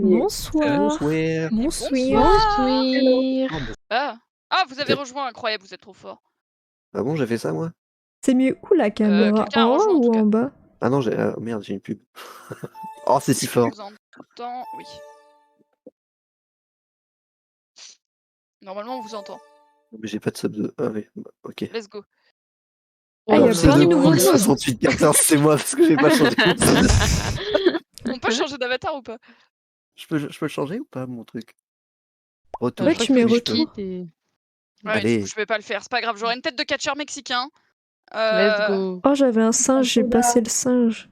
Bonsoir. Bonsoir. Bonsoir. Ah, vous avez Ok. rejoint, incroyable, vous êtes trop fort. Ah bon, j'ai fait ça moi? C'est mieux où la caméra? quelqu'un a En rejoint, haut en tout ou cas. en bas? Ah non, merde, j'ai une pub. Oh, c'est si fort. Je vous entends, oui. Normalement, on vous entend. Mais j'ai pas de sub de. Ah oui, bah, ok. Let's go. Ah, il y a C'est plein de de nouveaux cool modes. 6814, c'est moi parce que j'ai pas changé mon pseudo. On peut changer d'avatar ou pas? Je peux le changer ou pas mon truc? Retour. Ouais, tu mets Oui, je peux. retour. Ouais, Allez. du coup, je vais pas le faire, c'est pas grave, j'aurai une tête de catcheur mexicain. Let's go. Oh, j'avais un singe, j'ai passé le singe.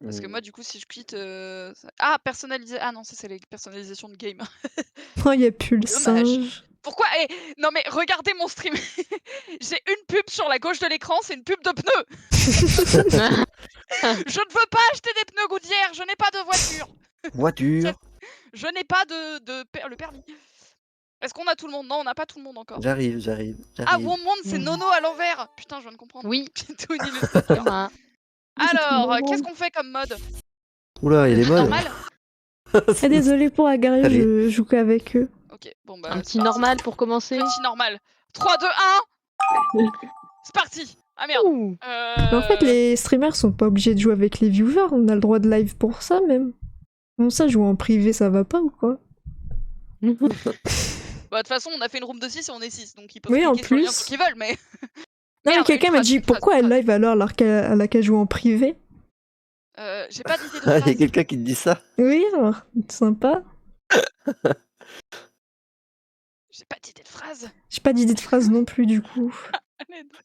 Parce que moi, du coup, si je quitte... Ah, personnalisé. Ah non, ça, c'est les personnalisations de game. Oh, il n'y a plus le Dommage. singe. Pourquoi Non mais regardez mon stream. J'ai une pub sur la gauche de l'écran, c'est une pub de pneus. Je ne veux pas acheter des pneus Goodyear, je n'ai pas de voiture. Voiture. Je n'ai pas le permis. Est-ce qu'on a tout le monde? Non, on n'a pas tout le monde encore. J'arrive. Ah, Wonderland, c'est Nono à l'envers. Putain, je viens de comprendre. Oui. J'ai tout une illustration. Alors, trop qu'est-ce qu'on fait comme mode? Oula, il y a des modes. Normal. Ah, désolé pour Agarry, Allez. je joue qu'avec eux. Ok, bon bah... Un petit normal pour commencer. Petit normal. 3, 2, 1. C'est parti. Ah merde. Ouh. Mais en fait, les streamers sont pas obligés de jouer avec les viewers, on a le droit de live pour ça même. Bon, ça, jouer en privé, ça va pas ou quoi? Bah, de toute façon, on a fait une room de 6 et on est 6, donc ils peuvent Oui, en cliquer sur le lien plus. pour qu'ils veulent, mais... Non, mais Merde, quelqu'un une m'a phrase, dit une phrase, pourquoi une elle phrase. live alors qu'elle a qu'à jouer en privé? J'ai pas d'idée de Ah, il y a phrase. quelqu'un qui te dit ça. Oui, alors, sympa. J'ai pas d'idée de phrase. J'ai pas d'idée de phrase non plus du coup.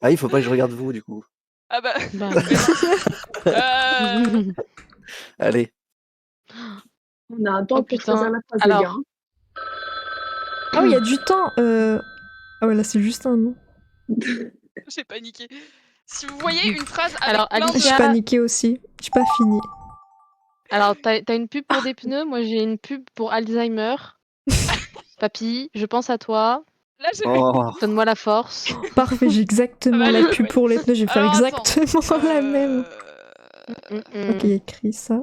Ah, il faut pas que je regarde vous du coup. Ah bah... Bah. Allez. On a un temps Oh, pour putain. choisir la phrase, Alors. les gars. Ah oui, il y a du temps. Ah ouais, là c'est juste un nom. J'ai paniqué. Si vous voyez une phrase avec Alors, plein de... J'ai Alicia- paniqué aussi. J'ai pas fini. Alors, t'as une pub pour des pneus, moi j'ai une pub pour Alzheimer. Papy, je pense à toi. Là, j'ai vu... Oh. Donne-moi la force. Parfait, j'ai exactement Ah bah, la allez, pub ouais. pour les pneus. Je vais faire Alors, attends. exactement la même. Ok, il y a écrit ça.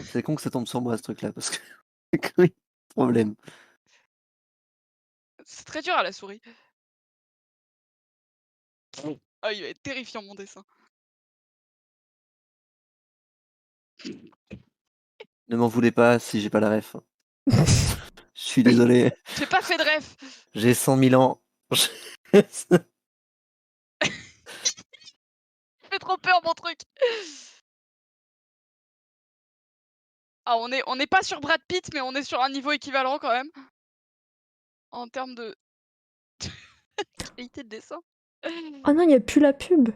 C'est con que ça tombe sur moi ce truc-là parce que oui, problème. C'est très dur à la souris. Ah, il va être terrifiant mon dessin. Ne m'en voulez pas si j'ai pas la ref. Je suis désolé. J'ai pas fait de ref. J'ai 100 000 ans. Il fait trop peur mon truc. Ah, on est pas sur Brad Pitt, mais on est sur un niveau équivalent quand même. En termes de qualité de dessin. Oh non, il y a plus la pub.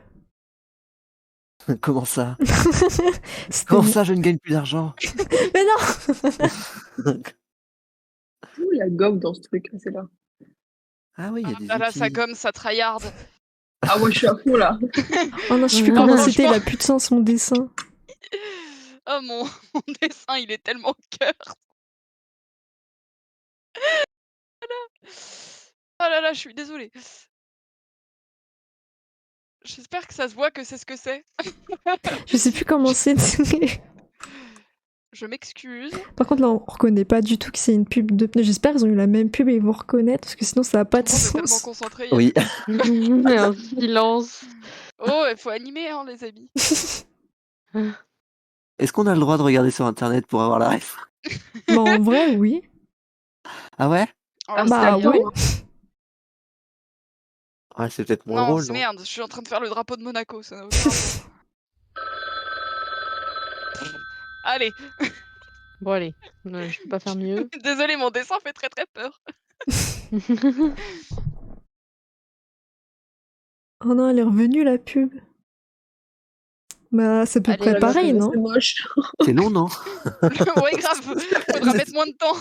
Comment ça? C'était- Comment ça, je ne gagne plus d'argent? Mais non. Où la gomme dans ce truc? C'est là. Ah oui, il y a des Ah là, ça outils. gomme, ça tryhard. Ah, moi, je suis à fond, là. Oh non, je sais plus Non, comment franchement. c'était. Il a plus de sens mon dessin. Oh mon dessin, il est tellement cœur. Oh là là, je suis désolée. J'espère que ça se voit que c'est ce que c'est. Je sais plus comment c'était. Je m'excuse. Par contre, là, on reconnaît pas du tout que c'est une pub de pneus. J'espère qu'ils ont eu la même pub et ils vont reconnaître parce que sinon, ça a pas de Tout le monde est tellement sens. concentré. il y a- Oui. Un silence. Oh, il faut animer, hein, les amis. Est-ce qu'on a le droit de regarder sur internet pour avoir la ref? Bah, en vrai, oui. Ah ouais? Oh, bah c'est oui. bien. Ouais, c'est peut-être moins Non, drôle, c'est non? merde, je suis en train de faire le drapeau de Monaco, ça n'a aucun rapport. Allez, Bon, allez. Je peux pas faire mieux. désolé, mon dessin fait très très peur. Oh non, elle est revenue la pub. Bah, c'est à peu Allez, près la pareil, non? C'est moche. C'est long, non? Ouais, grave, faudra mettre moins de temps.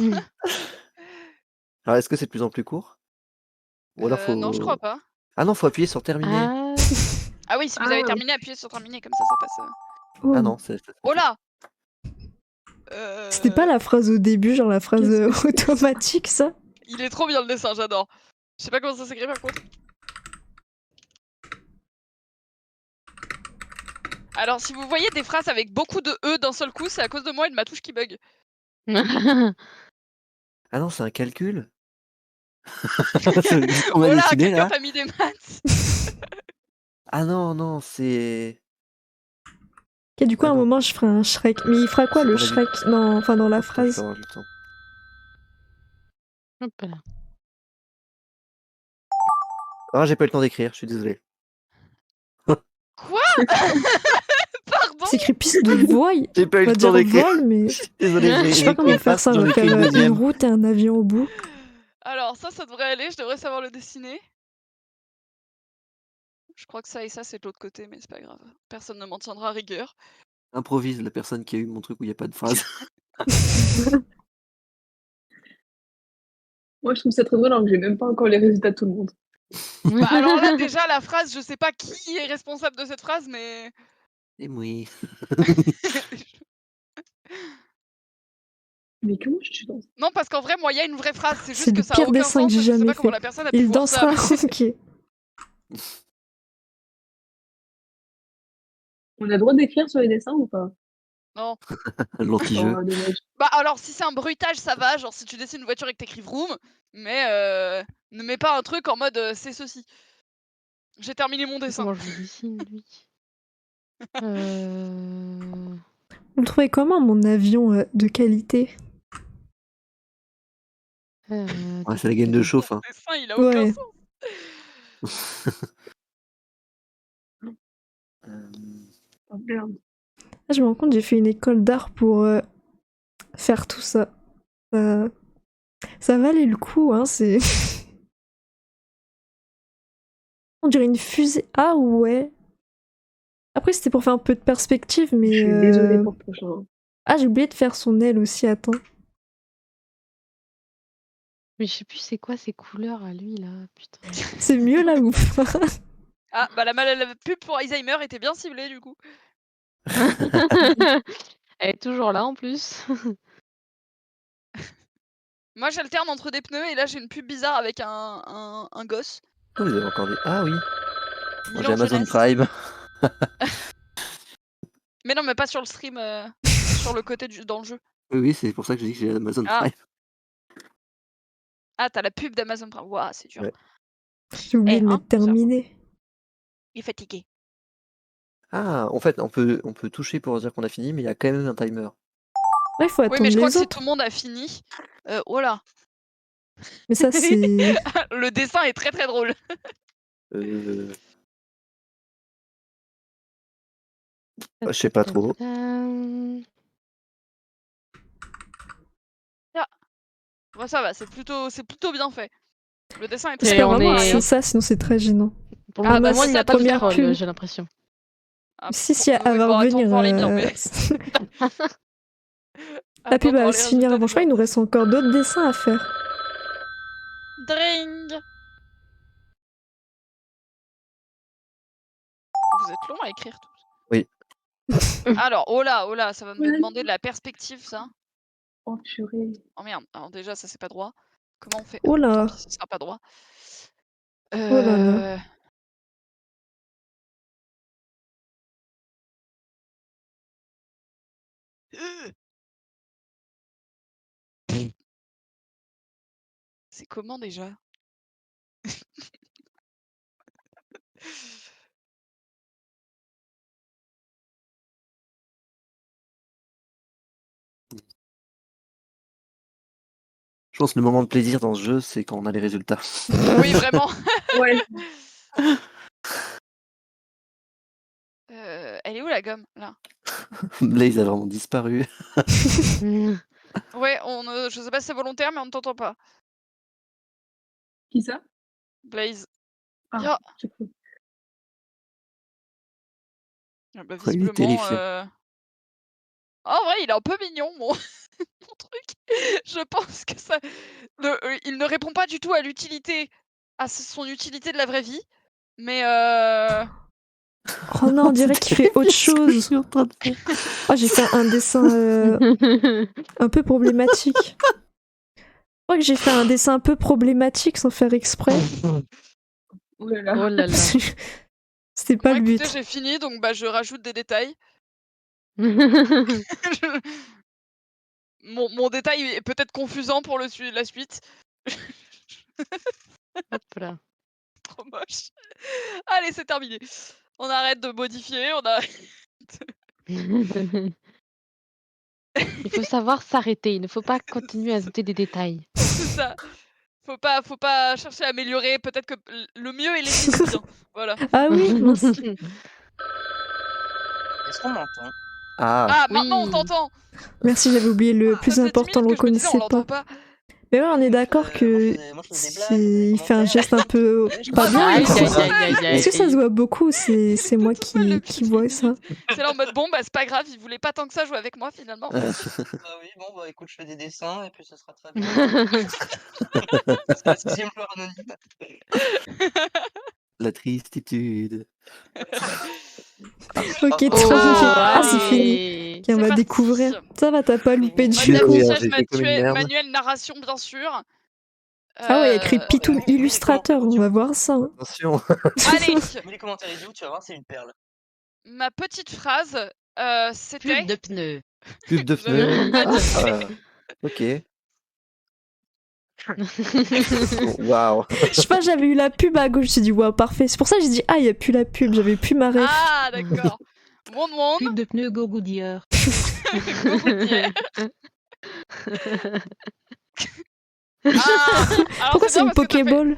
Alors, est-ce que c'est de plus en plus court? Ou alors faut... Non, je crois pas. Ah non, faut appuyer sur terminer. Ah, Ah oui, si vous avez terminé, appuyez sur terminer, comme ça passe. Oh. Ah non, c'est... Oh là C'était pas la phrase au début, genre la phrase automatique, ça? Il est trop bien le dessin, j'adore. Je sais pas comment ça s'écrit par contre. Alors, si vous voyez des phrases avec beaucoup de E d'un seul coup, c'est à cause de moi et de ma touche qui bug. Ah non, c'est un calcul. C'est ce qu'on Oh a là, dessiné quelqu'un là. t'a mis des maths. Ah non, non, c'est. Ok, du coup, à Ah un non. moment, je ferai un Shrek. Mais il fera quoi, le On a vu- Shrek enfin, dans la Attends, je phrase? te rajoute un. Hop là. Ah, j'ai pas eu le temps d'écrire, je suis désolé. Quoi? Pardon? C'est écrit piste de vol. J'ai pas eu On va le temps dire d'écrire. vol, mais Je suis désolé, je sais j'ai pas écrit comment une faire phrase, ça. On j'en va ai écrit faire une une deuxième. route et un avion au bout. Alors, ça devrait aller, je devrais savoir le dessiner. Je crois que ça et ça, c'est de l'autre côté, mais c'est pas grave. Personne ne m'en tiendra à rigueur. Improvise la personne qui a eu mon truc où il n'y a pas de phrase. Moi, je trouve ça très drôle alors que j'ai même pas encore les résultats de tout le monde. Bah, alors là, déjà, la phrase, je sais pas qui est responsable de cette phrase, mais. Et oui. Mais comment je suis dans ça? Non, parce qu'en vrai, moi, il y a une vraie phrase. C'est C'est juste le que ça a pire aucun dessin que sens j'ai et je sais jamais pas comment fait. la personne a pu Il voir ça. dansera. Ok. On a le droit d'écrire sur les dessins ou pas? Non. L'anti-jeu. Oh, dommage. Bah, alors, si c'est un bruitage, ça va. Genre, si tu dessines une voiture et que t'écris vroom, mais ne mets pas un truc en mode c'est ceci. J'ai terminé mon dessin. Comment je le dessine, lui Vous le trouvez comment, mon avion de qualité? Ouais, c'est la game de chauffe. Hein. Le dessin, il a aucun Ouais. sens. Oh merde. Ah, je me rends compte, j'ai fait une école d'art pour faire tout ça. Ça valait le coup, hein, c'est... On dirait une fusée. Ah ouais. Après, c'était pour faire un peu de perspective, mais... Je suis désolée pour le prochain. Ah, j'ai oublié de faire son aile aussi, attends. Mais je sais plus c'est quoi ces couleurs à lui là, putain. C'est mieux là ou pas? Ah, bah la pub pour Alzheimer était bien ciblée, du coup. Elle est toujours là en plus. Moi, j'alterne entre des pneus et là, j'ai une pub bizarre avec un gosse. Oh, vous avez encore des. Ah oui. Moi, j'ai Milan Amazon Jeunesse. Prime. Mais non, mais pas sur le stream, sur le côté dans le jeu. Oui, oui, c'est pour ça que j'ai dit que j'ai Amazon Ah. Prime. Ah, t'as la pub d'Amazon Prime. Waouh, c'est dur. Ouais. J'ai oublié Eh, de hein, mettre terminé. Il est fatigué. Ah, en fait, on peut toucher pour dire qu'on a fini, mais il y a quand même un timer. Là, il faut Oui, attendre mais je crois les que si autres. tout le monde a fini. Oh là. Mais ça, c'est... Le dessin est très très drôle. Je sais pas trop. Bon, ça va, c'est plutôt bien fait. Le dessin est Et très J'espère on vraiment que est- c'est ça, sinon c'est très gênant. Pour Ah, le bah, moment, c'est il n'y a ça, pas de première scroll, pub. j'ai l'impression. Ah, Si, oui, elle va bon, attends de revenir. voir les miens, mais- La Attends pub de va voir se les finir résultats avant. Je crois qu'il nous reste encore d'autres dessins à faire. Dring. Vous êtes long à écrire tous. Oui. Alors, oh là, ça va me demander de la perspective, ça. Oh purée. Oh merde, alors déjà, ça c'est pas droit. Comment on fait? Oh là. Tant pis, ce sera pas droit. Oh là là. C'est comment déjà? Je pense que le moment de plaisir dans ce jeu, c'est quand on a les résultats. Oui, vraiment. Ouais. Elle est où la gomme? Là. Blaze a vraiment disparu. Ouais, je sais pas si c'est volontaire, mais on ne t'entend pas. Qui ça? Blaze. Ah, Ya. j'ai cru. Ah bah, Il est visiblement. terrifiant. En vrai, il est un peu mignon, mon, mon truc. Je pense que ça. Il ne répond pas du tout à l'utilité, à son utilité de la vraie vie. Mais Oh non, on dirait qu'il fait autre chose. Oh, j'ai fait un dessin un peu problématique. Je crois que j'ai fait un dessin un peu problématique sans faire exprès. Oh là là. Oh là là. C'était pas Bon, le but. écoutez, j'ai fini, donc bah, je rajoute des détails. Mon détail est peut-être confusant pour la suite. Hop là. Trop moche. Allez, c'est terminé. On arrête de modifier, on arrête. Il faut savoir s'arrêter, il ne faut pas continuer à ajouter des détails. C'est ça. Faut pas chercher à améliorer. Peut-être que le mieux est l'ennemi du bien. Voilà. Ah oui, mince. Est-ce qu'on m'entend? Ah, Ah, maintenant on Oui. t'entend. Merci, j'avais oublié le Ça plus faisait 10 important, on le minutes que je me disais, on reconnaissait l'entend pas. pas. Mais ouais, on est d'accord que moi, je faisais des blagues, il des fait un commentaires. geste un peu Je pas comprends bien. Aïe, pas. aïe, aïe, aïe, aïe. Est-ce que ça se voit beaucoup? C'est moi Tout seul, le qui vois ça. C'est là en mode bon, bah c'est pas grave, il voulait pas tant que ça jouer avec moi finalement. Bah oui, bon, bah écoute, je fais des dessins et puis ce sera très bien. C'est la 6e fleur anonyme. la tristitude. Ok, Oh, trop bien. ah, Ah, c'est fini. allez. Ok, on C'est va parti. découvrir. Ça va, t'as pas loupé Mode du Mode coup. d'affichage. d'affichage J'ai fait comme une merde. manuel narration bien sûr. Ah ouais, il y a écrit Euh, Pitoun écoutez, illustrateur, on va voir ça. hein. Attention. Allez, Mets les commentaires idiots, tu vas voir, c'est une perle. ma petite phrase, c'était. Pub de pneus. Pub de J'avais pneus. pas dit. Ok. Waouh. Je sais pas, j'avais eu la pub à gauche, je me suis dit, waouh, parfait. C'est pour ça que j'ai dit, ah, il y a plus la pub, j'avais plus ma ref. Ah d'accord. Won. Pub de pneus Go Goodyear. Ah, alors Pourquoi c'est c'est bien une parce que Pokéball?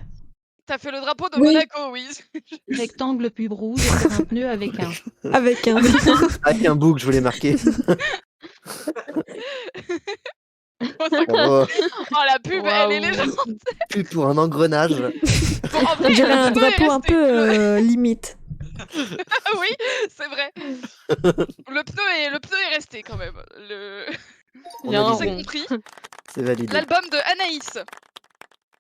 t'as fait le drapeau de Oui. Monaco, oui. Rectangle pub rouge sur un pneu avec un. Avec un. Avec un bouc, je voulais marquer. Oh, ça- Bravo. oh, la pub, elle est Waouh. légende. Pub pour un engrenage. Bon, en vrai, On dirait un le pneu est drapeau un resté. peu limite. Oui, c'est vrai. Le pneu est resté quand même. Il y a un On J'ai rond. compris. C'est validé. L'album de Anaïs.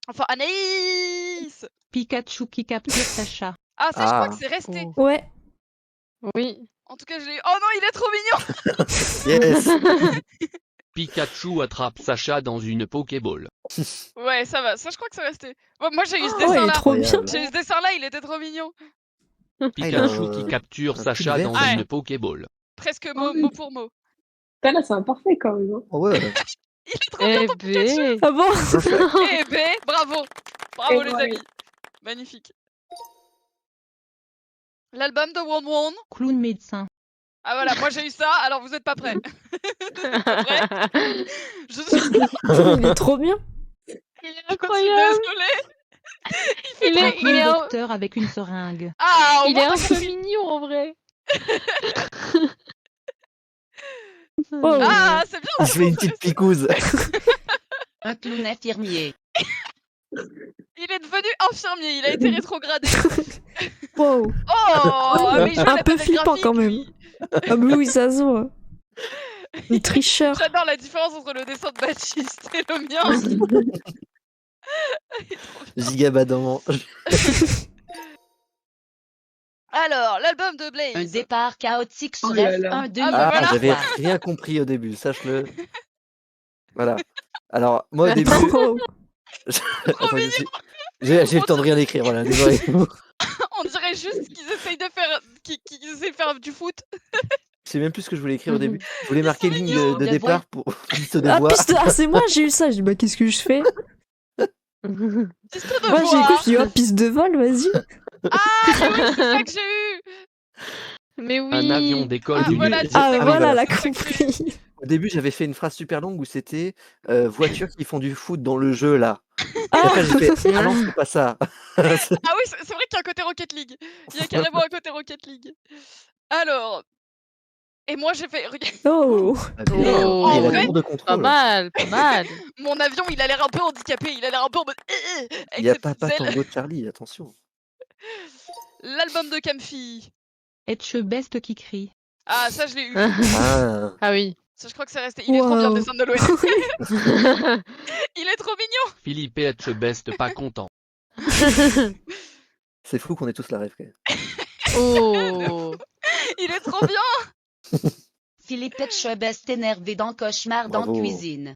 Enfin, Anaïs. Pikachu qui capture Sacha. Ah, ça, je crois Ah. que c'est resté. Oh. Ouais. Oui. En tout cas, je l'ai. Oh non, il est trop mignon. Yes. Pikachu attrape Sacha dans une Pokéball. Ouais, ça va. Ça, je crois que c'est resté. Ouais, moi, j'ai eu ce Oh, il est dessin-là. trop bien. Incroyable. J'ai eu ce dessin-là, il était trop mignon. il a Pikachu un- qui capture un Sacha pull dans vert. une Pokéball. Presque Oh, oui. mot pour mot. Putain, là, c'est imparfait quand même. hein. Oh ouais. Il est trop bien Eh ton Pikachu. ben. Ah bon? Eh ben, bravo. Bravo, Et les ouais. amis. Magnifique. L'album de Won. Clown médecin. Ah voilà, moi j'ai eu ça, alors vous êtes pas prêts. Je suis, Il est trop bien. Il est je suis incroyable. désolée. Il Un est, il est, un, docteur avec une seringue. Ah, au il est moins un t'as peu compris. mignon en vrai. Oh. Ah, c'est bien. Il se fait une petite picouse. Un clown infirmier. Il est devenu infirmier, il a été rétrogradé. Wow. Oh, mais il joue à Un la peu tablette flippant graphique, quand même. lui. Ah bah oui, ça se voit. Le tricheur. J'adore la différence entre le dessin de Baptiste et le mien. Gigabadant. Alors, l'album de Un Blaze. départ chaotique sur Oh là là. F1 Ah, demi. bah Ah, voilà. j'avais rien compris au début, sache-le. Voilà. Alors, moi au début. Oh. Attends, j'ai le temps de rien écrire, voilà, désolé. On dirait juste qu'ils essayent de faire, qu'ils essayent de faire du foot. Je sais même plus ce que je voulais écrire au début. Je voulais marquer ligne de De départ pour piste de Ah, voix. piste... ah, c'est moi, j'ai eu ça. J'ai dit, bah, qu'est-ce que je fais? Piste de Moi, j'ai voix. écouté, j'ai dit, oh, piste de vol, vas-y. Ah, mais oui, c'est ça que j'ai eu. Mais oui. Un avion décolle Ah, d'une voilà, maison. Ah, oui, voilà, voilà. elle a compris. Au début, j'avais fait une phrase super longue où c'était voitures qui font du foot dans le jeu là. Et Ah, après, j'ai fait ah non, c'est pas ça. Ah oui, c'est vrai qu'il y a un côté Rocket League. Il y a carrément un côté Rocket League. Alors, et moi j'ai fait. Regarde, oh. Ah, bien. Oh. Il y a En la vrai, tour de Pas contrôle. mal, pas mal. mon avion, il a l'air un peu handicapé. Il a l'air un peu en mode. Il Avec y a ses petites Papa ailes. Tango Charlie, attention. L'album de Camfi. Etche best qui crie. Ah, ça je l'ai eu. Ah, Ah oui. Ça, je crois que c'est resté. Il est trop bien le Wow. dessin de l'ONF. Il est trop mignon. Philippe Etchebest pas content. c'est fou qu'on ait tous la rêve quand même. Oh. Il est trop bien. Philippe Etche best énervé dans cauchemar dans Bravo. cuisine.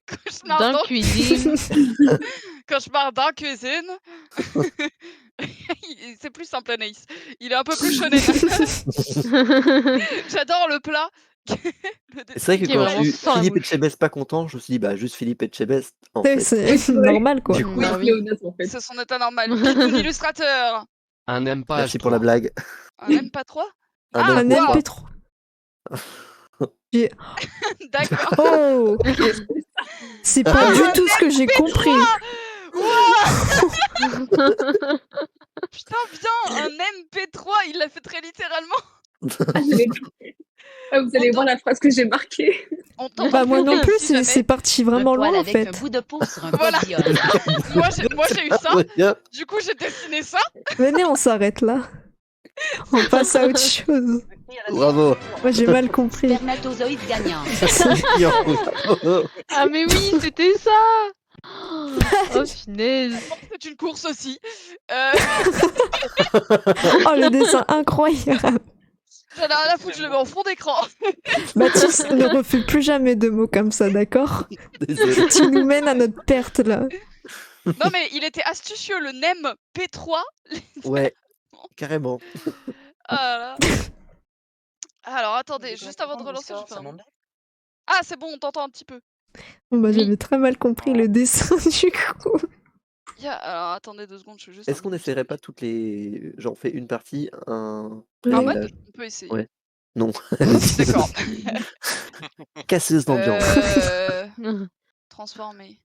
Cauchemar Dans dans cuisine. Cauchemar dans cuisine. C'est plus simple, Anaïs. Il est un peu plus shonen. J'adore le plat. Le C'est vrai que Qui est quand vraiment j'ai eu sans la Philippe bouche. Etchebest pas content, je me suis dit, bah, juste Philippe Etchebest, en Ouais, fait. c'est Oui, c'est vrai. normal quoi. Du coup, Oui. Bah oui. Léonas, en fait. C'est son état normal. Pitoun illustrateur. Un M page merci pour la 3. blague. Un MP3. Un Ah, Un MP3. MP3. J'ai- D'accord. Oh, c'est pas du tout ce que j'ai compris. Putain, bien, un MP3, il l'a fait très littéralement. Ah, vous allez voir la phrase que j'ai marquée. On t'entend Bah moi plus non bien, plus, si jamais. c'est parti vraiment Un poil loin en avec fait. un bout de peau sur un Voilà. podium. Moi j'ai eu ça. Regarde. Du coup, j'ai dessiné ça. Venez, on s'arrête là. On passe à autre chose. Bravo. Moi j'ai mal compris. Spermatozoïde gagnant. Ah mais oui, c'était ça. Oh punaise. C'est une course aussi. Oh le dessin incroyable. J'en ai rien à foutre, je le mets en fond d'écran. Baptiste, ne refais plus jamais de mots comme ça, d'accord? Désolé. Tu nous mènes à notre perte là. Non mais il était astucieux, le NEM P3. Ouais, carrément. Ah là. Alors attendez, juste avant de relancer, je fais un... Ah c'est bon, on t'entend un petit peu. Bon bah Oui. j'avais très mal compris le dessin du coup. Alors attendez 2 secondes, je suis juste... Est-ce qu'on essaierait pas toutes les. Genre, on fait une partie, un. Ouais. Un réglage. mode On peut essayer. Ouais. Non. D'accord. Casseuse d'ambiance. Transformer.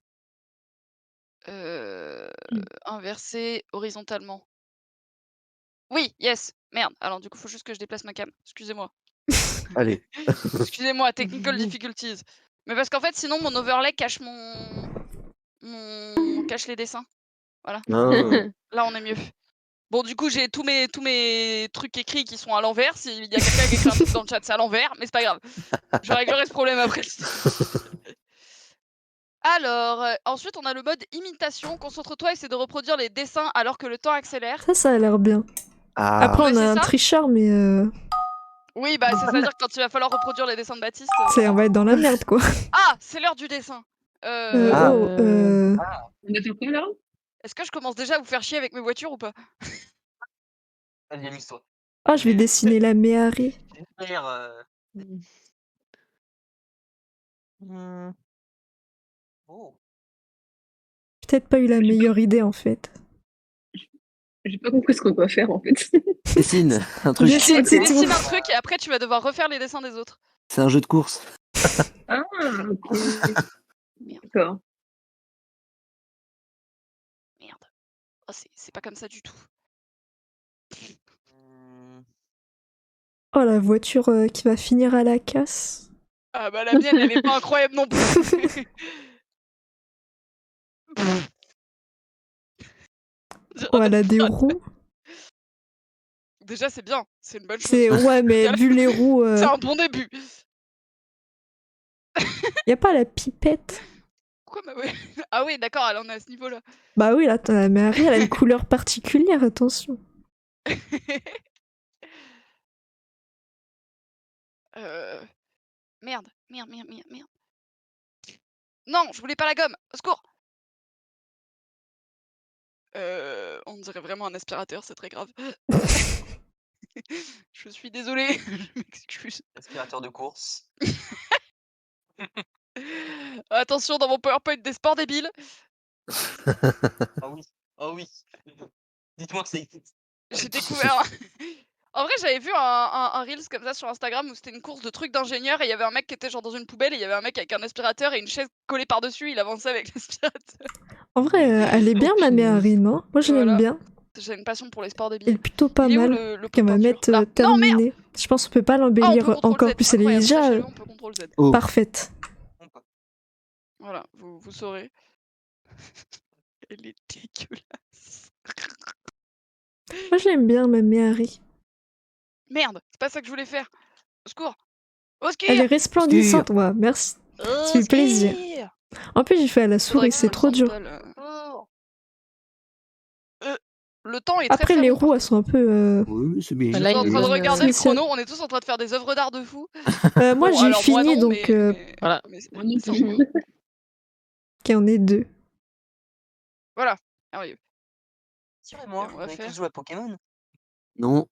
Inverser horizontalement. Oui, yes. Merde. Alors du coup, faut juste que je déplace ma cam. Excusez-moi. Allez. Excusez-moi, technical difficulties. Mais parce qu'en fait, sinon mon overlay cache cache les dessins. Ah. Là, on est mieux. Bon, du coup, j'ai tous mes trucs écrits qui sont à l'envers. S'il y a quelqu'un qui écrit un truc dans le chat, c'est à l'envers, mais c'est pas grave. Je réglerai ce problème après. Alors, ensuite, on a le mode imitation. Concentre-toi, essaie de reproduire les dessins alors que le temps accélère. Ça a l'air bien. Ah. Après on Ouais, a c'est un ça. tricheur mais Oui, bah, c'est-à-dire que quand il va falloir reproduire les dessins de Baptiste... on va être dans la merde quoi. Ah, c'est l'heure du dessin. Ah. Oh, On a fait quoi là? Est-ce que je commence déjà à vous faire chier avec mes voitures ou pas? Allez, amuse-toi. Ah, je vais dessiner la Méhari. Oh. Peut-être pas eu la meilleure idée en fait. J'ai pas compris ce qu'on doit faire en fait. Dessine un truc. Dessine, c'est tout. Dessine un truc et après tu vas devoir refaire les dessins des autres. C'est un jeu de course. Ah, ok. Merde. D'accord. Merde. Oh, c'est pas comme ça du tout. Oh, la voiture qui va finir à la casse. Ah bah la mienne, elle est pas incroyable non plus. Oh, elle a des roues. Déjà, c'est bien. C'est une bonne chose. Ouais, mais vu les roues, C'est un bon début. y a pas la pipette. Pourquoi Ah oui, d'accord, elle en est à ce niveau-là. Bah oui, là, la Méhari, elle a une couleur particulière, attention. Merde. Non, je voulais pas la gomme. Au secours. On dirait vraiment un aspirateur, c'est très grave. Je suis désolée, je m'excuse. Aspirateur de course. Attention dans mon PowerPoint des sports débiles. Ah oui. Ah oui. Dites-moi que ça existe. J'ai découvert. En vrai, j'avais vu un Reels comme ça sur Instagram où c'était une course de trucs d'ingénieur et il y avait un mec qui était genre dans une poubelle et il y avait un mec avec un aspirateur et une chaise collée par-dessus, il avançait avec l'aspirateur. En vrai, elle est bien, ma Méhari, non? Moi, je l'aime Voilà. bien. J'ai une passion pour les sports Elle est débiles. plutôt pas Il est où mal. le pot Qu'on de va peinture mettre Là. Non, merde. terminée. Je pense qu'on peut pas Ah, on l'embellir peut contrôle encore Z. plus. Elle est Incroyable, déjà sachez-le, on peut contrôle Z. Oh. parfaite. Voilà, vous saurez. Elle est dégueulasse. Moi, je l'aime bien, ma Méhari. Merde, c'est pas ça que je voulais faire. Au secours. Au secours. Elle est resplendissante, ouais, merci. Au fait plaisir. secours. En plus, j'ai fait à la Faudrait souris, que je c'est me trop le dur. sample. Le temps est très Après, très les bon. roues, elles sont un peu. Oui, c'est bien. Je Là, suis en il train de nous regarder le spécial. chrono, on est tous en train de faire des œuvres d'art de fou. Moi, Bon, j'ai alors, fini, moi, non, donc. mais- Voilà. mais c'est- Moi non C'est plus. fini. Ok, on est deux. Voilà, merveilleux. Rassurez-moi, on on va a faire. tous joué à Pokémon. Non.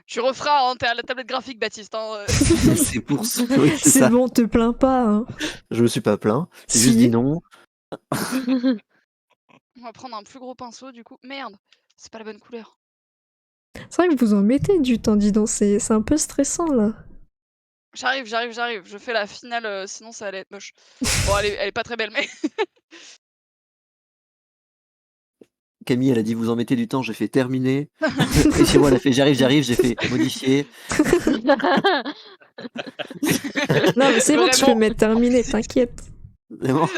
Tu referas, hein, t'es à la tablette graphique, Baptiste. Hein. C'est pour ça. Oui, c'est C'est ça. bon, te plains pas. Hein. Je me suis pas plaint. C'est Si. juste dit non. On va prendre un plus gros pinceau, du coup. Merde, c'est pas la bonne couleur. C'est vrai que vous en mettez du temps, dis donc. C'est un peu stressant, là. J'arrive. Je fais la finale, sinon ça allait être moche. Bon, elle est pas très belle, mais... Camille, elle a dit vous en mettez du temps, j'ai fait terminer. Et chez moi, elle a fait j'arrive, j'ai fait modifier. Non, mais c'est bon, tu peux Vraiment. mettre terminé, t'inquiète. Vraiment.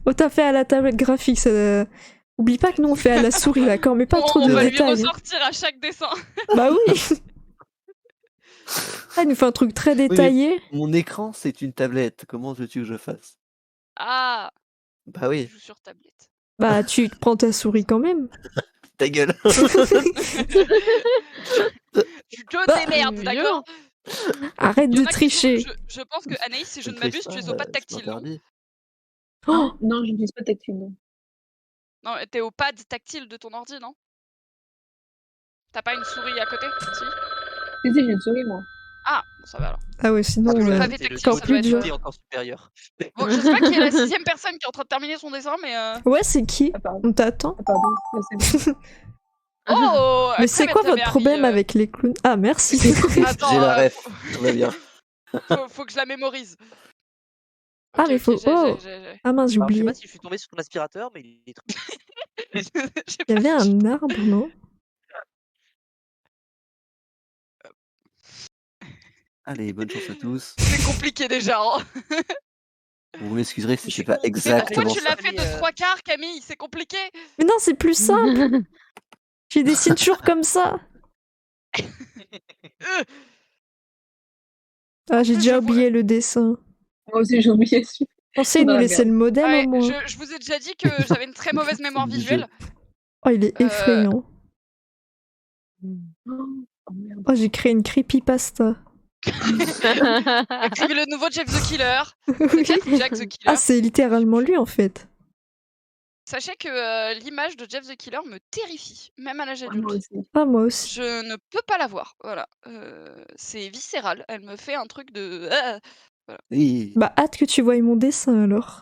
Oh, t'as fait à la tablette graphique, ça... Oublie pas que nous on fait à la souris, d'accord? Mais pas trop on de va lui détails. ressortir à chaque dessin. Bah oui. Ah, il nous fait un truc très détaillé. Mon écran, c'est une tablette. Comment veux-tu que je fasse? Ah, Bah je oui, joue sur tablette. Bah tu prends ta souris quand même. ta gueule. Tu te Bah, démerdes, d'accord? Arrête Il y en de a qui tricher. jouent- Je pense que Anaïs, si je ne Ne triche m'abuse, tu es au pas, pad c'est tactile, non? interdit. Oh, Non, je n'utilise pas tactile, non. Non, t'es au pad tactile de ton ordi, non? T'as pas une souris à côté? Si? Si, si, j'ai une souris, moi. Ah, bon, ça va alors. ah ouais, sinon Parce que le euh, pavé C'est le tactile, encore ça plus doit être... dur. encore supérieur. Bon, je sais pas qui est la 6ème personne qui est en train de terminer son dessin, mais... Ouais, c'est qui? Ah, pardon. On t'attend. Ah, pardon. Ouais, c'est bon. Oh, Mais très c'est bien, quoi très votre bien, problème Harry, avec les clowns? Ah, merci. Attends, J'ai la ref, tout va bien. faut que je la mémorise. Ah, Ok, mais ok, faut. Oh, j'ai. ah mince, j'ai Alors, je sais oublié. pas si je suis tombé sur ton aspirateur, mais il est trop. J'ai Il y pas- avait un arbre, non? Allez, bonne chance à tous. C'est compliqué déjà. Hein. Vous m'excuserez si Je suis c'est pas con. Mais Mais pourquoi exactement tu ça. l'as fait de 3/4, Camille? C'est compliqué. Mais non, c'est plus simple. Je dessine toujours comme ça. Ah, j'ai plus, déjà je vois- oublié le dessin. Moi aussi, j'ai oublié celui. Pensez nous Dans la laisser merde. le modèle Ouais, au moins. je vous ai déjà dit que j'avais une très mauvaise mémoire C'est du visuelle. Oh, il est effrayant. Oh, merde. Oh, j'ai créé une creepypasta. Écrivez le nouveau Jeff the Killer. Peut-être Jack the Killer. Ah, c'est littéralement lui en fait. Sachez que l'image de Jeff the Killer me terrifie, même à l'âge Ah, adulte. moi aussi. Ah, moi aussi. Je ne peux pas la voir. Voilà. C'est viscéral. Elle me fait un truc de. Oui. Bah, hâte que tu voies mon dessin alors.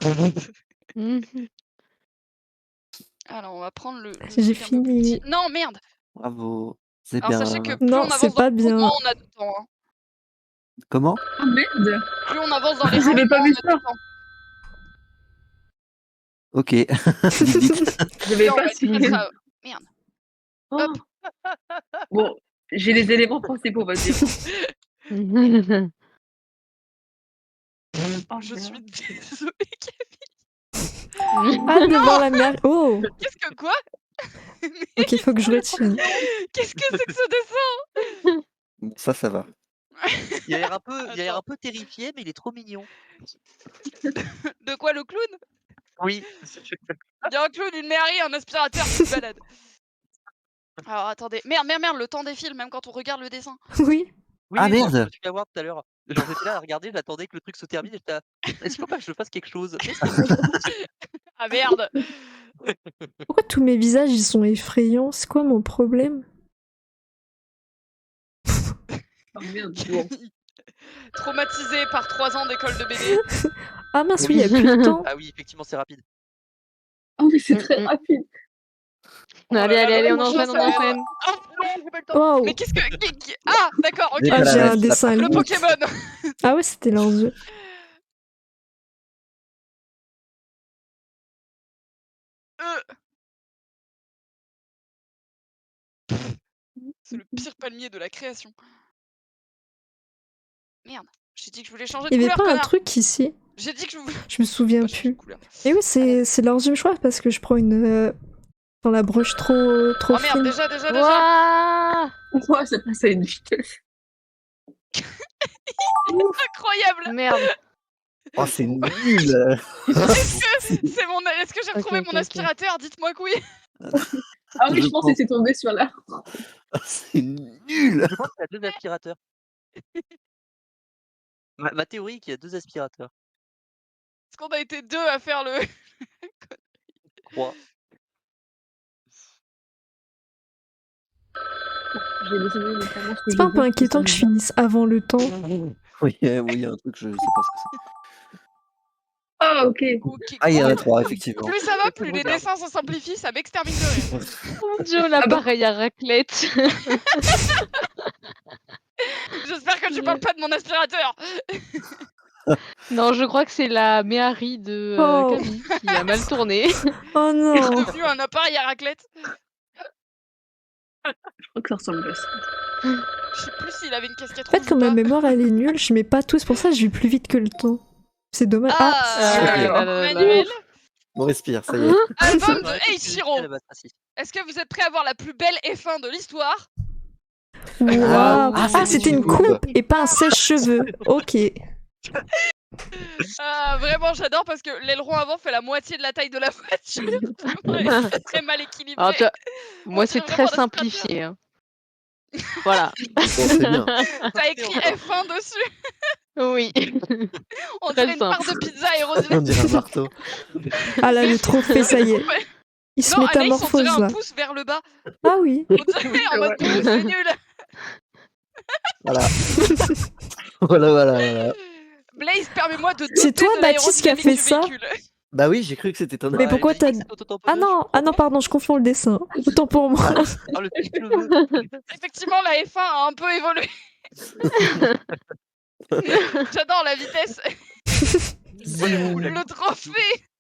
Alors, on va prendre le J'ai truc un peu plus fini. petit. Non, merde. Bravo. C'est Alors, bien. sachez que plus Non, on c'est avance dans pas le bien. mouvement, on a du temps. Hein. Comment? Ah, merde. Plus on avance dans les J'avais rounds, pas moins vu on a ça. du temps. Ok. Vite, vite. J'avais Là, on pas va être suivi. face à- Merde. Oh. Hop. Bon, j'ai les éléments principaux, vas-y. Oh, Je suis merde. désolée. Hâte de voir la mère. Oh, Qu'est-ce que quoi? ok, faut que je retienne. Qu'est-ce que c'est que ce dessin? Bon, ça va. Il a l'air un peu terrifié, mais il est trop mignon. De quoi, le clown? Oui. Il y a un clown, une Mary, un aspirateur qui se balade. Alors attendez, merde, le temps défile même quand on regarde le dessin. Oui. Oui, Ah, oui, moi, je merde. me suis fait avoir tout à l'heure. Genre, j'étais là à regarder, j'attendais que le truc se termine et j'étais là, est-ce qu'il faut pas que je fasse quelque chose? Ah merde. Pourquoi tous mes visages ils sont effrayants? C'est quoi mon problème? Oh, merde. Bon. Traumatisé par 3 ans d'école de bébé. Ah mince, oui, il y a plus de temps. Ah oui, effectivement, c'est rapide. Oh, mais c'est très rapide. Oh là Allez, là, allez, le allez, on prochain, enchaîne, ça on va être- enchaîne. Oh, non, j'ai pas le temps. Wow. Mais qu'est-ce que... Ah, d'accord, ok. J'ai Ah, pas la j'ai un ref, dessin là, Le par contre. Pokémon. Ah ouais, c'était leurs yeux. C'est le pire palmier de la création. Merde, j'ai dit que je voulais changer Il de y avait couleur, pas un connard. truc ici? J'ai dit que je voulais... Je me souviens pas changer de plus. couleur. Et oui, c'est leurs yeux, je crois, parce que je prends une. Dans la broche trop Oh merde, fine. déjà. Ouah. Moi, ça passe à une vitesse. Incroyable. Merde. Oh, c'est nul. Est-ce que j'ai retrouvé Ok, mon ok. aspirateur? Dites-moi que oui. Ah oui, Je je pense pense. que c'est tombé sur la. C'est nul. Je pense qu'il y a 2 aspirateurs. Ma théorie est qu'il y a 2 aspirateurs. Parce qu'on a été 2 à faire le. Croix. J'ai décidé notamment ce que C'est pas je un peu veux, inquiétant que je finisse avant le temps? Oui, il y a un truc, je sais pas ce que c'est. Ah, ok. Ok, Ah, il y en a cool. 3, effectivement. Plus ça va, plus les dessins se simplifient, ça m'extermine de rire. Mon dieu, l'appareil à raclette. J'espère que tu parles pas de mon aspirateur. Non, je crois que c'est la Méhari de Oh. Camille qui a mal tourné. Oh C'est non! devenu un appareil à raclette. Je crois que ça ressemble à ça. Je sais plus s'il avait une casquette En fait, rouge comme ou ma pas. mémoire elle est nulle, je mets pas tout, c'est pour ça que je vais plus vite que le temps. C'est dommage. Ah, ok. là, là, là. Manuel, On respire, ça y est. album Ouais, de Eiichiro. Est-ce que vous êtes prêts à voir la plus belle F1 de l'histoire? Waouh! Ah, Ah, c'était une coupe. coupe et pas un sèche-cheveux. Ok. Ah, vraiment, j'adore parce que l'aileron avant fait la moitié de la taille de la voiture. Vraiment, il est très mal équilibré. Alors, tu vois, moi, On c'est dirait très vraiment un simplifié. Hein. Voilà. Bon, c'est bien. T'as écrit F1 dessus. Oui. On Très dirait une part simple. de pizza On érodée. dirait un marteau. Ah là, le trophée, ça y est. Il se Non, Anaïs, on métamorphose dirait un là. pouce vers le bas. Ah oui. On dirait en mode pouce, c'est nul. Voilà. voilà. Blaze, permets-moi de C'est douter toi, de Baptiste, qui a l'aérodynamique fait du ça? véhicule. Bah oui, j'ai cru que c'était ton Mais pourquoi t'as... Ah non, pardon, je confonds le dessin. Autant pour moi. Ah, le petit cheveu. Effectivement, la F1 a un peu évolué. J'adore la vitesse. Le trophée.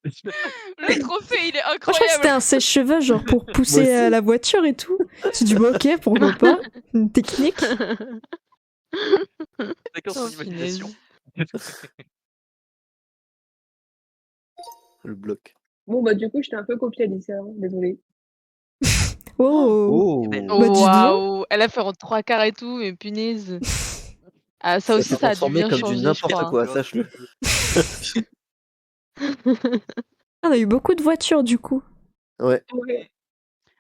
Le trophée, il est Moi, je crois que c'était incroyable. un sèche-cheveux, genre pour pousser Moi aussi. la voiture et tout. J'ai dit, bon, ok, pourquoi pas. Une technique. D'accord, Oh, son imagination. Le bloc. Bon, bah, du coup, je t'ai un peu copié, Alicia. Hein. Désolée. Oh. Oh. ben, Bah, dis donc. Waouh, elle a fait en 3 quarts et tout, mais punaise. Ah, ça aussi, s'est ça a dû transformé bien comme changer, du je n'importe crois. quoi, sache-le. On a eu beaucoup de voitures du coup. Ouais. Ouais.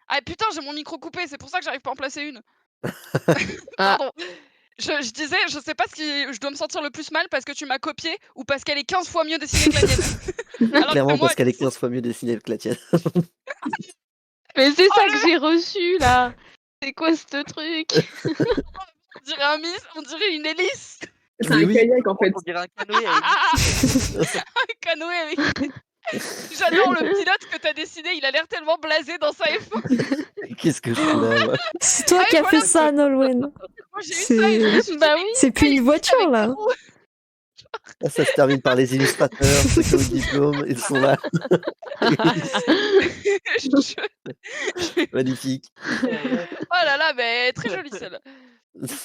Ah putain, j'ai mon micro coupé, c'est pour ça que j'arrive pas à en placer une. Ah. Pardon. Je disais, je sais pas si je dois me sentir le plus mal parce que tu m'as copié ou parce qu'elle est 15 fois mieux dessinée que la tienne. Alors que Clairement, moi, parce qu'elle est 15 fois mieux dessinée que la tienne. Mais c'est Oh, ça le que j'ai reçu là. C'est quoi ce truc? on dirait on dirait une hélice. C'est Oui, un oui. kayak, en fait. On dirait un canoë avec Un canoë avec. J'adore le pilote que t'as dessiné, il a l'air tellement blasé dans sa F1. Qu'est-ce que je fais là, moi C'est toi Ah, qui as voilà, fait ça, Nolwenn. Moi j'ai eu ça et je me suis dit, Bah mais oui. C'est plus une il voiture avec là. des roues. Là, ça se termine par les illustrateurs, ceux qui ont le diplôme, ils sont là. Magnifique. Oh là là, mais très jolie celle.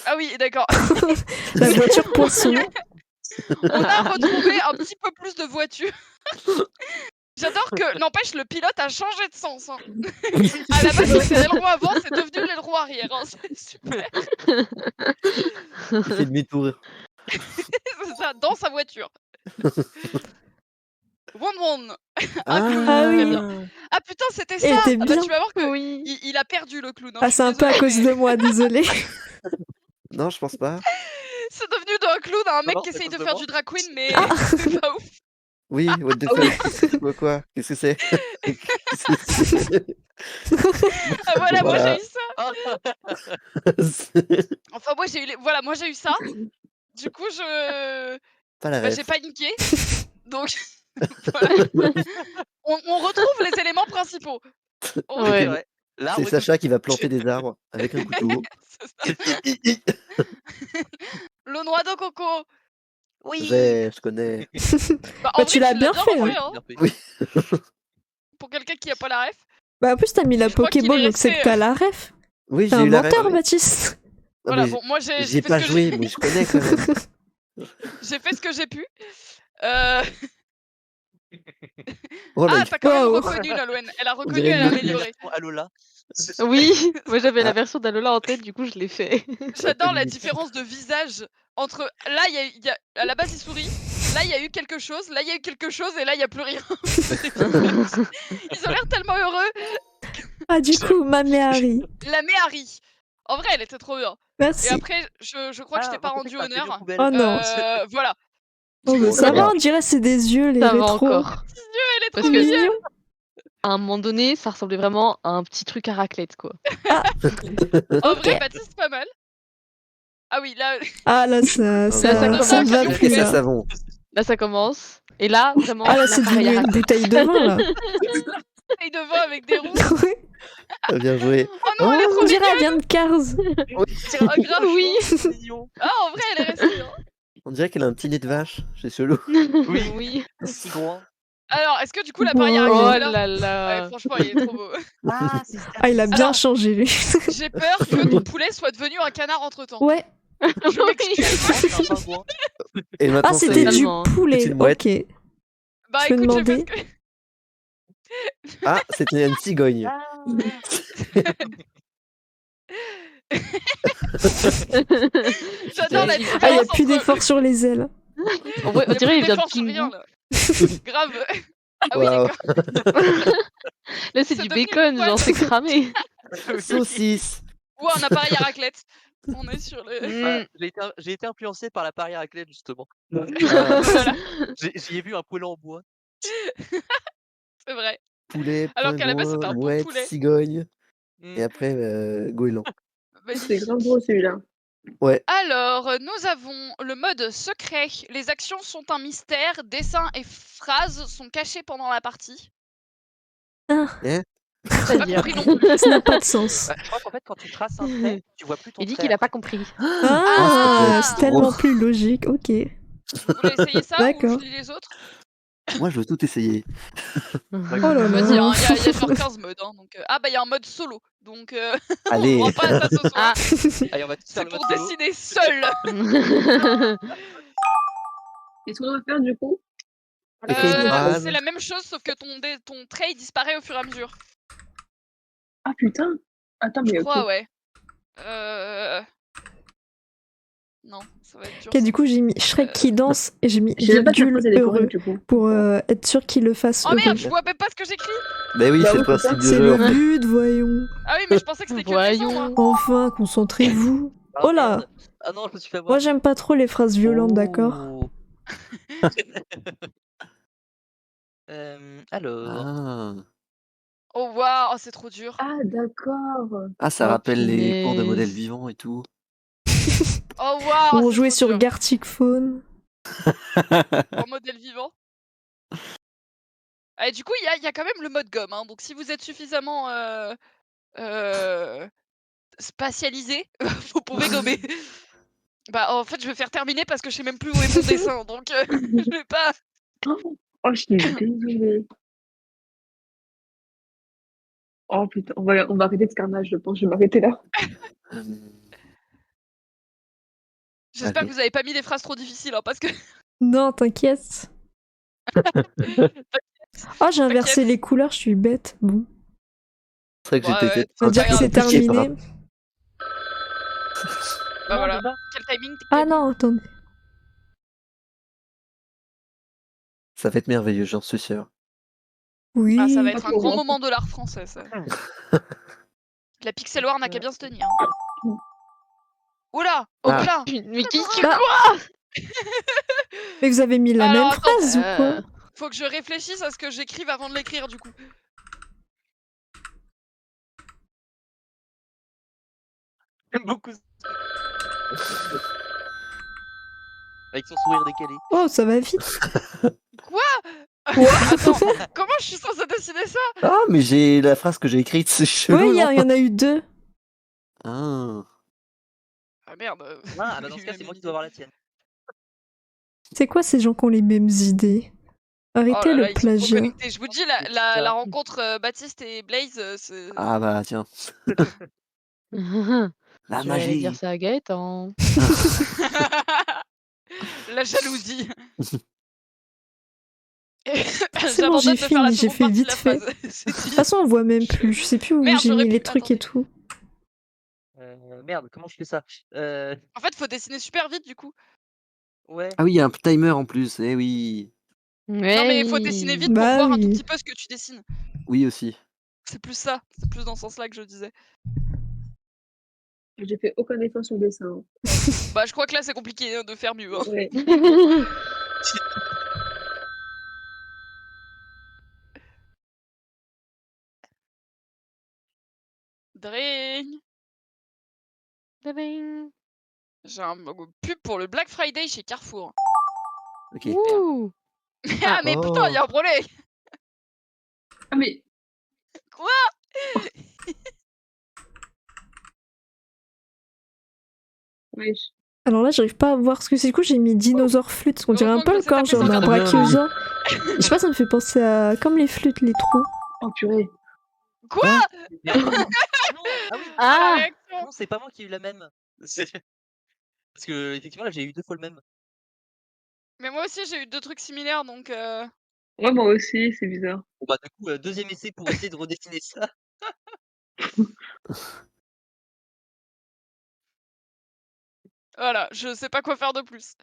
Ah oui, d'accord. La voiture poisson. On a retrouvé un petit peu plus de voitures. J'adore que, n'empêche, le pilote a changé de sens. Hein. À la base, c'était l'aileron avant, c'est devenu l'aileron arrière. Hein. C'est super. Il fait demi-tour. C'est ça, dans sa voiture. One. Ah, Très oui. bien. Ah putain, c'était Et ça. était Ah bah, bien. tu vas voir que Oui. il a perdu le clown. Hein. Ah, Je suis c'est un peu à désolée, cause mais de moi, désolé. Non, je pense pas. c'est devenu d'un clown à un mec Non, qui c'est à essaye de cause de faire moi. du drag queen, mais Ah. c'est pas ouf. Oui, what the fuck. Quoi qu'est-ce que c'est? Qu'est-ce que c'est? Ah, voilà, moi Voilà. j'ai eu ça. Enfin, moi j'ai eu voilà, moi j'ai eu ça. Du coup, Pas la bah, ref. j'ai paniqué. Donc, voilà. On retrouve les éléments principaux. On Ouais. Ouais. Là, C'est Sacha qui va planter des arbres avec un couteau. c'est ça. Le noix de coco. Oui. Je connais. Bah, en Bah, vrai, tu l'as bien fait, refait, hein. hein. Oui. Pour quelqu'un qui a pas la ref. Bah, en plus, t'as mis la Je crois qu'il est Pokéball, donc c'est resté, que t'as la ref. Oui, T'es j'ai un eu la ref. menteur, Baptiste. Ah, Voilà, mais bon, moi j'ai J'ai fait pas ce que joué, mais je connais quand même. j'ai fait ce que j'ai pu. Oh là, Ah, t'as quand même Wow. reconnu, Nolwenn. Elle a reconnu, dirait elle a une- amélioré. Alola. Oui, moi j'avais la Ah. version d'Alola en tête, du coup je l'ai fait. J'adore la différence de visage entre là, il y a à la base il sourit, là il y a eu quelque chose, là il y a eu quelque chose et là il y a plus rien. Ils ont l'air tellement heureux. Ah, du coup, Maméhari. La Méhari. En vrai, elle était trop bien. Et Merci. après, je crois que je t'ai pas rendu honneur. Oh non. Voilà. Oh, bah, ça va, on dirait c'est des yeux, les Ça va rétros. encore. Elle est Parce trop que- mignonne. Mignon. À un moment donné, ça ressemblait vraiment à un petit truc à raclette, quoi. En vrai, Ok. Baptiste, pas mal. Ah oui, là, Ah, là, ça ça ne commence. va C'est plus, C'est là. savon. Là, ça commence. Et là, vraiment, Ah, là, c'est l'appareil devenu à une raclette. bouteille de vin, là. bouteille de vin avec des roues. Bien joué. Oh non, elle est On trop dirait mignonne. elle vient de Cars. Ah, grave, Oui. C'est mignon. Ah, en vrai, elle est restée. Hein. On dirait qu'elle a un petit nez de vache. C'est chelou. Oui. Oui. Si gros. Alors, est-ce que du coup, l'appareil à Oh raclette Oh est là là Ouais, là. franchement, il est trop beau. Ah, c'est ça. Ah, il a bien Alors- changé, lui. J'ai peur que ton poulet soit devenu un canard entre temps. Ouais. Je m'excuse. C'est un pingouin. Et Ah, maintenant, c'était c'est... du Totalement. poulet. C'est une mouette. Ok. Bah Je peux écoute, j'ai demander. fait ce que. Ah, c'était une cigogne. J'adore la Ah, il n'y a différence plus entre d'effort sur les ailes. On dirait plus il vient de d'effort sur rien, Pingu. là. Grave. Ah oui, Waouh. d'accord. Là, c'est C'est du devenu bacon, quoi, genre ça c'est cramé. Saucisse. Ou un appareil à raclette. On est sur le. Mm. J'ai été influencé par l'appareil à raclette, justement. Ah, Voilà, J'y ai vu un poulet en bois. c'est vrai. poulet, Alors qu'à la base, c'était pingouin, un bon mouette, poulet. cigogne. Mm. Et après, goéland. C'est Magnifique. grave gros celui-là. Ouais. Alors, nous avons le mode secret. Les actions sont un mystère. Dessins et phrases sont cachés pendant la partie. Ah, J'ai pas C'est-à-dire. compris non plus. ça n'a pas de sens. Bah, je crois qu'en fait, quand tu traces un trait, tu vois plus ton Il dit trait. qu'il a pas compris. Ah, c'est c'est tellement plus logique. Ok. Vous voulez essayer ça ou D'accord. je lis les autres? Moi, je veux tout essayer. Oh là Vas-y, là. hein, il y a genre 15 modes. Hein, donc, ah bah il y a un mode solo. Donc on Allez. rend pas à ça ce soir. Ah. Allez, on va tous faire C'est le pour mode solo. dessiner seul. Qu'est-ce qu'on doit faire du coup? Écris une phrase. C'est la même chose sauf que ton trait il disparaît au fur et à mesure. Ah putain. Attends, Je mais crois, ok. ouais. Non, ça va être dur. Ok, du coup, j'ai mis Shrek qui danse et j'ai mis Je sais pas si la virgule phrase elle est heureux correcte du coup. pour être sûr qu'il le fasse Oh heureux. merde, je vois même pas ce que j'écris. Ben oui, Bah c'est oui, le c'est ça. principe du C'est jeu. le en fait. but, voyons. Ah oui, mais je pensais que c'était que dessin, moi. Voyons. Enfin, concentrez-vous. Ah, Oh là. merde. Ah non, je me suis fait Moi, avoir. j'aime pas trop les phrases violentes, d'accord? Oh. Alors. Ah. Oh waouh, oh, c'est trop dur. Ah d'accord. Ah, ça Oh, rappelle les cours de punaise. modèles vivants et tout. Oh waouh, On c'est jouait trop sur dur. Gartic Phone. En modèle vivant. Et du coup, il y a quand même le mode gomme. Hein, donc si vous êtes suffisamment spatialisé, vous pouvez gommer. Bah en fait, je vais faire terminer parce que je sais même plus où est mon dessin. Donc je vais pas. Oh, je suis désolée. Oh putain, on va arrêter ce carnage, je pense. Je vais m'arrêter là. J'espère Allez. que vous avez pas mis des phrases trop difficiles, hein, parce que Non, t'inquiète. Oh, j'ai inversé les couleurs, je suis bête. Bon. C'est vrai que Ouais, j'étais ouais, On va dire que c'est compliqué, par terminé. bah voilà. Quel timing Ah non, attendez. Ça va être merveilleux, j'en suis sûr. Oui. Ah, ça va être un Pas grand trop, hein. moment de l'art français, ça. La pixel war n'a qu'à bien se tenir. Oula, oh Ah. là. Mais qui Bah, mais vous avez mis la Alors, même attends, phrase ou quoi? Faut que je réfléchisse à ce que j'écrive avant de l'écrire, du coup. J'aime beaucoup. Avec son sourire décalé. Oh, ça va vite. Attends, comment je suis censée dessiner ça? Ah, mais j'ai la phrase que j'ai écrite, c'est chelou. Oui, il y non en a eu deux. Ah. Ah merde. Ah, bah dans ce cas, c'est moi qui dois avoir la tienne. C'est quoi ces gens qui ont les mêmes idées? Arrêtez Oh là le là, ils sont trop plagiat. connectés. Je vous dis, la rencontre Baptiste et Blaze, c'est... Ah bah tiens, la Je vais magie. dire ça à Gaëtan. La jalousie. C'est bon, j'ai fini, j'ai fait vite fait. De toute façon, on voit même plus. Je sais plus où Merde, j'ai j'aurais mis pu- les trucs et attendez. tout. Merde, comment je fais ça En fait, faut dessiner super vite, du coup. Ouais. Ah oui, il y a un timer en plus, eh oui. Non, mais il faut dessiner vite pour Bah voir un tout oui. petit peu ce que tu dessines. Oui aussi. C'est plus ça. C'est plus dans ce sens-là que je disais. J'ai fait aucun effort sur le dessin. Bah, je crois que là, c'est compliqué hein, de faire mieux. Hein. Ouais. Dring. Tadam. J'ai un pub pour le Black Friday chez Carrefour. Ok. Ouh. Ah, mais putain, il y a un problème. Ah, mais Quoi? wesh. Alors là, j'arrive pas à voir ce que c'est. Du coup, j'ai mis dinosaure flûte. On dirait un peu Heureusement le que je sais corps, taper genre sur d'un la table. brachiosaure. Je sais pas, ça me fait penser à comme les flûtes, les trous. Oh, purée. Quoi? Hein Mais non, ah oui, Ah, la Ah. réaction. non, c'est pas moi qui ai eu la même. Parce que effectivement là j'ai eu 2 fois le même. Mais moi aussi, j'ai eu 2 trucs similaires, donc Ouais, moi aussi, c'est bizarre. Bon bah du coup, 2e essai pour essayer de redessiner ça. voilà, je sais pas quoi faire de plus.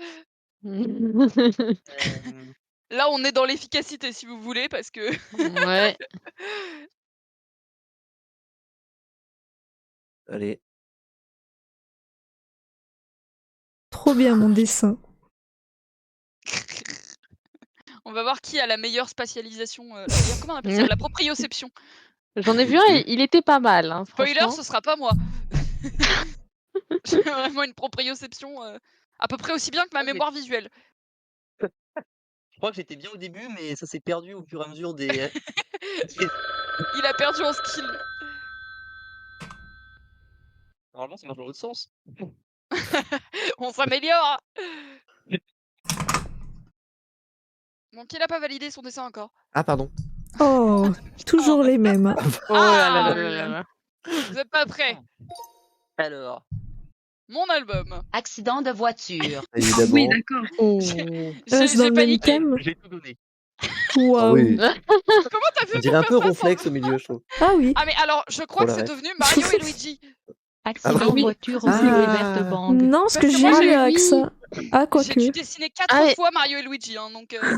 Hem, Là, on est dans l'efficacité, si vous voulez, parce que Ouais. Allez. Trop bien mon dessin. on va voir qui a la meilleure spatialisation, comment on appelle ça? La proprioception. J'en ai vu un, il était pas mal, hein, Spoiler, franchement. ce sera pas moi. J'ai vraiment une proprioception, à peu près aussi bien que ma Ah, mais- mémoire visuelle. Je crois que j'étais bien au début, mais ça s'est perdu au fur et à mesure des Il a perdu en skill. normalement ça marche dans l'autre sens. On s'améliore. Bon, qui n'a pas validé son dessin encore? Ah, pardon. Oh, toujours les mêmes. hein. Oh là là Ah, là là là. Vous êtes pas prêts? Alors, Mon album. Accident de voiture. Oui, Évidemment. d'accord. Oh. Reste dans le même paniqué. thème. j'ai tout donné. Ah Waouh. oui. Comment t'as fait On dirait pour un peu faire ça ronflex au milieu, je trouve. Ah oui. Ah, mais alors, je crois Trop que la c'est ref. devenu Mario et Luigi. Accident oui. de voiture au Ah. lycée Verte Bang. Non, parce que Parce que j'ai moi, lu j'ai- avec oui. ça. Ah, J'ai quoique. dû dessiner 4 Ah, mais- fois Mario et Luigi, hein, donc Ah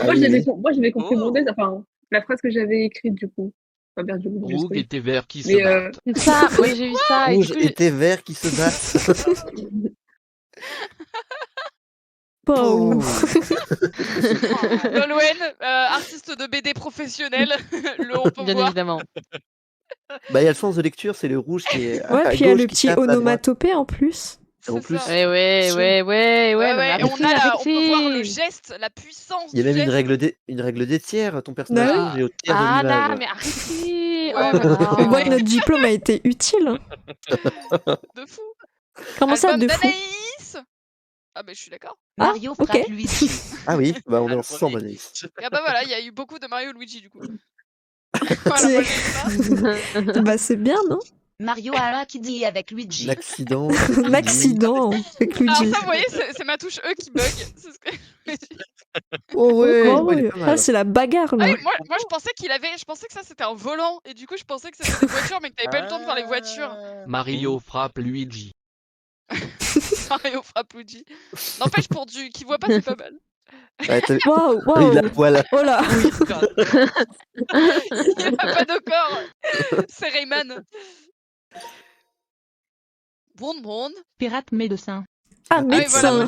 Moi, oui, oui. j'avais compris mon Oh. dessin, enfin, la phrase que j'avais écrite, du coup. Pas bien, du coup, j'ai Rouge spoilé. et tes verts qui se Mais, battent. C'est ça, moi j'ai vu ça. Et du Rouge coup, et tes verts qui se battent. Waouh. Oh. Nolwenn, artiste de BD professionnel, on peut bien voir. évidemment. Bah, il y a le sens de lecture, c'est le rouge qui est Ouais, à puis il y a gauche le qui petit tape à droite. onomatopée en plus. En C'est plus, ça. Ouais, Sûr. ouais. Ouais, non, mais et on, arrêtez, on peut voir le arrêtez. geste, la puissance il y a du même geste. une règle des tiers. Ton personnage Bah oui. rouge est au tiers de Ah l'image. non, mais arrêtez. Ouais, Oh là ouais. On voit que là. notre diplôme a été utile. hein. De fou. Comment ça, Album de fou? d'Anaïs. Ah, bah, je suis d'accord. Ah, Mario ok. frappe Luigi. Ah oui, bah on est Ah, le ensemble, premier. Anaïs. Et bah voilà, il y a eu beaucoup de Mario et Luigi du coup. Voilà, moi j'ai eu ça. Bah, c'est bien, non? Mario a qui dit avec Luigi. L'accident. Un accident avec Alors Luigi. ça, vous voyez, c'est ma touche E qui bug. C'est ce que je me dis. Oh ouais, Oh, ouais, il est ouais. pas Ah, mal. c'est la bagarre, Ah là. oui, moi je pensais je pensais que ça c'était un volant et du coup je pensais que c'était des voitures mais que t'avais pas eu le temps de voir les voitures. Mario frappe Luigi. Mario frappe Luigi. N'empêche pour du qui voit pas c'est pas mal. Ouais, Waouh, oui, la waouh. poêle. Oh là. Il a pas de corps. C'est Rayman. Bon. Pirate médecin. Ah, Ah oui, voilà, médecin. moi,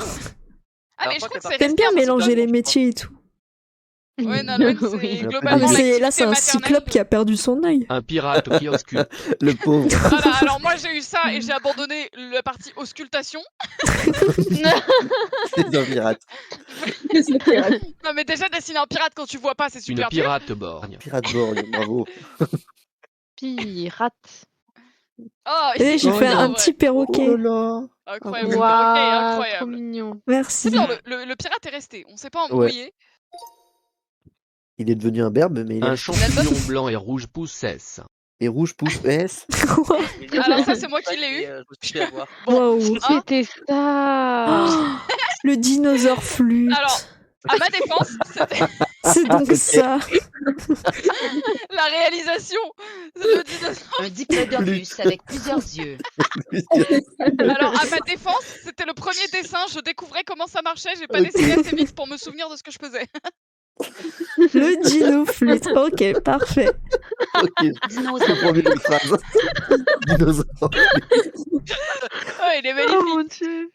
Ah mais je crois que c'est T'aimes resté bien un mélanger les principalement, métiers et tout. Ouais, Nolwenn, c'est Oui. Un peu Ah, globalement mais dégueu. là, c'est un l'activité cyclope maternelle qui a perdu son œil. Un pirate qui ausculte. Le pauvre. Voilà, alors moi j'ai eu ça et j'ai abandonné la partie auscultation. C'est un pirate. C'est pirate. Non mais déjà dessiner un pirate quand tu vois pas c'est Une super dur. pirate borgne. Pirate borgne, bravo. Pirate. Oh, Et j'ai Oh fait là. un petit perroquet. Oh là. Incroyable, le perroquet est Waouh, trop incroyable. mignon. Merci. C'est bien, le pirate est resté, on s'est pas Ouais. embrouillé. Il est devenu un berbe, mais il Un est champignon blanc et rouge poussesse. et rouge pousse S. Alors ça c'est moi qui l'ai eu. Je me suis fait avoir. Bon, Waouh. hein, C'était ça. Le dinosaure flûte. alors à ma défense, c'était C'est donc Ok. ça. la réalisation. Le dinosaure. Un diplodocus avec plusieurs yeux. Alors à ma défense, c'était le premier dessin, je découvrais comment ça marchait, j'ai pas Ok. dessiné assez vite pour me souvenir de ce que je faisais. Le dino flûte. Ok, parfait. Ok, j'ai Dinosaure. promis une phrase. Dinosaure. Oh, il est Oh magnifique. mon dieu.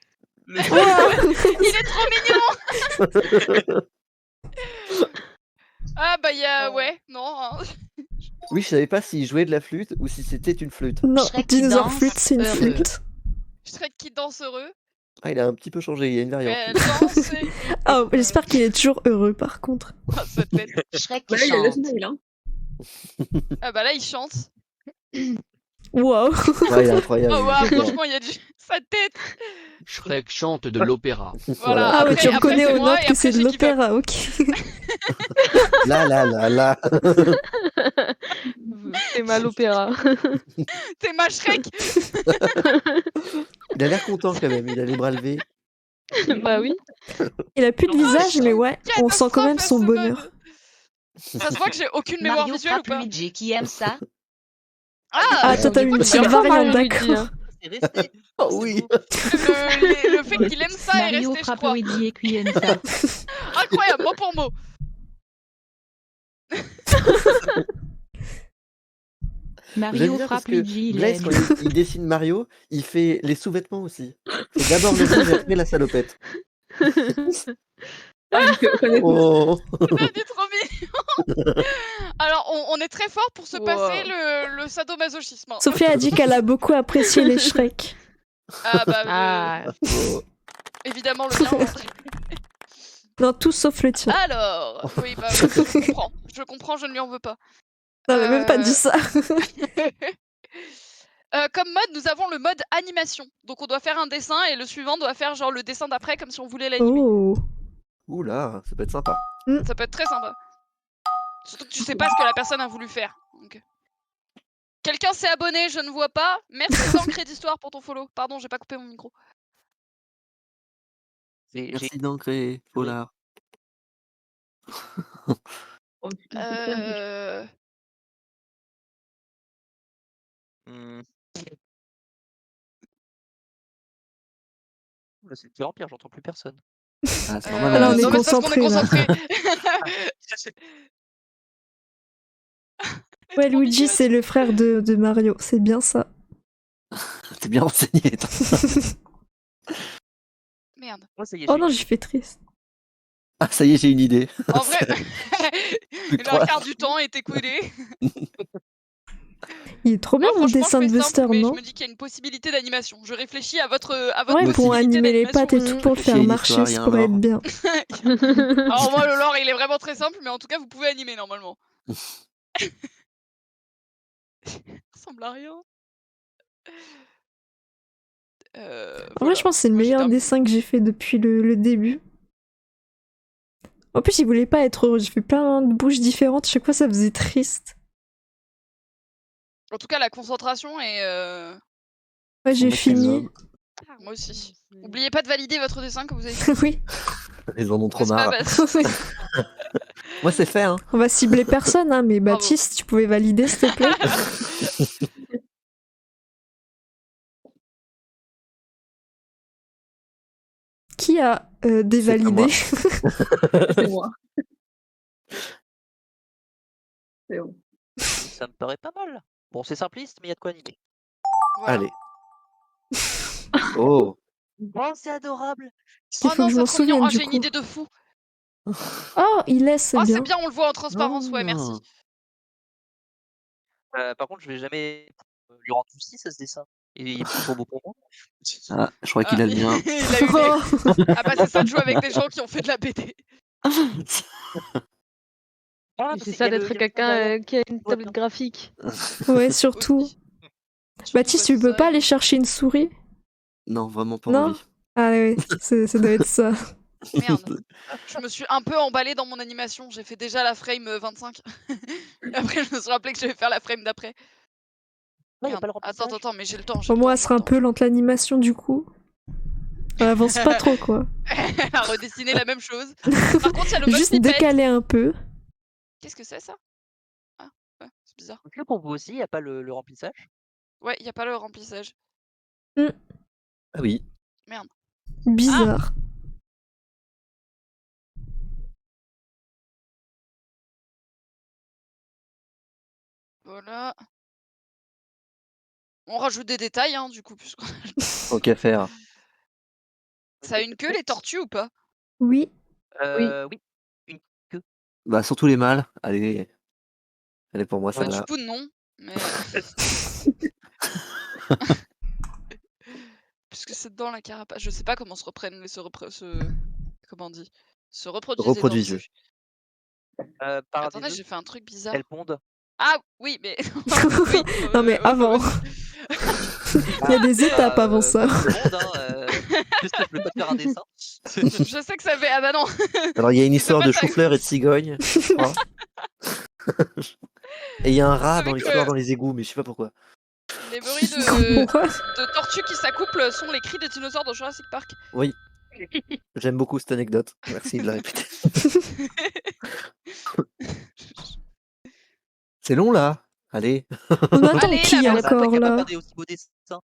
Il est trop mignon. Ah bah il y a... Ouais, non. Hein. Oui, je savais pas s'il jouait de la flûte ou si c'était une flûte. Non, Shrek qui dinosaure danse, flûte, c'est une heureux. flûte. Shrek qui danse heureux. Ah, il a un petit peu changé, il y a une variante. Elle danse. Oh, j'espère qu'il est toujours heureux par contre. Ah, sa tête. Shrek qui Voilà, il a le chante. smile, hein. Ah bah là il chante. Wow. Ah, il est incroyable. Oh il est waouh, génial. franchement il y a du... Sa tête. Shrek chante de l'opéra. Voilà. Ah ouais, Après- tu après, reconnais c'est aux moi, notes et que après, c'est de c'est qui veut. l'opéra, ok. Là, là, là, là. C'est mal opéra. T'es ma Shrek. Il a l'air content quand même, il a les bras levés. Bah oui. Il a plus de visage, mais ouais, on sent quand même son Catastrophe à ce bonheur. mode. Ça se voit que j'ai aucune mémoire Mario visuelle ou frappe pas. Luigi qui aime ça. Ah, toi t'as du eu coup, une tu petite viens pas variante, Mario Luigi, d'accord. hein. C'est resté. Oh C'est oui. beau. Le fait qu'il aime ça est Mario resté, je frappe crois. Luigi et qui aime ça. Incroyable, mot pour mot. J'aime Mario bien parce frappe que Luigi, il Blaise, aime. quand il dessine Mario, il fait les sous-vêtements aussi. C'est d'abord le rouge et après la salopette. Ah, il fait reconnaître. Oh. Putain, il est trop mignon. Alors, on est très fort pour se passer le sadomasochisme. Hein. Sophie a dit qu'elle a beaucoup apprécié les Shrek. Ah bah, Ah, Oh. évidemment le mien. Hein. Non, tout sauf le tien. Alors, oui, bah, je comprends. Je comprends, je ne lui en veux pas. Non, mais même pas dit ça. Comme mode, nous avons le mode animation. Donc on doit faire un dessin et le suivant doit faire genre le dessin d'après comme si on voulait l'animer. Oh. Oula, ça peut être sympa. Ça peut être très sympa. Surtout que tu sais pas ce que la personne a voulu faire. Donc... Quelqu'un s'est abonné, je ne vois pas. Merci d'Ancré d'Histoire pour ton follow. Pardon, j'ai pas coupé mon micro. Merci d'ancrer, Polar. Oh, putain, c'est très riche. C'est de pire en pire, j'entends plus personne. Ah, c'est normal, Alors, on on est non, mais c'est parce qu'on est concentré, là. concentré. Ouais, Trop Luigi, mignonne. c'est le frère de Mario. C'est bien ça. T'es bien renseigné, toi. Merde. Oh, ça y est, Oh j'ai- non, j'ai fait triste. Ah, ça y est, j'ai une idée. En vrai, Plus que le trois. quart du temps est écoulé. Il est trop bien Moi, mon franchement, dessin je de fais Buster, simple, mais non? je me dis qu'il y a une possibilité d'animation. Je réfléchis à votre Ouais, pour possibilité animer les d'animation pattes et aussi. tout, pour le Réfléchis à faire une marcher, histoire, il y a ça un pourrait lore. être bien. Alors moi, le lore, il est vraiment très simple, mais en tout cas, vous pouvez animer normalement. Ça ressemble à rien. En vrai, Voilà. je pense que c'est le Moi, j'ai meilleur terminé. dessin que j'ai fait depuis le début. En plus, il voulait pas être heureux. J'ai fait plein de bouches différentes. Chaque fois, ça faisait triste. En tout cas, la concentration est... Ouais, Son j'ai mec, fini. les hommes, Moi aussi. N'oubliez pas de valider votre dessin que vous avez fait. Oui. Ils en ont trop C'est pas marre. bête. Moi, c'est fait, hein. On va cibler personne, hein, mais Bravo. Baptiste, tu pouvais valider, s'il te plaît. Qui a dévalidé? C'est moi. C'est bon. Ça me paraît pas mal. Bon, c'est simpliste, mais il y a de quoi animer. Voilà. Allez. Oh. Oh, c'est adorable. Il Oh faut non, que je c'est m'en trop mignon. souvienne, Oh, du j'ai une coup. idée de fou. Oh, il laisse, c'est Oh, bien. c'est bien, on le voit en transparence. Ouais, merci. Par contre, je vais jamais lui rendre justice à ce dessin. Et il est trop beau pour moi. Ah, je crois qu'il a le il mien. a eu des- Ah bah c'est ça de jouer avec des gens qui ont fait de la BD. Ah, c'est parce qu'il y ça a le- d'être il y a le quelqu'un derrière. qui a une tablette graphique. Ouais, surtout. Aussi. Baptiste, Surtout, tu peux ça, pas et- aller chercher une souris? Non, vraiment pas Non? envie. Ah ouais, ça doit être ça. Merde. Je me suis un peu emballée dans mon animation. J'ai fait déjà la frame 25. Et après, je me suis rappelé que je vais faire la frame d'après. Non, il y a Merde. pas le remplissage. Attends, mais j'ai le temps. Au moins, elle sera un peu lente l'animation, du coup. Elle avance pas trop, quoi. Elle a redessiné la même chose. Par contre, il y a le mode Juste pipette. décaler un peu. Qu'est-ce que c'est ça? Ah, ouais, c'est bizarre. Donc là, pour vous aussi, il n'y a pas le remplissage. Ouais, il n'y a pas le remplissage. Ah oui. Merde. Bizarre. Voilà. On rajoute des détails, hein, du coup, puisqu'on... Tant qu'à faire. Ça a une queue, les tortues, ou pas? Oui. Oui. Une queue. Bah, surtout les mâles. Allez. Elle est pour moi, Bah, du celle-là. coup, non. Mais. Puisque c'est dans la carapace. Je sais pas comment se reprennent les comment on dit? Se reproduisent les Reproduisez. tortues. Par Attendez, des œufs, j'ai fait un truc bizarre. elles pondent. Ah oui, mais oui, Non, mais avant. Il y a des étapes avant ça. Comme tout le monde, hein, juste que je peux pas te faire un dessin. Je sais que ça fait. Ah bah non. Alors, il y a une histoire de fait, ça- chou-fleur et de cigogne, je crois. Et il y a un rat savez dans que- l'histoire dans les égouts, mais je sais pas pourquoi. Les bruits de Quoi tortues qui s'accouplent sont les cris des dinosaures dans Jurassic Park. Oui. J'aime beaucoup cette anecdote. Merci de la répéter. C'est long là. Allez. On attend Allez, qui la Bah, toi encore qui as pas là fait des aussi beaux dessins.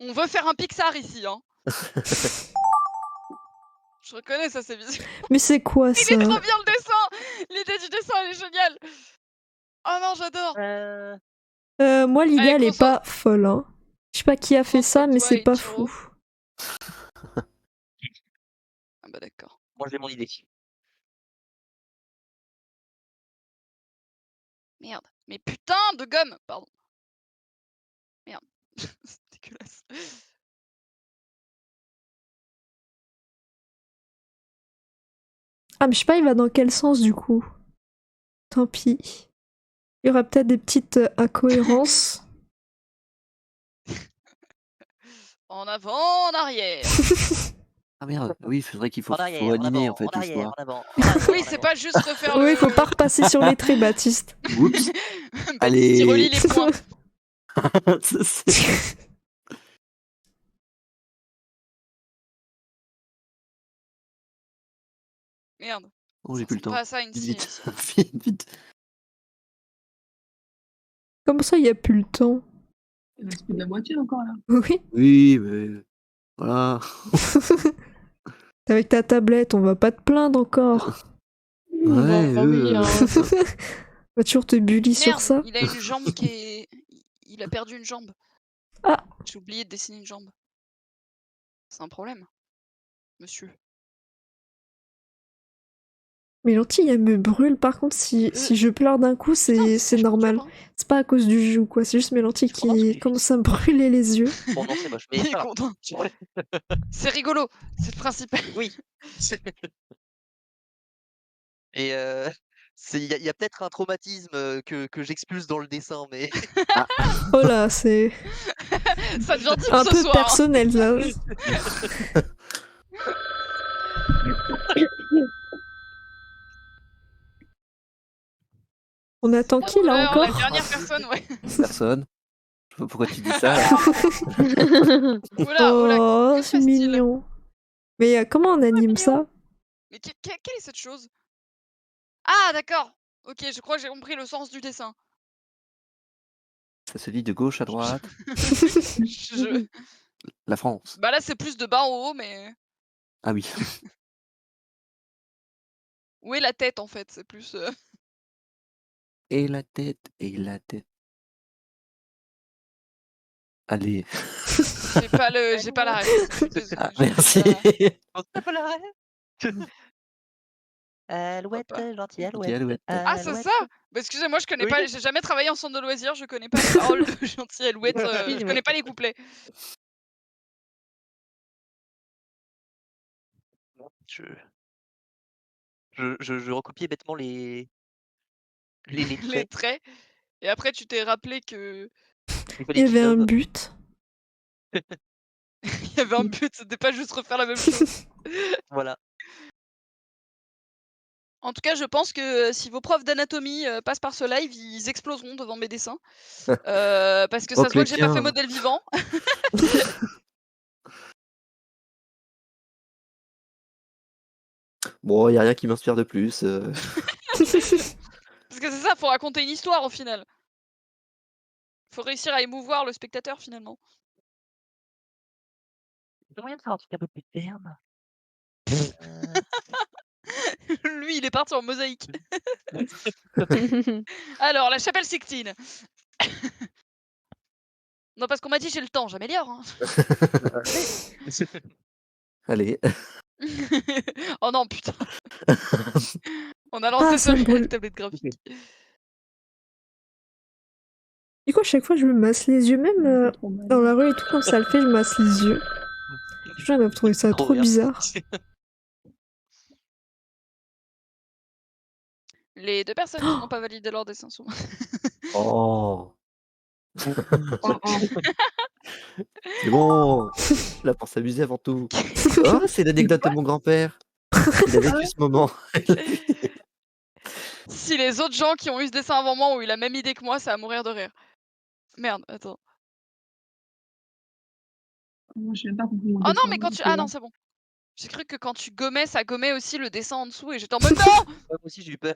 On veut faire un Pixar ici, hein. Je reconnais ça, c'est visuel. Mais c'est quoi Il ça est trop bien le dessin. L'idée du dessin, elle est géniale. Oh non, j'adore. Moi, l'idée, Allez, elle est concentre- pas folle. Hein. Je sais pas qui a fait ça, mais c'est pas Concentre-toi, fou. Ah bah d'accord. Moi j'ai mon idée. Merde. Mais putain de gomme. Pardon. Merde. C'est dégueulasse. Ah, mais je sais pas, il va dans quel sens du coup. Tant pis. Il y aura peut-être des petites incohérences. En avant, en arrière. Ah merde. Oui, c'est vrai qu'il faut, En arrière, faut en animer avant, en fait en arrière, l'histoire. en avant. Oui, c'est pas juste refaire Oui, le. faut pas repasser sur les traits, Baptiste. Oups. Baptiste, Allez. il relie les points. Ça, c'est- Merde. Oh, j'ai Ça plus le ressemble temps. pas à ça, une Vite, scie. vite. Vite, vite. Comme ça, il y a plus le temps. Il reste plus de la moitié encore là. Oui. Oui, mais voilà. T'es avec ta tablette, on va pas te plaindre encore. Ouais, Bah oui, hein. On va toujours te bully sur Merde, ça. il a une jambe qui est. Il a perdu une jambe. Ah. J'ai oublié de dessiner une jambe. C'est un problème, monsieur. Mes lentilles, elles me brûlent. Par contre, si je pleure d'un coup, c'est vachement normal. dur, hein. C'est pas à cause du jus ou quoi, c'est juste mes lentilles Je comprends ce que qui tu commencent à me brûler les yeux. Bon non c'est moche, mais Il c'est est pas grave. content. C'est rigolo, c'est le principal. Oui. Et il y a peut-être un traumatisme que j'expulse dans le dessin, mais Oh là, c'est Ça devient deep un ce peu soir. Hein. personnel là. On attend qui là La encore dernière personne, ouais. Personne. Je sais pas pourquoi tu dis ça. Là. Oula, Oh, que c'est se passe-t-il mignon. Mais comment on anime ça? Mais quelle est cette chose? Ah, d'accord. Ok, je crois que j'ai compris le sens du dessin. Ça se lit de gauche à droite. La France. Bah là, c'est plus de bas en haut, mais. Ah oui. Où est la tête en fait? C'est plus. Et la tête, et la tête. Allez. J'ai pas la réponse. Je suis désolée, Ah, j'ai merci. pas la- Alouette, gentille Gentille alouette. alouette. Ah, c'est Alouette. ça? Bah, excusez-moi, je connais Oui. pas. J'ai jamais travaillé en centre de loisirs, je connais pas les paroles de Gentille Alouette. Je connais pas les couplets. Je recopiais bêtement les Les traits. traits. Et après, tu t'es rappelé que. Il Il fallait y qu'ils avait un innovent. but. Il y avait un but, c'était pas juste refaire la même chose. Voilà. En tout cas, je pense que si vos profs d'anatomie passent par ce live, ils exploseront devant mes dessins. Parce que Oh, ça se voit que j'ai pas Clétien. fait modèle vivant. Bon, il n'y a rien qui m'inspire de plus. Parce que c'est ça, faut raconter une histoire au final. Faut réussir à émouvoir le spectateur finalement. Il y a moyen de faire un truc un peu plus ferme. Lui, il est parti en mosaïque. Alors, la chapelle Sixtine. Non, parce qu'on m'a dit j'ai le temps, j'améliore. Hein. Allez. Oh non, putain. On a Ah, lancé ça sur me brûle. la tablette graphique. Du coup, à chaque fois, je me masse les yeux, même C'est trop mal. dans la rue et tout, quand ça le fait, je masse les yeux. Les gens ils doivent trouver ça trop bien. bizarre. Les 2 personnes qui n'ont pas validé leur dessin sont. Oh. Oh, oh. C'est bon. Là pour s'amuser avant tout. Oh, c'est l'anecdote de mon grand-père. Il a vécu ce moment. Si les autres gens qui ont eu ce dessin avant moi ont eu la même idée que moi, ça va mourir de rire. Merde, attends. Moi, je sais même pas compris mon Oh non, dessin, mais quand donc, tu. Ah non, c'est bon. J'ai cru que quand tu gommais, ça gommait aussi le dessin en dessous et j'étais en mode non. Ouais, moi aussi, j'ai eu peur.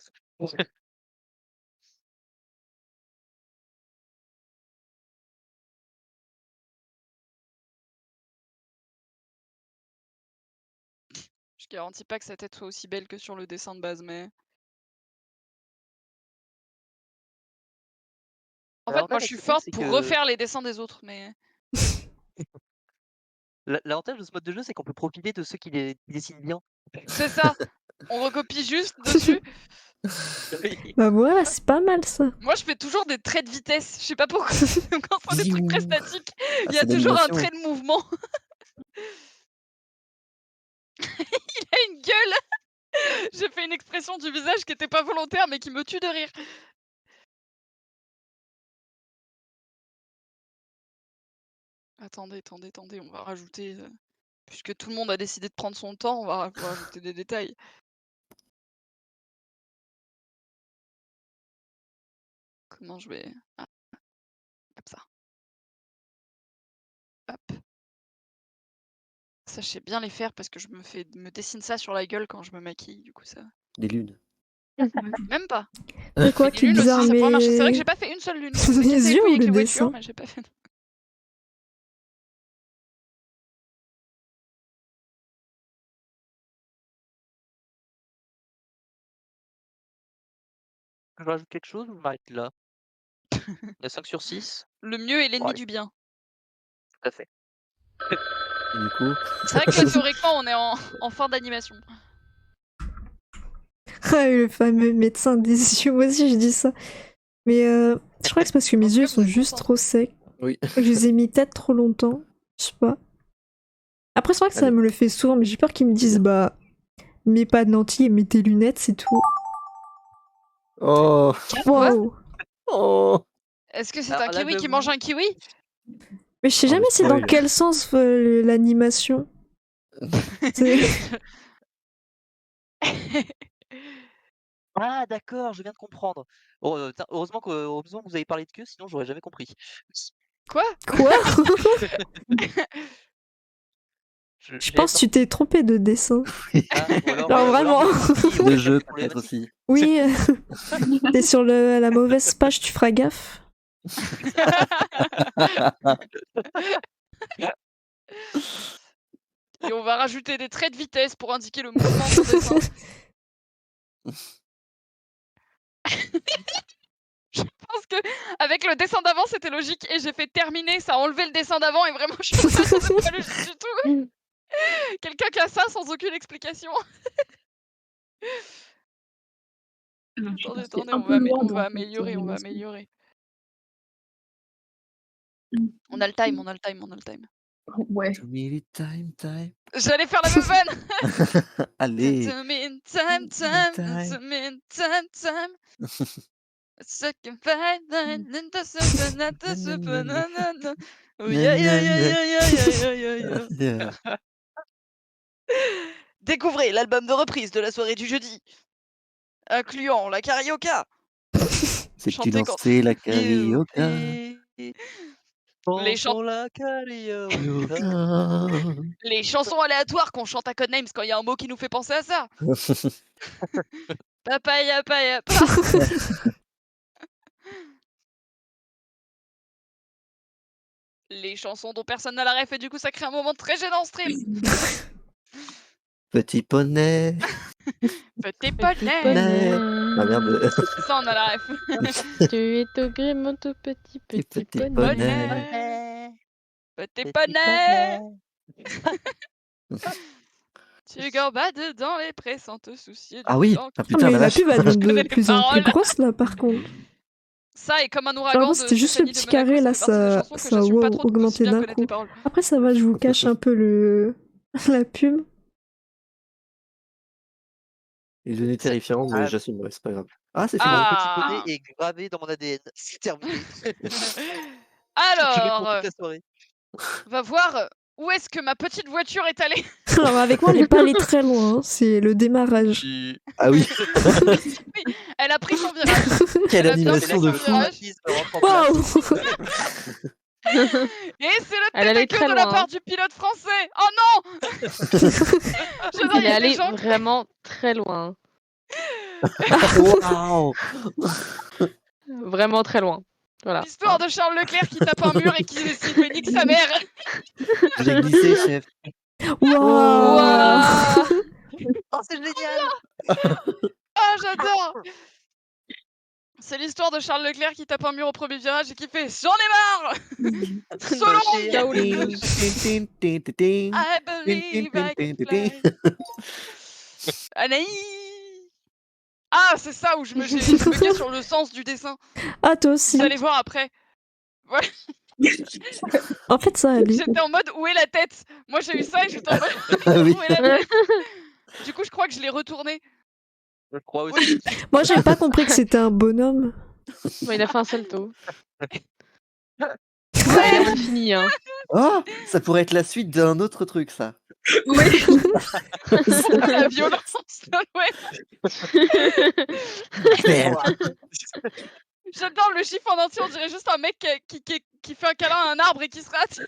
Je garantis pas que sa tête soit aussi belle que sur le dessin de base, mais. En fait, moi je suis L'avantage avec ce truc, forte c'est pour que refaire les dessins des autres, mais. l'avantage de ce mode de jeu, c'est qu'on peut profiter de ceux qui dessinent bien. C'est ça. On recopie juste dessus. Bah voilà, c'est pas mal ça. Moi, je fais toujours des traits de vitesse. Je sais pas pourquoi. Quand on fait des trucs très statiques, il y a c'est toujours un d'animation. trait de mouvement. Il a une gueule. J'ai fait une expression du visage qui était pas volontaire, mais qui me tue de rire. Attendez, on va rajouter. Puisque tout le monde a décidé de prendre son temps, on va rajouter des détails. Comment je vais. Ah, comme ça. Hop. Ça, je sais bien les faire parce que je me dessine ça sur la gueule quand je me maquille, du coup ça. Des lunes. Même pas. C'est quoi Les qui est lunes aussi, bizarre, ça pourrait marcher. C'est vrai que mais. j'ai pas fait une seule lune. Les Je me cassais les yeux couilles ou avec le les voitures, dessin? mais j'ai pas fait. Je rajoute quelque chose ou je m'arrête là? Il y a 5 sur 6. Le mieux est l'ennemi Ouais. du bien. Tout à fait. Et du coup. C'est vrai que là, théoriquement, on est en fin d'animation. Ah, le fameux médecin des yeux, moi aussi je dis ça. Mais je crois que c'est parce que mes En tout yeux cas, vous sont êtes juste content. trop secs. Oui. Je les ai mis peut-être trop longtemps. Je sais pas. Après, c'est vrai que ça Allez. me le fait souvent, mais j'ai peur qu'ils me disent bah, mets pas de lentilles et mets tes lunettes, c'est tout. Oh. Quoi? Waouh! Oh. Est-ce que c'est Alors un là, kiwi qui j'avoue- mange un kiwi? Mais je sais Oh, jamais le c'est dans spoil. quel sens l'animation. C'est- Ah d'accord, je viens de comprendre. Oh, heureusement que vous avez parlé de queue, sinon j'aurais jamais compris. Quoi? Quoi? Je J'ai pense que tu t'es trompé de dessin. Ah, ou alors, Genre ou alors vraiment. multi- De jeu peut-être problématique. aussi. Oui, t'es sur la mauvaise page, tu feras gaffe. Et on va rajouter des traits de vitesse pour indiquer le mouvement de son dessin. Je pense que avec le dessin d'avant c'était logique et j'ai fait terminer, ça a enlevé le dessin d'avant et vraiment je suis pas logique du tout. Quelqu'un qui a ça sans aucune explication. Alors, je suis Attendez, partie attendez, un on peu loin va dans cette améliorer, on va animation. améliorer. Mm. On a le time, on a le time, on a le time. Ouais. 2 minutes time. J'allais faire la même vanne. Allez. 2 minutes time, 2 minutes time. Second fight, into super, not the super, na na na. Oh yeah yeah yeah yeah yeah yeah yeah yeah. Yeah. Découvrez l'album de reprise de la soirée du jeudi, incluant la carioca. C'est que tu Chanter quand lançais la carioca. Les chants- la carioca. Carioca. Les chansons aléatoires qu'on chante à Codenames quand il y a un mot qui nous fait penser à ça. Papaya, papaya, pa. Les chansons dont personne n'a la ref et du coup ça crée un moment très gênant en stream. Petit poney. Petit poney. poney. Ah merde. Ça on a la ref. Tu es tout gris, mon tout petit Petit poney. poney. Poney. T'es pas né. Tu gambades dans les prés sans te soucier du Ah oui. temps Ah qui- Ah, putain, mais la la vache. pub, elle devient Je connais de les plus en plus paroles. grosse, là, par contre. Ça et comme un Alors, ouragan moi, de c'était juste le Stéphanie de petit Monaco, carré, là, ça fait partie des ça, chansons que ça a j'assume pas trop de aussi augmenté bien d'un connaître coup. les paroles. Après, ça va, je vous cache un peu la pub. Il devenait terrifiant, mais Ah. j'assume, ouais, c'est pas grave. Ah, c'est fini. Mon Ah. petit poney est gravé dans mon ADN. C'est terminé. Je l'ai pour Alors, toute la soirée. on va voir où est-ce que ma petite voiture est allée. Alors, avec moi, elle n'est pas allée très loin, hein, c'est le démarrage. Ah oui. Elle a pris son virage. Quelle Elle a bien animation fait de son fou. virage. Waouh. Et c'est le Elle allait tête à très queue de la loin, part hein. du pilote français. Oh non. J'adore, il Elle y est a des allée gens. vraiment très loin. Waouh. Vraiment très loin. Voilà. L'histoire de Charles Leclerc qui tape un mur et qui décide mais nique sa mère. J'ai glissé, chef. Waouh. Ouah. Oh, c'est génial. Ah, j'adore. C'est l'histoire de Charles Leclerc qui tape un mur au premier virage et qui fait j'en ai marre. Solo. Ciao, les bleus. I believe I can fly. Anaïs. Ah, c'est ça où j'ai bugué sur le sens du dessin. Ah, toi aussi. Vous allez voir après. Voilà. En fait, ça allait. J'étais en mode où est la tête. Moi j'ai eu ça et j'étais en mode Ah oui. où est la tête. Du coup, je crois que je l'ai retourné. Je crois aussi. Moi, j'avais pas compris que c'était un bonhomme. Bon, il a fait un salto. Ouais. Il a mal fini, hein. Oh, ça pourrait être la suite d'un autre truc, ça. Oui. La violence. Ouais. Merde. J'adore le chiffre en entier. On dirait juste un mec qui fait un câlin à un arbre et qui se rate.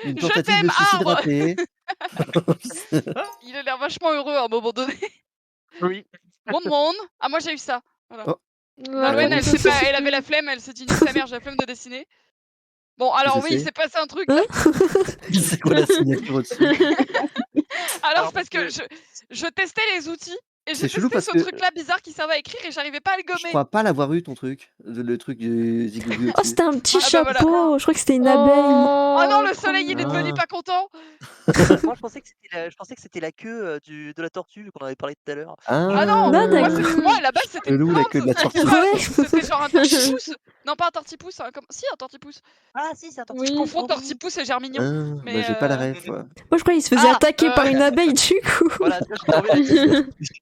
Une Je tentative t'aime, de suicide arbre. ratée. Il a l'air vachement heureux à un moment donné. Oui. Monde. Ah, moi j'ai eu ça. Voilà. Oh. Nolwenn, Ah, elle avait la flemme, elle s'est dit nique sa mère, j'ai la flemme de dessiner. Bon, alors oui, il s'est passé un truc. Hein C'est quoi la signature au-dessus? Alors, parce que je testais les outils et j'ai C'est chelou testé parce ce que- truc-là bizarre qui servait à écrire et j'arrivais pas à le Je gommer. crois pas l'avoir eu, ton truc. Le truc du Zigoubi Oh, au-dessus. c'était un petit Ah, bah, chapeau. voilà. Je crois que c'était une abeille. Oh non, le trop soleil, il est mignon. devenu Ah. pas content. Moi, je pensais que c'était la queue de la tortue vu qu'on en avait parlé tout à l'heure. Ah non, Ah, moi, d'accord. moi à la base c'était une Chelou, la plante. queue de la tortue. Ouais. C'était genre un tortipousse. Non, pas un tortipousse, si un tortipousse. Ah si, c'est un tortue. Je Oui. confonds tortipousse et germignon. Ah, Mais, bah, j'ai pas la ref. Ouais. Moi, je croyais qu'il se faisait Ah, attaquer par une abeille, du coup. Voilà, tu vois, j'ai tombé là-dessus.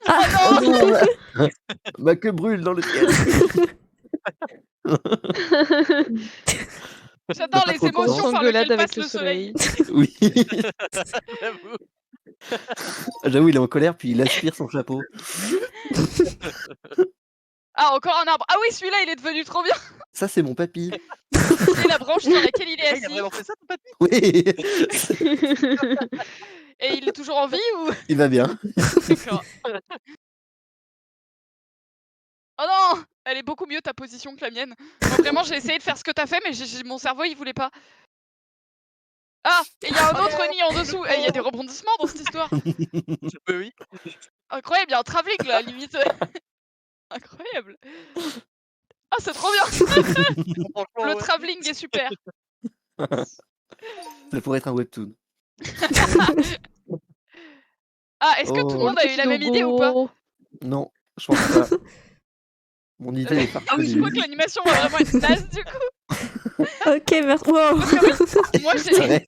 Ah, Oh, ma queue brûle dans le ciel. J'adore Pas les trop émotions content. par S'engueulade lesquelles avec passe le le soleil. Oui. J'avoue. J'avoue, il est en colère, puis il aspire son chapeau. Ah, encore un arbre. Ah oui, celui-là, il est devenu trop bien. Ça, c'est mon papy. C'est la branche sur laquelle il est Ah, il a assis. vraiment fait ça, ton papy? Oui. Et il est toujours en vie ou... Il va bien. D'accord. Oh non, elle est beaucoup mieux ta position que la mienne. Moi, vraiment, j'ai essayé de faire ce que t'as fait, mais mon cerveau, il voulait pas. Ah, et il y a un autre nid en dessous. Et il y a des rebondissements dans cette histoire. Oui. Incroyable, il y a un travelling là, limite. Incroyable. Ah, c'est trop bien. Franchement, Le ouais. travelling est super. Ça pourrait être un webtoon. Ah, est-ce que tout le Oh. monde a eu la même idée ou pas? Non, je pense pas. Mon idée est Ah oui, je crois que farfelue. l'animation va vraiment être naze du coup. ok, merci. Wow. Moi, C'est vrai.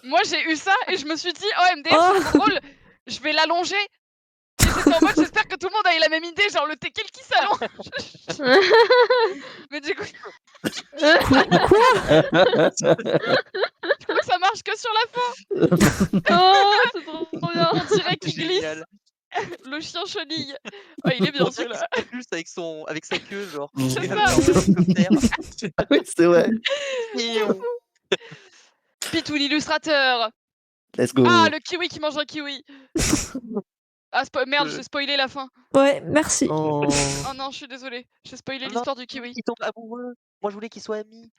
Moi, j'ai eu ça et je me suis dit, oh MDR, Oh. c'est trop drôle, je vais l'allonger. Et j'étais en mode, j'espère que tout le monde a eu la même idée, genre le teckel qui s'allonge. Mais du coup, je crois que ça marche que sur la fin. Oh, c'est trop bien. On dirait qu'il glisse. Génial. Le chien chenille. Oh, il est bien On dirait celui-là. qu'il se propulse avec sa queue, genre. C'est En ça. hélicoptère. Oui, c'est vrai. Pitou l'illustrateur. Let's go. Ah, le kiwi qui mange un kiwi. Ah, merde, j'ai spoilé la fin. Ouais, merci. Oh. Oh non, je suis désolée. J'ai spoilé Non. l'histoire du kiwi. Ils tombent amoureux. Moi, je voulais qu'ils soient amis.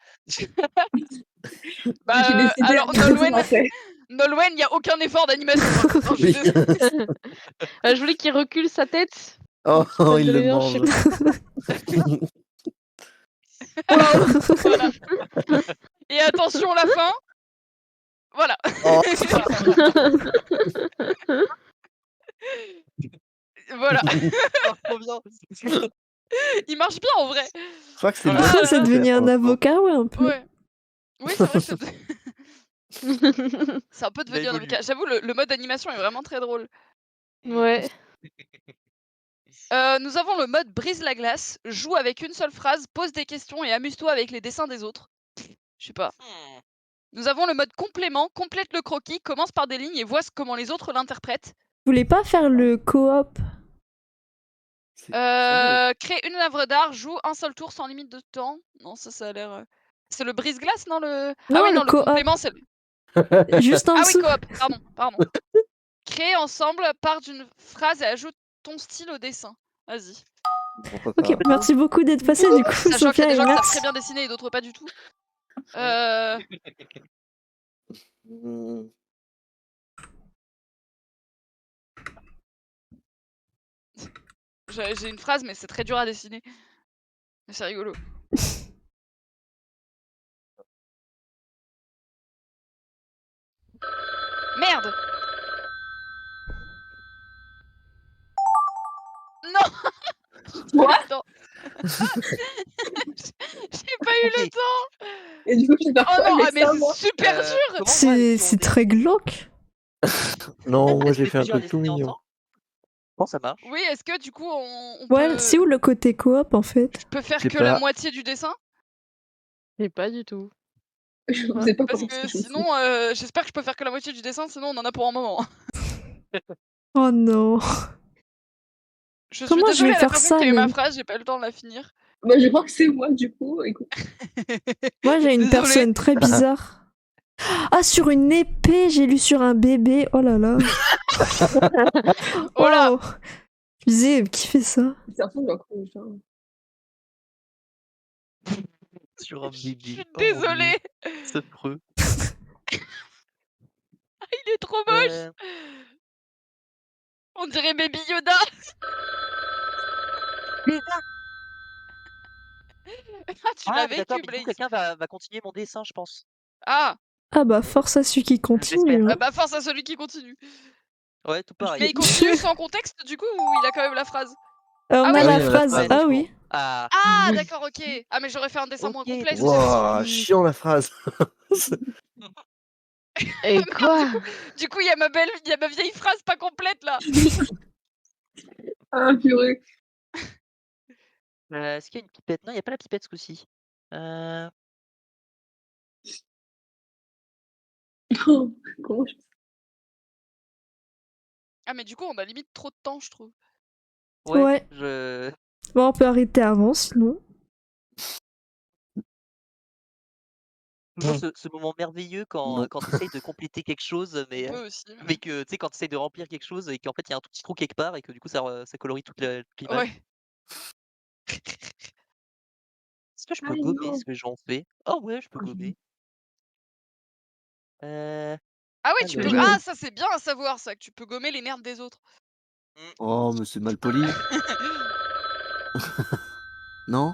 Bah, J'ai décidé alors, de Nolwenn, après. il n'y a aucun effort d'animation. Hein. Non, je suis Oui. désolée. Je voulais qu'il recule sa tête. Oh, il le devient, mange. Voilà. Et attention, la fin. Voilà. Oh. Voilà. Trop bien. Il marche bien en vrai. Je crois que c'est Voilà. le Ah, C'est devenu un franchement. avocat, ouais, un peu. Ouais. Oui, c'est vrai que c'est un peu Il a devenu un évolué. avocat. J'avoue, le mode animation est vraiment très drôle. Ouais. Nous avons le mode brise la glace, joue avec une seule phrase, pose des questions et amuse-toi avec les dessins des autres. Je sais pas. Nous avons le mode complément, complète le croquis, commence par des lignes et vois comment les autres l'interprètent. Vous voulez pas faire le coop? Crée une œuvre d'art, joue un seul tour sans limite de temps. Non, ça a l'air. C'est le brise-glace, non le. Non, Ah oui, le non, le coop. complément, c'est le. Juste en Ah oui, dessous. coop, pardon. Crée ensemble, part d'une phrase et ajoute ton style au dessin. Vas-y. Pourquoi Ok, pas. merci beaucoup d'être passé du coup, Sachant qu'il y a Sophia, des et gens qui savent merci. très bien dessiner et d'autres pas du tout. Hmm. J'ai une phrase, mais c'est très dur à dessiner. Mais c'est rigolo. Merde! Non! Quoi? Attends. J'ai pas eu le Ok. temps! Et du coup, je vais faire Oh quoi non, avec ah, mais ça, c'est moi? super dur! Comment on va avec C'est ton très glauque. Non, moi Est-ce j'ai que fait un plusieurs truc tout dessinés mignon. ensemble? Comment ça marche? Oui, est-ce que du coup on Ouais, peut. c'est où le côté coop en fait? Je peux faire Je sais que la pas. moitié du dessin? Mais pas du tout. Je sais pas Parce comment que ça se fait. sinon, j'espère que je peux faire que la moitié du dessin, sinon on en a pour un moment. Oh non. Je suis Comment je désolée vais à la faire personne ça, qui a eu ma même? phrase, j'ai pas eu le temps de la finir. Bah, je crois que c'est moi, du coup. Écoute. Moi, j'ai une Désolée. personne très bizarre. Ah, sur une épée, j'ai lu sur un bébé. Oh là là. Oh là! Oh. Je disais, qui fait ça? C'est un peu genre, genre. Sur un Je bébé. suis Oh mon Dieu. désolée! C'est affreux. Il est trop moche! Euh, On dirait Baby Yoda! Ah, tu l'as Ah, mais d'accord, vécu, mais du coup, Blaze! quelqu'un va continuer mon dessin, je pense. Ah! Ah bah, force à celui qui continue. J'espère. Hein. Ah bah, force à celui qui continue. Ouais, tout pareil. Mais il continue sans contexte, du coup, ou il a quand même la phrase? On Ah a oui, la oui, phrase. Ouais, Ah c'est oui. bon. Ah, Ah, d'accord, ok. Ah, mais j'aurais fait un dessin moins ok, complet si donc j'avais su. Wouah, chiant la phrase. Et Merde, quoi? Du coup, il y a ma vieille phrase pas complète là. Ah, purée. Est-ce qu'il y a une pipette? Non, il n'y a pas la pipette ce coup-ci. Euh, Comment je... Ah, mais du coup, on a limite trop de temps, je trouve. Ouais, Ouais. Bon, on peut arrêter avant, sinon. toujours ce moment merveilleux quand, Non. quand tu essayes de compléter quelque chose, On peut aussi. mais que tu sais, quand tu essayes de remplir quelque chose et qu'en fait il y a un tout petit trou quelque part et que du coup ça colorie toute l'image. Ouais. Est-ce que je Ah, peux gommer non. ce que j'en fais? Oh ouais, je peux gommer. Ah oui, tu peux. Alors, Ah, ça c'est bien à savoir, ça, que tu peux gommer les merdes des autres. Oh, mais c'est mal poli. Non?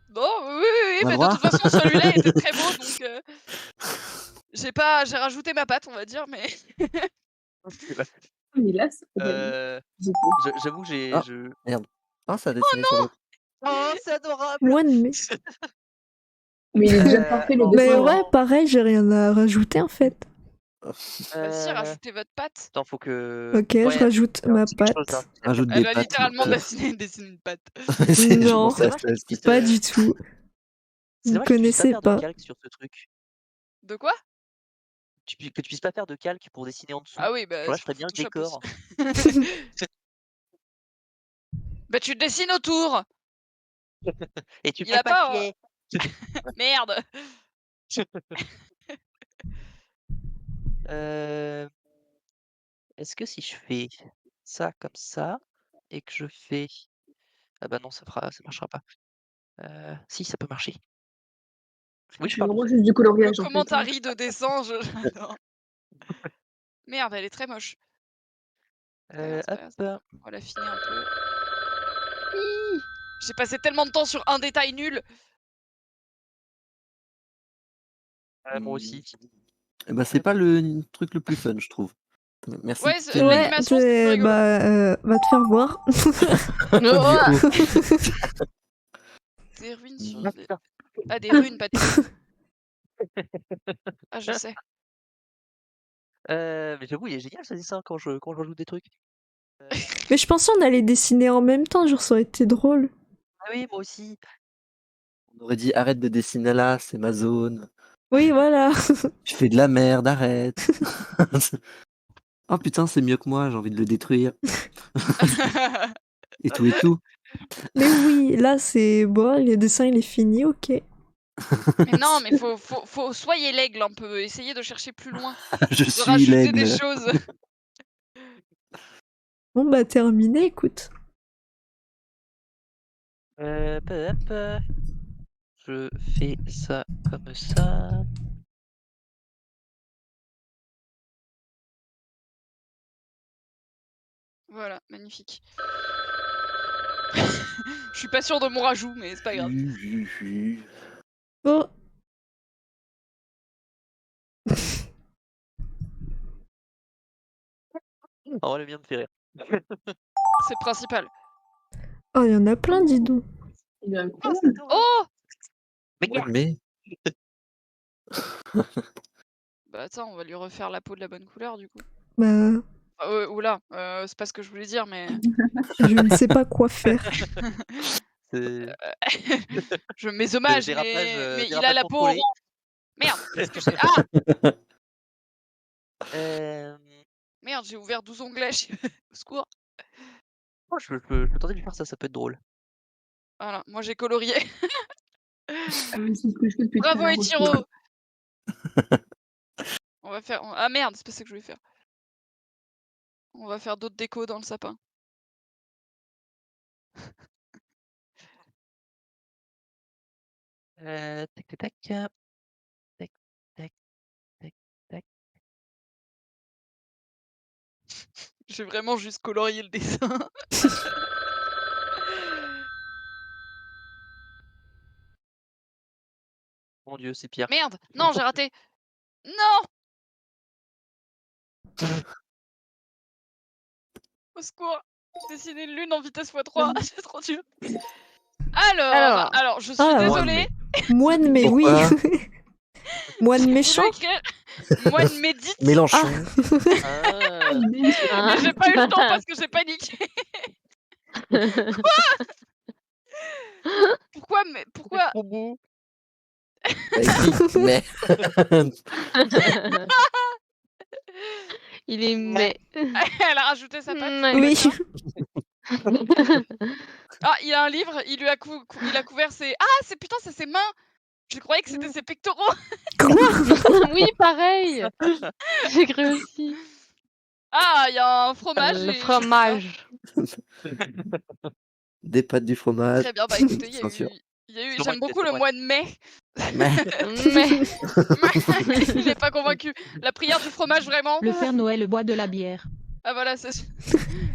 Bon, oui, On a mais le de droit? toute façon, celui-là était très beau, donc j'ai rajouté ma patte, on va dire, mais. Mais là, c'est trop bien. J'ai fait. j'avoue, j'ai. Ah. Merde. Ah, ça a dessiné sur l'autre. Oh, c'est adorable! Moi, mais... Mais il est déjà parfait, le en Mais dessin. vrai, ouais, pareil, j'ai rien à rajouter en fait. Vas-y, rajoutez votre patte. Attends, faut que. Ok, je rajoute ma c'est quelque chose, patte. hein. Rajoute Elle des a pattes. littéralement euh, dessiné une patte. je Non. pensais à dommage ça que tu aussi. puisses, Pas du tout. C'est Vous dommage que tu puisses pas connaissez faire de pas. calque sur ce truc. De quoi? Que tu puisses pas faire de calque pour dessiner en dessous. Ah oui, bah, Genre là, je sur ferais bien le Photoshop aussi. décor. Bah, tu dessines autour. Et tu Il mets a le pas. papier. Merde. Est-ce que si je fais ça comme ça et que je fais ah bah non, ça marchera pas. Si, ça peut marcher. Oui, je C'est parle vraiment doucement. juste du Le coloriage, en fait. Hein. commentary de dessin, j'adore. Merde, elle est très moche. C'est pas grave, c'est pas grave, c'est pas grave. On va l'affiner un peu. J'ai passé tellement de temps sur un détail nul. Moi aussi. Eh ben, c'est pas le truc le plus fun, je trouve. Merci. Ouais, Camille. Ouais, l'animation, c'est plus rigolo. va te faire voir. Du coup, Des ruines sur Ah, des... putain. Ah, des runes, pas des runes. Ah, je sais. Mais j'avoue, il est génial ce dessin quand je rajoute des trucs. Mais je pensais on allait dessiner en même temps, genre ça aurait été drôle. Ah oui, moi aussi. on aurait dit arrête de dessiner là, c'est ma zone. Oui, voilà. Tu fais de la merde, arrête. Oh putain, c'est mieux que moi, j'ai envie de le détruire. Et tout et tout. Mais oui, là c'est bon, le dessin il est fini, ok. Mais non, mais faut soyez l'aigle un peu, essayez de chercher plus loin, Je de suis rajouter des l'aigle. choses. Bon bah terminé, écoute. Hop. Je fais ça comme ça. Voilà, magnifique. Je suis pas sûre de mon rajout, mais c'est pas grave. Bon. Oh, le mien me fait rire. C'est le principal. Oh, il y en a plein, dis donc. Il a un Oh, coup. c'est adorable. Oh Ouais, mais Bah attends, on va lui refaire la peau de la bonne couleur du coup. Bah, Oula, c'est pas ce que je voulais dire, mais... je ne sais pas quoi faire. C'est je mes hommages, dérapage, mais il dérapage a la peau contrôlé. orange. Merde, qu'est-ce que j'ai... Ah Merde, j'ai ouvert 12 onglets, au secours. Oh, je peux tenter de lui faire ça, ça peut être drôle. Voilà, moi j'ai colorié. Ah, mais c'est ce que je fais depuis tout à Bravo l'heure aussi. Ichiro. On va faire... Ah merde, c'est pas ça que je voulais faire. On va faire d'autres décos dans le sapin. Tac, tac, tac. Tac, tac, tac, tac. J'ai vraiment juste colorié le dessin. Mon Dieu, c'est pire. Merde, non, j'ai raté. Non Au secours. Dessiner une lune en vitesse x3, c'est trop dur. Alors, je suis Ah, désolée. Moine, mais oui. Pourquoi Moine J'ai méchant. voulu écrire moine médite, Mélenchon. Ah. mais j'ai pas eu le temps parce que j'ai paniqué. Pourquoi mais pourquoi Trop beau. Mais Il est mais. Elle a rajouté sa patte. Mais- Oui. Ah, il a un livre, il lui a il a couvert ses... Ah, c'est putain, c'est ses mains. Je croyais que c'était ses pectoraux. oui, pareil. J'ai cru aussi. Ah, il y a un fromage. Le et- fromage. des pâtes du fromage. Très bien, bah écoutez, il y a Censure. eu... Sûrement J'aime une beaucoup le pièce, mois de mai. Mais Mais. Il est pas convaincu. La prière du fromage, vraiment. Le Père Noël boit de la bière. Ah voilà, c'est...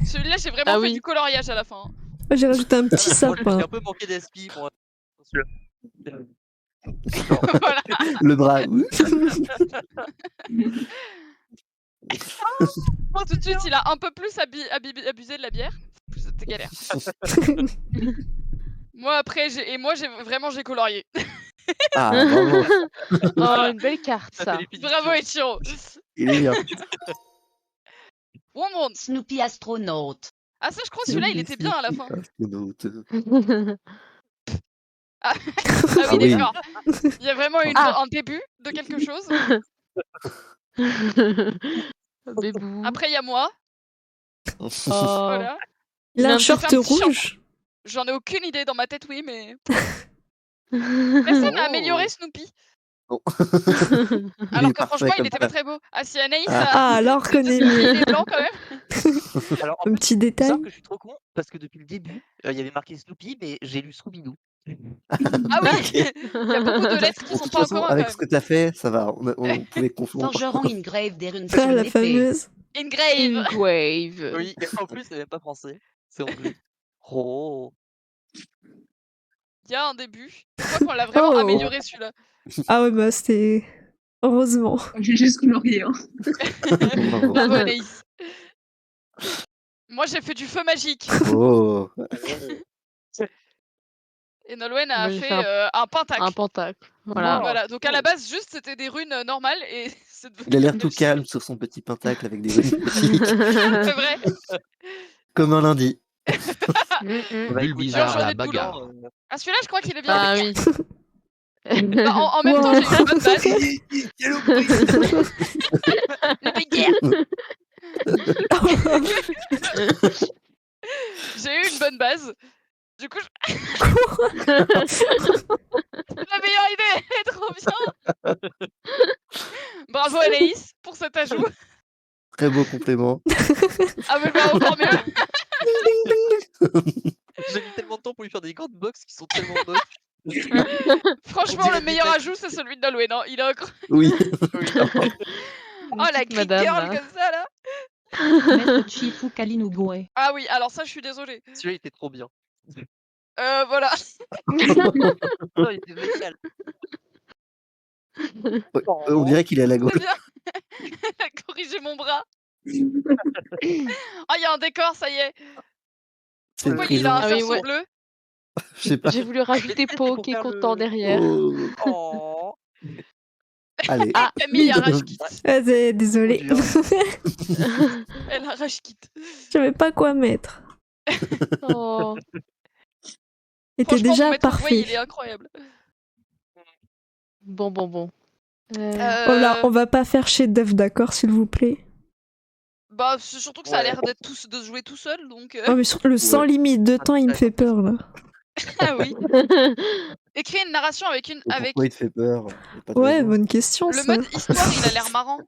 Celui-là, j'ai vraiment Ah fait oui. du coloriage à la fin. Moi, j'ai rajouté un petit Moi, j'ai sapin. un peu manqué d'esprit pour celui-là. Voilà. le bras. Tout de suite, il a un peu plus abusé de la bière. C'était galère. Moi, après, j'ai colorié. Ah, bravo. Oh, une belle carte, Ça ça. fait les finitions. Bravo, Ichiro. Il est bien. Wonderland. Snoopy astronaute. Ah, ça, je crois que celui-là, il était bien à la fin. Ah Ah oui, oui. d'accord. Il y a vraiment un début de quelque chose. Bébou. Après, il y a moi. Oh. Voilà. Il a un un short petit rouge. J'en ai aucune idée dans ma tête, oui, mais... Personne n'a amélioré Snoopy. Non. Alors est que parfait franchement, il comme était ça. pas très beau. Ah, si Anaïs Ah, alors a reconnaît Snoopy, mieux. il est blanc quand même. Alors, en Un plus, petit c'est détail. bizarre que je suis trop con parce que depuis le début, il y avait marqué Snoopy, mais j'ai lu Scooby-Doo. Ah oui, il y a beaucoup de lettres qui De sont toute pas en façon, commun quand avec même. ce que t'as fait, ça va. On pouvait confondre. Forgeron engrave des runes Ah, sur la une épée. fameuse. Engrave. Wave. Oui, et en plus, c'est même pas français, c'est anglais. Oh. Il y a un début. Je crois qu'on l'a vraiment Oh. amélioré celui-là. Ah ouais, bah c'était Heureusement. J'ai juste colorié. Hein. Bravo. Bravo Anaïs. Moi j'ai fait du feu magique. Oh. Et Nolwenn a Moi, j'ai fait fait un pentacle. Un pentacle. Voilà. Voilà, donc à la base, juste c'était des runes normales et c'est devenu. Il a l'air tout calme sur son petit pentacle avec des runes magnifiques, C'est vrai. comme un lundi. Bah, écoute, Bulbizarre journée la de boulot. bagarre. Ah, celui-là, je crois qu'il est bien. Ah oui. Bah, en même temps, j'ai eu une bonne base. Le bagarre. J'ai eu une bonne base. Du coup, la meilleure idée, elle est trop bien. Bravo Anaïs pour cet ajout. Très beau complément. Ah mais bah, encore mieux. J'ai mis tellement de temps pour lui faire des grandes box qui sont tellement moches. Franchement, le meilleur ajout, c'est celui de Nolwenn. Hein. Il est incroyable. Oui. Oh, la Petite Greek madame, girl là. comme ça, là. Maître Chifu Kalinugwe. Ah oui, alors ça, je suis désolée. Celui-là, il était trop bien. Voilà. Non, il était génial. On dirait qu'il est à la C'est gauche. bien. Elle a corrigé mon bras. Ah, il y a un décor, ça y est. C'est une Pourquoi il a un Ah oui, cerceau ouais. bleu? Je sais pas. J'ai voulu rajouter Po qui est content derrière. Oh. Oh. Allez. Ah. Camille a rage quitte. Désolée. Trop Elle a rage quitte. Je savais pas quoi mettre. Oh. Il était Franchement, déjà mon maître Wei, parfait. il est incroyable. Bon. Oh là, on va pas faire chef-d'œuvre, d'accord, s'il vous plaît. Bah, c'est surtout que ça a l'air de se jouer tout seul, donc. Oh, mais le sans limite de temps, il me fait peur, là. Ah oui. Écrire une narration avec une. Avec... Pourquoi il te fait peur? Y a pas de Ouais, raison. bonne question, Le ça. mode histoire, il a l'air marrant.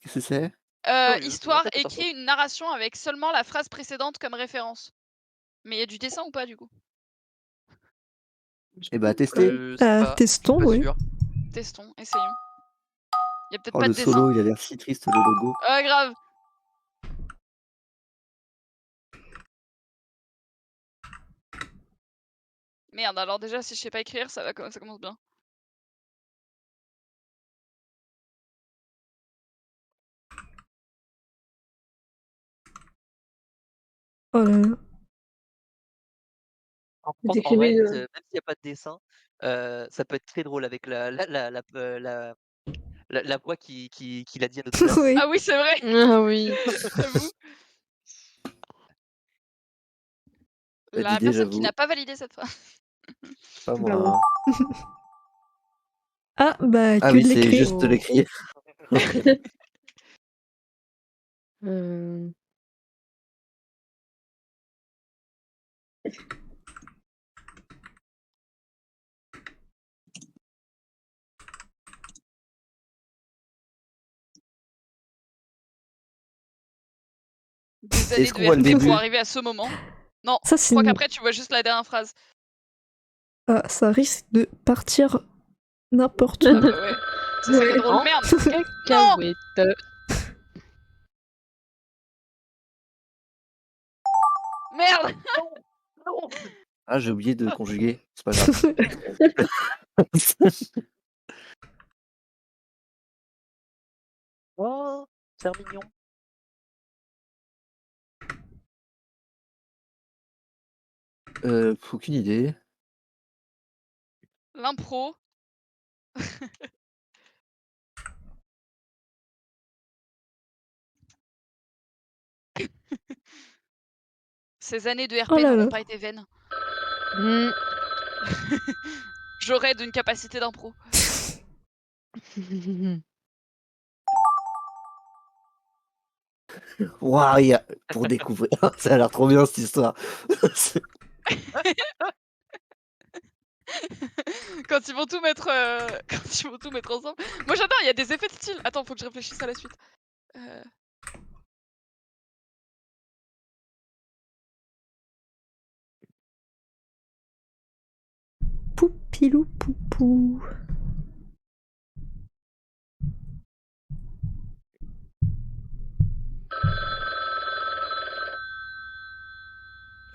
Qu'est-ce que c'est? oui, Histoire, c'est ça. écrit une narration avec seulement la phrase précédente comme référence. Mais il y a du dessin ou pas, du coup? Eh bah, testez. Je sais pas. Testons, Pas oui. sûr. Testons, essayons. Il y a peut-être Oh, pas le de dessin. solo, il a l'air si triste, le logo. Ah, grave. Merde, alors déjà, si je sais pas écrire, ça commence bien. Oh là là. En Décrivez vrai, le- même s'il n'y a pas de dessin, ça peut être très drôle avec la voix qu'il a dit à notre place. Oui. Ah oui, c'est vrai. Ah oui. J'avoue. Bonne La idée, personne qui j'avoue. n'a pas validé cette fois. Pas moi. Bravo. Ah, bah, Ah que oui, de c'est l'écrire. juste de l'écrire. Euh, Des années Est-ce de qu'on voit le RP pour début? arriver à ce moment. Non, Ça, je c'est crois une- qu'après, tu vois juste la dernière phrase. Ah, ça risque de partir n'importe Ah où. bah ouais. C'est ça qui est drôle. Oh. Merde. Cacahuète. Merde. Ah, j'ai oublié de conjuguer. C'est pas grave. Oh, c'est mignon. Aucune idée. L'impro. Ces années de RP Oh là n'auront là. pas été vaines. Mm. J'aurais d'une capacité d'impro. Waouh, pour découvrir. Ça a l'air trop bien cette histoire. Quand ils vont tout mettre, quand ils vont tout mettre ensemble. Moi j'adore, il y a des effets de style. Attends, faut que je réfléchisse à la suite. Poupilou poupou.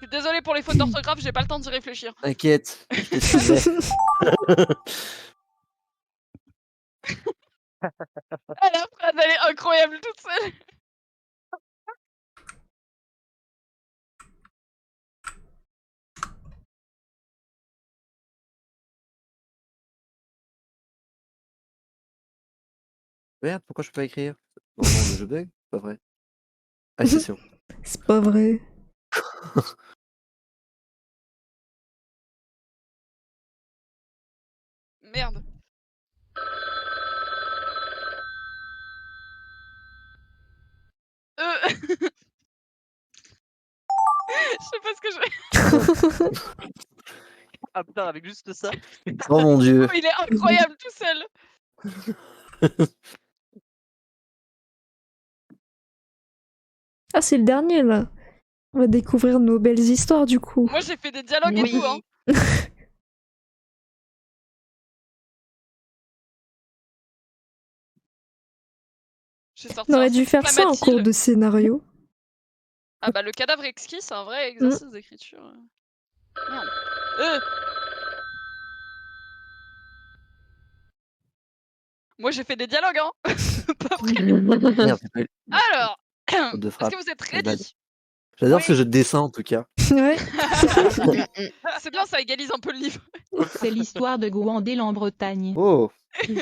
Je suis désolée pour les fautes d'orthographe, j'ai pas le temps d'y réfléchir. T'inquiète, je te suivrai. Ah, la phrase, elle est incroyable toute seule. Merde, pourquoi je peux pas écrire? Non, non, mais je bug? Pas vrai. Ah, c'est sûr. C'est pas vrai. Merde. Je sais pas ce que je vais. Ah putain, avec juste ça. Oh mon dieu. Oh, il est incroyable tout seul. Ah, c'est le dernier, là. On va découvrir nos belles histoires, du coup. Moi, j'ai fait des dialogues et tout, hein. J'ai sorti On aurait un dû faire ça en Mathilde. cours de scénario. Ah bah le cadavre exquis, c'est un vrai exercice d'écriture. Merde. Moi j'ai fait des dialogues, hein. Pas pris. Merde, j'ai pas eu Alors, de est-ce frappe. que vous êtes My bad. ready? J'adore Oui. ce jeu de dessin en tout cas. Ouais. C'est bien, ça égalise un peu le livre. C'est l'histoire de Gwendel en Bretagne, Oh,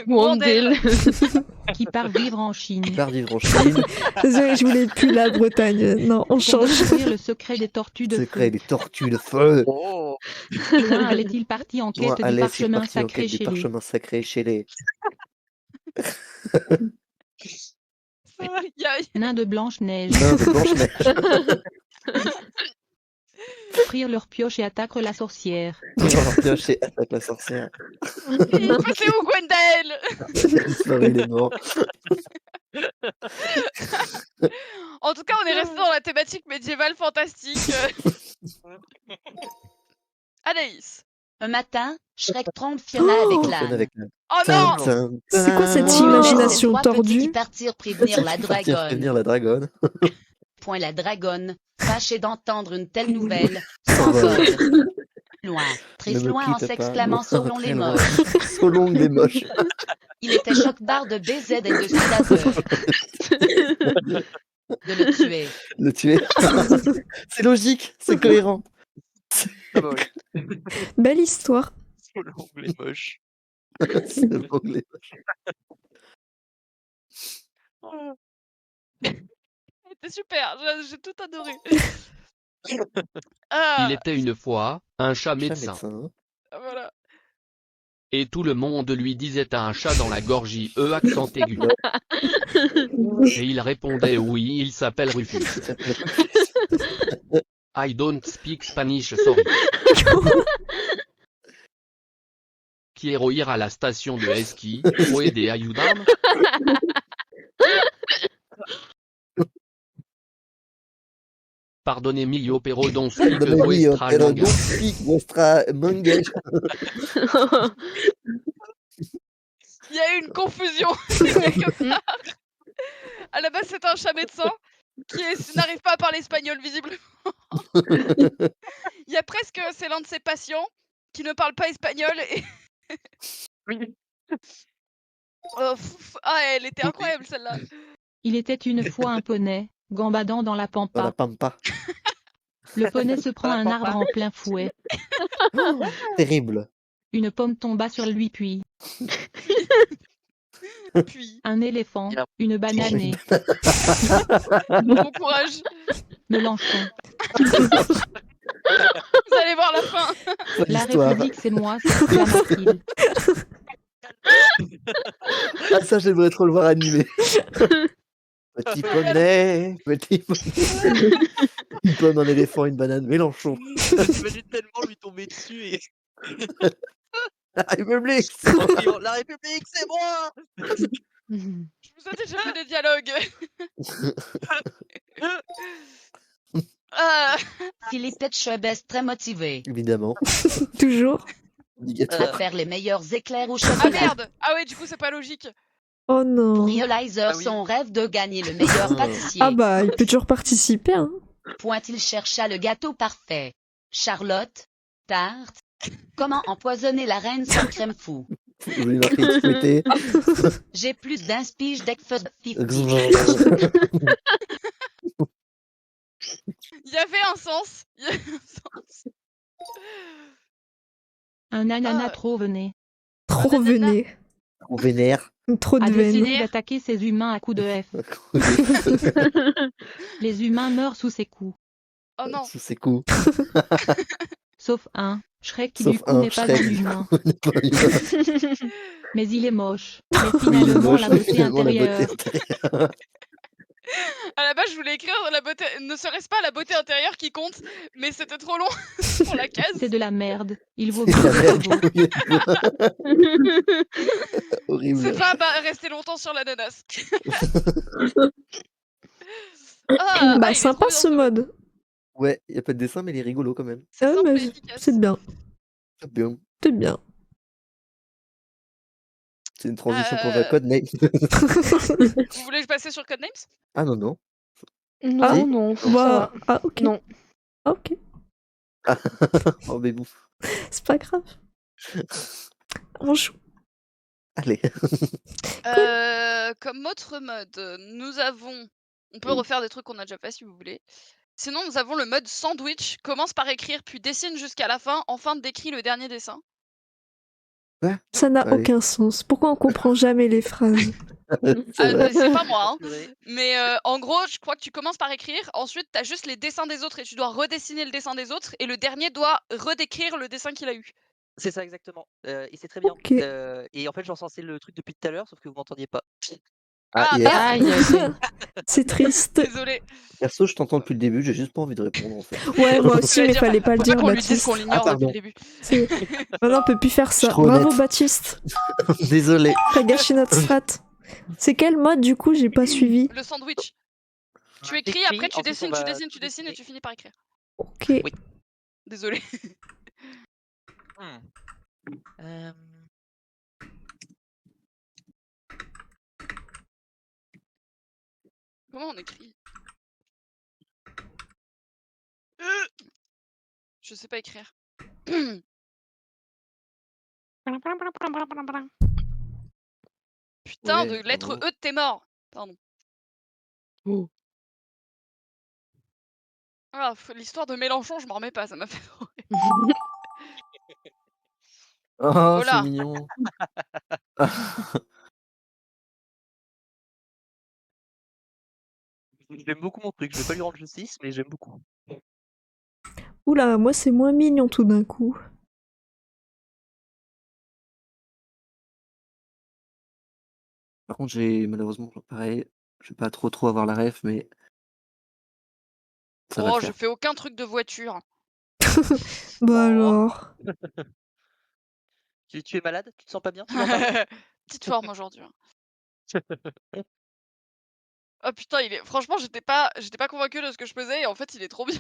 Gwendel. qui part vivre en Chine. part vivre en Chine. Désolée, je voulais plus la Bretagne. Non, on Pour change. découvrir le secret des tortues de Secret feu. des tortues de feu. Oh. Loin allait-il parti en Loin quête du allait-il parchemin partir en sacré quête du chez lui. parchemin sacré chez les. Il y a- Nains de Blanche-Neige Nains de Blanche-Neige. prirent leur pioche et attaquèrent la sorcière. Ils vont leur piocher, attaque la sorcière. Il est passé où Gwendel? Il a disparu, il est mort. En tout cas, on est resté dans la thématique médiévale fantastique. Anaïs. Un matin, Shrek trompe Fiona avec Fiona l'âne. avec l'âne. Oh Tin, non! tin, C'est quoi cette tin. imagination Les trois petits qui tordue? partirent prévenir la Partir dragonne. prévenir la dragonne. Point la dragonne, fâchée d'entendre une telle nouvelle, S'envole. s'envole. Loin, très Ne me loin en quitte pas, s'exclamant loin, selon les très loin. moches. Selon les moches. Il était choc-barre de BZ et de Sidazer. De le tuer. Le tuer. C'est logique, c'est cohérent. Ah bah oui. Belle histoire. Selon les moches. Selon les moches. C'était super, j'ai tout adoré. Il Ah, était une fois un chat Chat médecin. médecin. voilà. Et tout le monde lui disait à un chat dans la gorgie, accent aigu. Et il répondait oui, il s'appelle Rufus. Il s'appelle I don't speak Spanish, sorry. Quiero ir à la station de ski, puede ayudarme? Pardonnez-moi, yo, pero don't speak Pardonnez-moi, vuestra pero langue. don't speak vuestra language. Il y a eu une confusion quelque part. À la base, c'est un chat médecin n'arrive pas à parler espagnol, visiblement. Il y a presque, c'est l'un de ses patients qui ne parle pas espagnol et. Oui. Ah, elle était incroyable celle-là. Il était une fois un poney, gambadant dans la Dans la pampa. pampa. Le poney se prend un arbre en plein fouet. Terrible. Une pomme tomba sur lui puis Puis, un éléphant, Bien. une bananée, bon courage. Mélenchon. Vous allez voir la fin. La L'histoire. République c'est moi, s'exclama-t-il. Ah, ça, j'aimerais trop le voir animé. Petit poney, petit poney. Une pomme, un éléphant, une banane, Mélenchon. J'imagine tellement lui tomber dessus et La République. en criant, la République, c'est moi. Je vous ai déjà fait des dialogues. Ah, Philippe Etchebest très motivé Évidemment. Toujours. à Obligatoire. faire les meilleurs éclairs au ah chocolat. merde. Ah ouais, du coup, c'est pas logique. Oh non. Pour Realizer, Ah oui. son rêve de gagner le meilleur pâtissier. Ah bah, il peut toujours participer, hein. Point il chercha le gâteau parfait. Charlotte, tarte. Comment empoisonner la reine sans crème fou. Vous voulez marquer que souhaiter J'ai plus d'inspige d'Ekfud. Il y avait un sens. Il y avait un sens. Un ananas Ah. trop vené. Trop ananas. véné. On vénère. Trop de A veine. décidé d'attaquer ces humains à coups de F. Les humains meurent sous ses coups. Oh non. Sous ses coups. Sauf un, Shrek qui Sauf du coup un n'est pas Shrek. un humain. On n'est pas humain. Mais il est moche. Mais Oui, il est finalement moche, la mais beauté finalement, la beauté intérieure. intérieure. À la base, je voulais écrire la beauté. Ne serait-ce pas la beauté intérieure qui compte, mais c'était trop long pour la case. C'est de la merde. Il vaut C'est mieux la le merde. cerveau. Horrible. C'est pas rester longtemps sur l'ananas. Ah, Bah il est sympa trop bien, ce mode. Ouais, il n'y a pas de dessin, mais il est rigolo quand même. C'est Ah, simple mais et efficace. c'est bien. C'est bien. C'est bien. C'est une transition pour la Codenames. Vous voulez que je passe sur Codenames? Ah non, non. Non, Si. non, ça Bah, va. ah ok. Non. Ah, ok. Oh, mais bon. C'est pas grave. On joue. Allez. Comme autre mode, nous avons. On peut refaire des trucs qu'on a déjà fait si vous voulez. Sinon, nous avons le mode sandwich. Commence par écrire, puis dessine jusqu'à la fin. Enfin, décrit le dernier dessin. Ça n'a Allez. aucun sens. Pourquoi on comprend jamais les phrases? C'est vrai. C'est pas moi, hein. Purée. Mais en gros, je crois que tu commences par écrire. Ensuite, t'as juste les dessins des autres et tu dois redessiner le dessin des autres. Et le dernier doit redécrire le dessin qu'il a eu. C'est ça exactement. Et c'est très bien. Ok. Et en fait, j'encensais le truc depuis tout à l'heure, sauf que vous m'entendiez pas. Ah, Ah, yes. merde. Aïe, aïe, aïe. C'est triste. Désolé. Perso, je t'entends depuis le début, j'ai juste pas envie de répondre en fait. Ouais, moi aussi, mais fallait pas le Faut dire, pas qu'on lui dise Baptiste. qu'on l'ignore Ah, depuis pardon. le début. C'est- Maintenant, on peut plus faire Je ça. suis trop Bravo, honnête. Baptiste. Désolé. T'as gâché notre strat. C'est quel mode, du coup? J'ai pas suivi. Le sandwich. Tu écris, T'écris, après tu ensuite, dessines, on tu va dessines, tu tout dessines et dessiner. tu finis par écrire. Ok. Oui. Désolé. Euh, Comment on écrit? Je sais pas écrire. Putain, Ouais, de lettre bravo. E, t'es mort. Pardon. Oh. Ah, l'histoire de Mélenchon, je m'en remets pas, ça m'a fait trop rire. Oh, c'est Voilà. mignon. J'aime beaucoup mon truc, je vais pas lui rendre justice, mais j'aime beaucoup. Oula, moi, c'est moins mignon tout d'un coup. Par contre, j'ai malheureusement, pareil, je vais pas trop avoir la ref, mais ça va Oh, le je faire. fais aucun truc de voiture. Bah Oh. alors. Tu es malade? Tu te sens pas bien? Tu veux en parler? Petite forme aujourd'hui. Oh putain, franchement, j'étais pas convaincue de ce que je faisais et en fait, il est trop bien.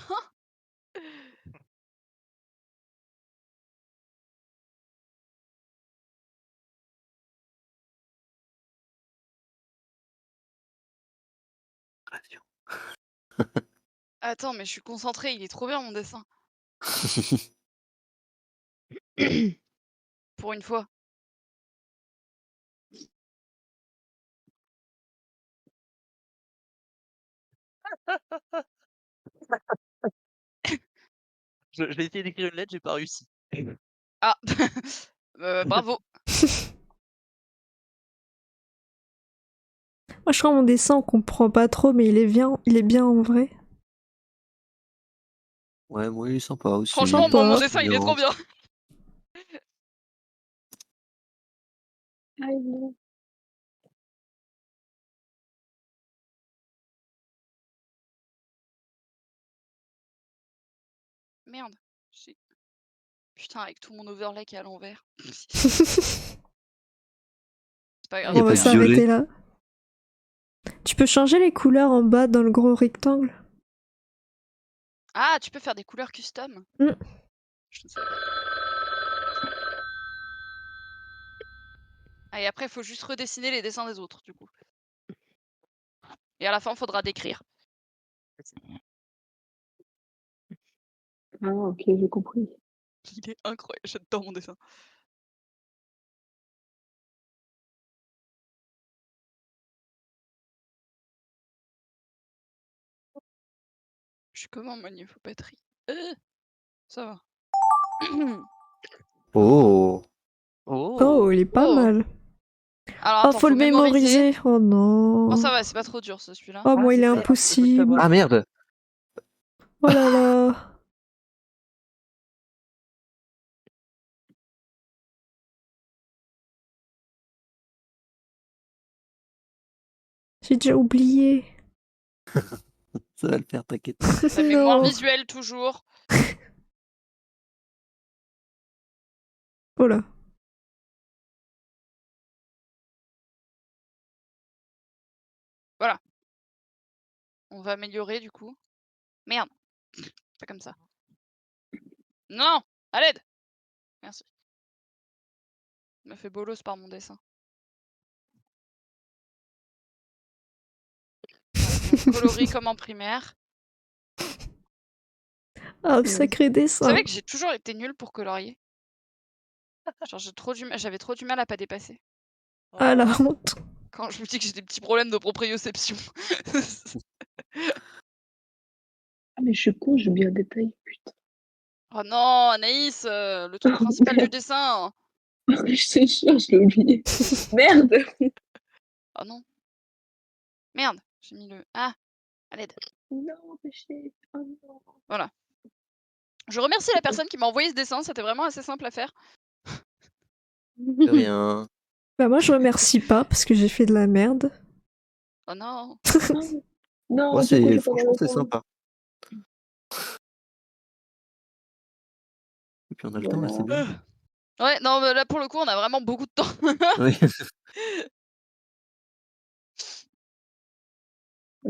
Radio. Attends, mais je suis concentrée, il est trop bien mon dessin. Pour une fois. Je vais essayer d'écrire une lettre, j'ai pas réussi. Ah, bravo. Moi, je crois que mon dessin, on comprend pas trop, mais il est bien en vrai. Ouais, moi, il est sympa aussi. Franchement, moi, mon Sympa. dessin, il est trop bien. Merde. Putain, avec tout mon overlay qui est à l'envers. C'est pas grave. Y a On pas va de s'arrêter violet. là. Tu peux changer les couleurs en bas dans le gros rectangle. Ah, tu peux faire des couleurs custom. Mm. Je ne sais pas. Ah, et après, il faut juste redessiner les dessins des autres, du coup. Et à la fin, il faudra décrire. Ah, ok, j'ai compris. Il est incroyable, j'adore mon dessin. Je suis comment moi niveau batterie? Ça va. Oh. Oh, il est pas Oh. mal. Alors Oh, attends, faut le mémoriser. Oh non. Oh ça va, c'est pas trop dur celui-là. Oh, moi, il est c'est ça, impossible. Ah merde. Oh là là. J'ai déjà oublié. Ça va le faire, t'inquiète. La mémoire Non. visuelle toujours. Oh là. Voilà. On va améliorer du coup. Merde. Pas comme ça. Non, à l'aide. Merci. Il m'a fait bolos par mon dessin. Coloris comme en primaire. Ah, sacré Vous dessin. savez que j'ai toujours été nulle pour colorier. Genre j'avais trop du mal à pas dépasser. Ah, la honte. Quand je me dis que j'ai des petits problèmes de proprioception. Ah, mais je suis con, j'ai bien détaillé, putain. Oh non, Anaïs, le truc principal du dessin. Je te jure, je l'ai oublié. Merde. Oh non. Merde, j'ai mis le... Ah, à l'aide. Non, péché. Oh non. Voilà. Je remercie la personne qui m'a envoyé ce dessin, c'était vraiment assez simple à faire. De rien. Bah, moi, je remercie pas parce que j'ai fait de la merde. Oh non. Non, Moi, du coup, j'ai pas franchement, c'est répondre. sympa. Et puis on a le temps, là, c'est bien. Ouais, non, mais là pour le coup, on a vraiment beaucoup de temps. Oui.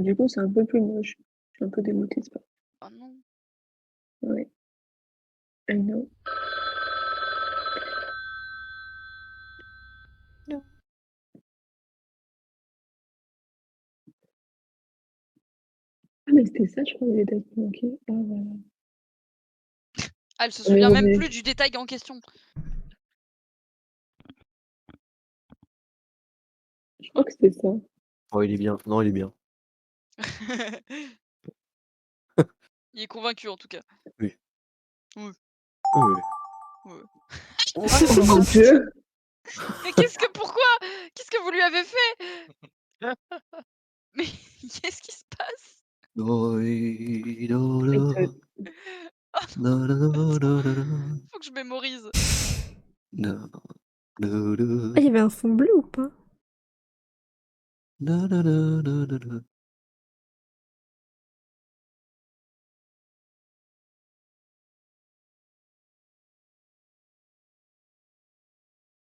Du coup, c'est un peu plus moche. Je suis un peu dégoûtée, c'est pas. Oh non. Ouais. I know. Ah, mais c'était ça, je crois, les dates manquées. Ah, voilà. Ah, elle se souvient Ouais, même mais- plus du détail en question. Je crois que c'était ça. Oh, il est bien. Non, il est bien. Il est convaincu en tout cas. Oui. Oui. Oui. Ouais. Oh mon dieu. Mais pourquoi? Qu'est-ce que vous lui avez fait? Mais qu'est-ce qui se passe? Faut Faut que je mémorise. Ah, il y avait un fond bleu ou pas?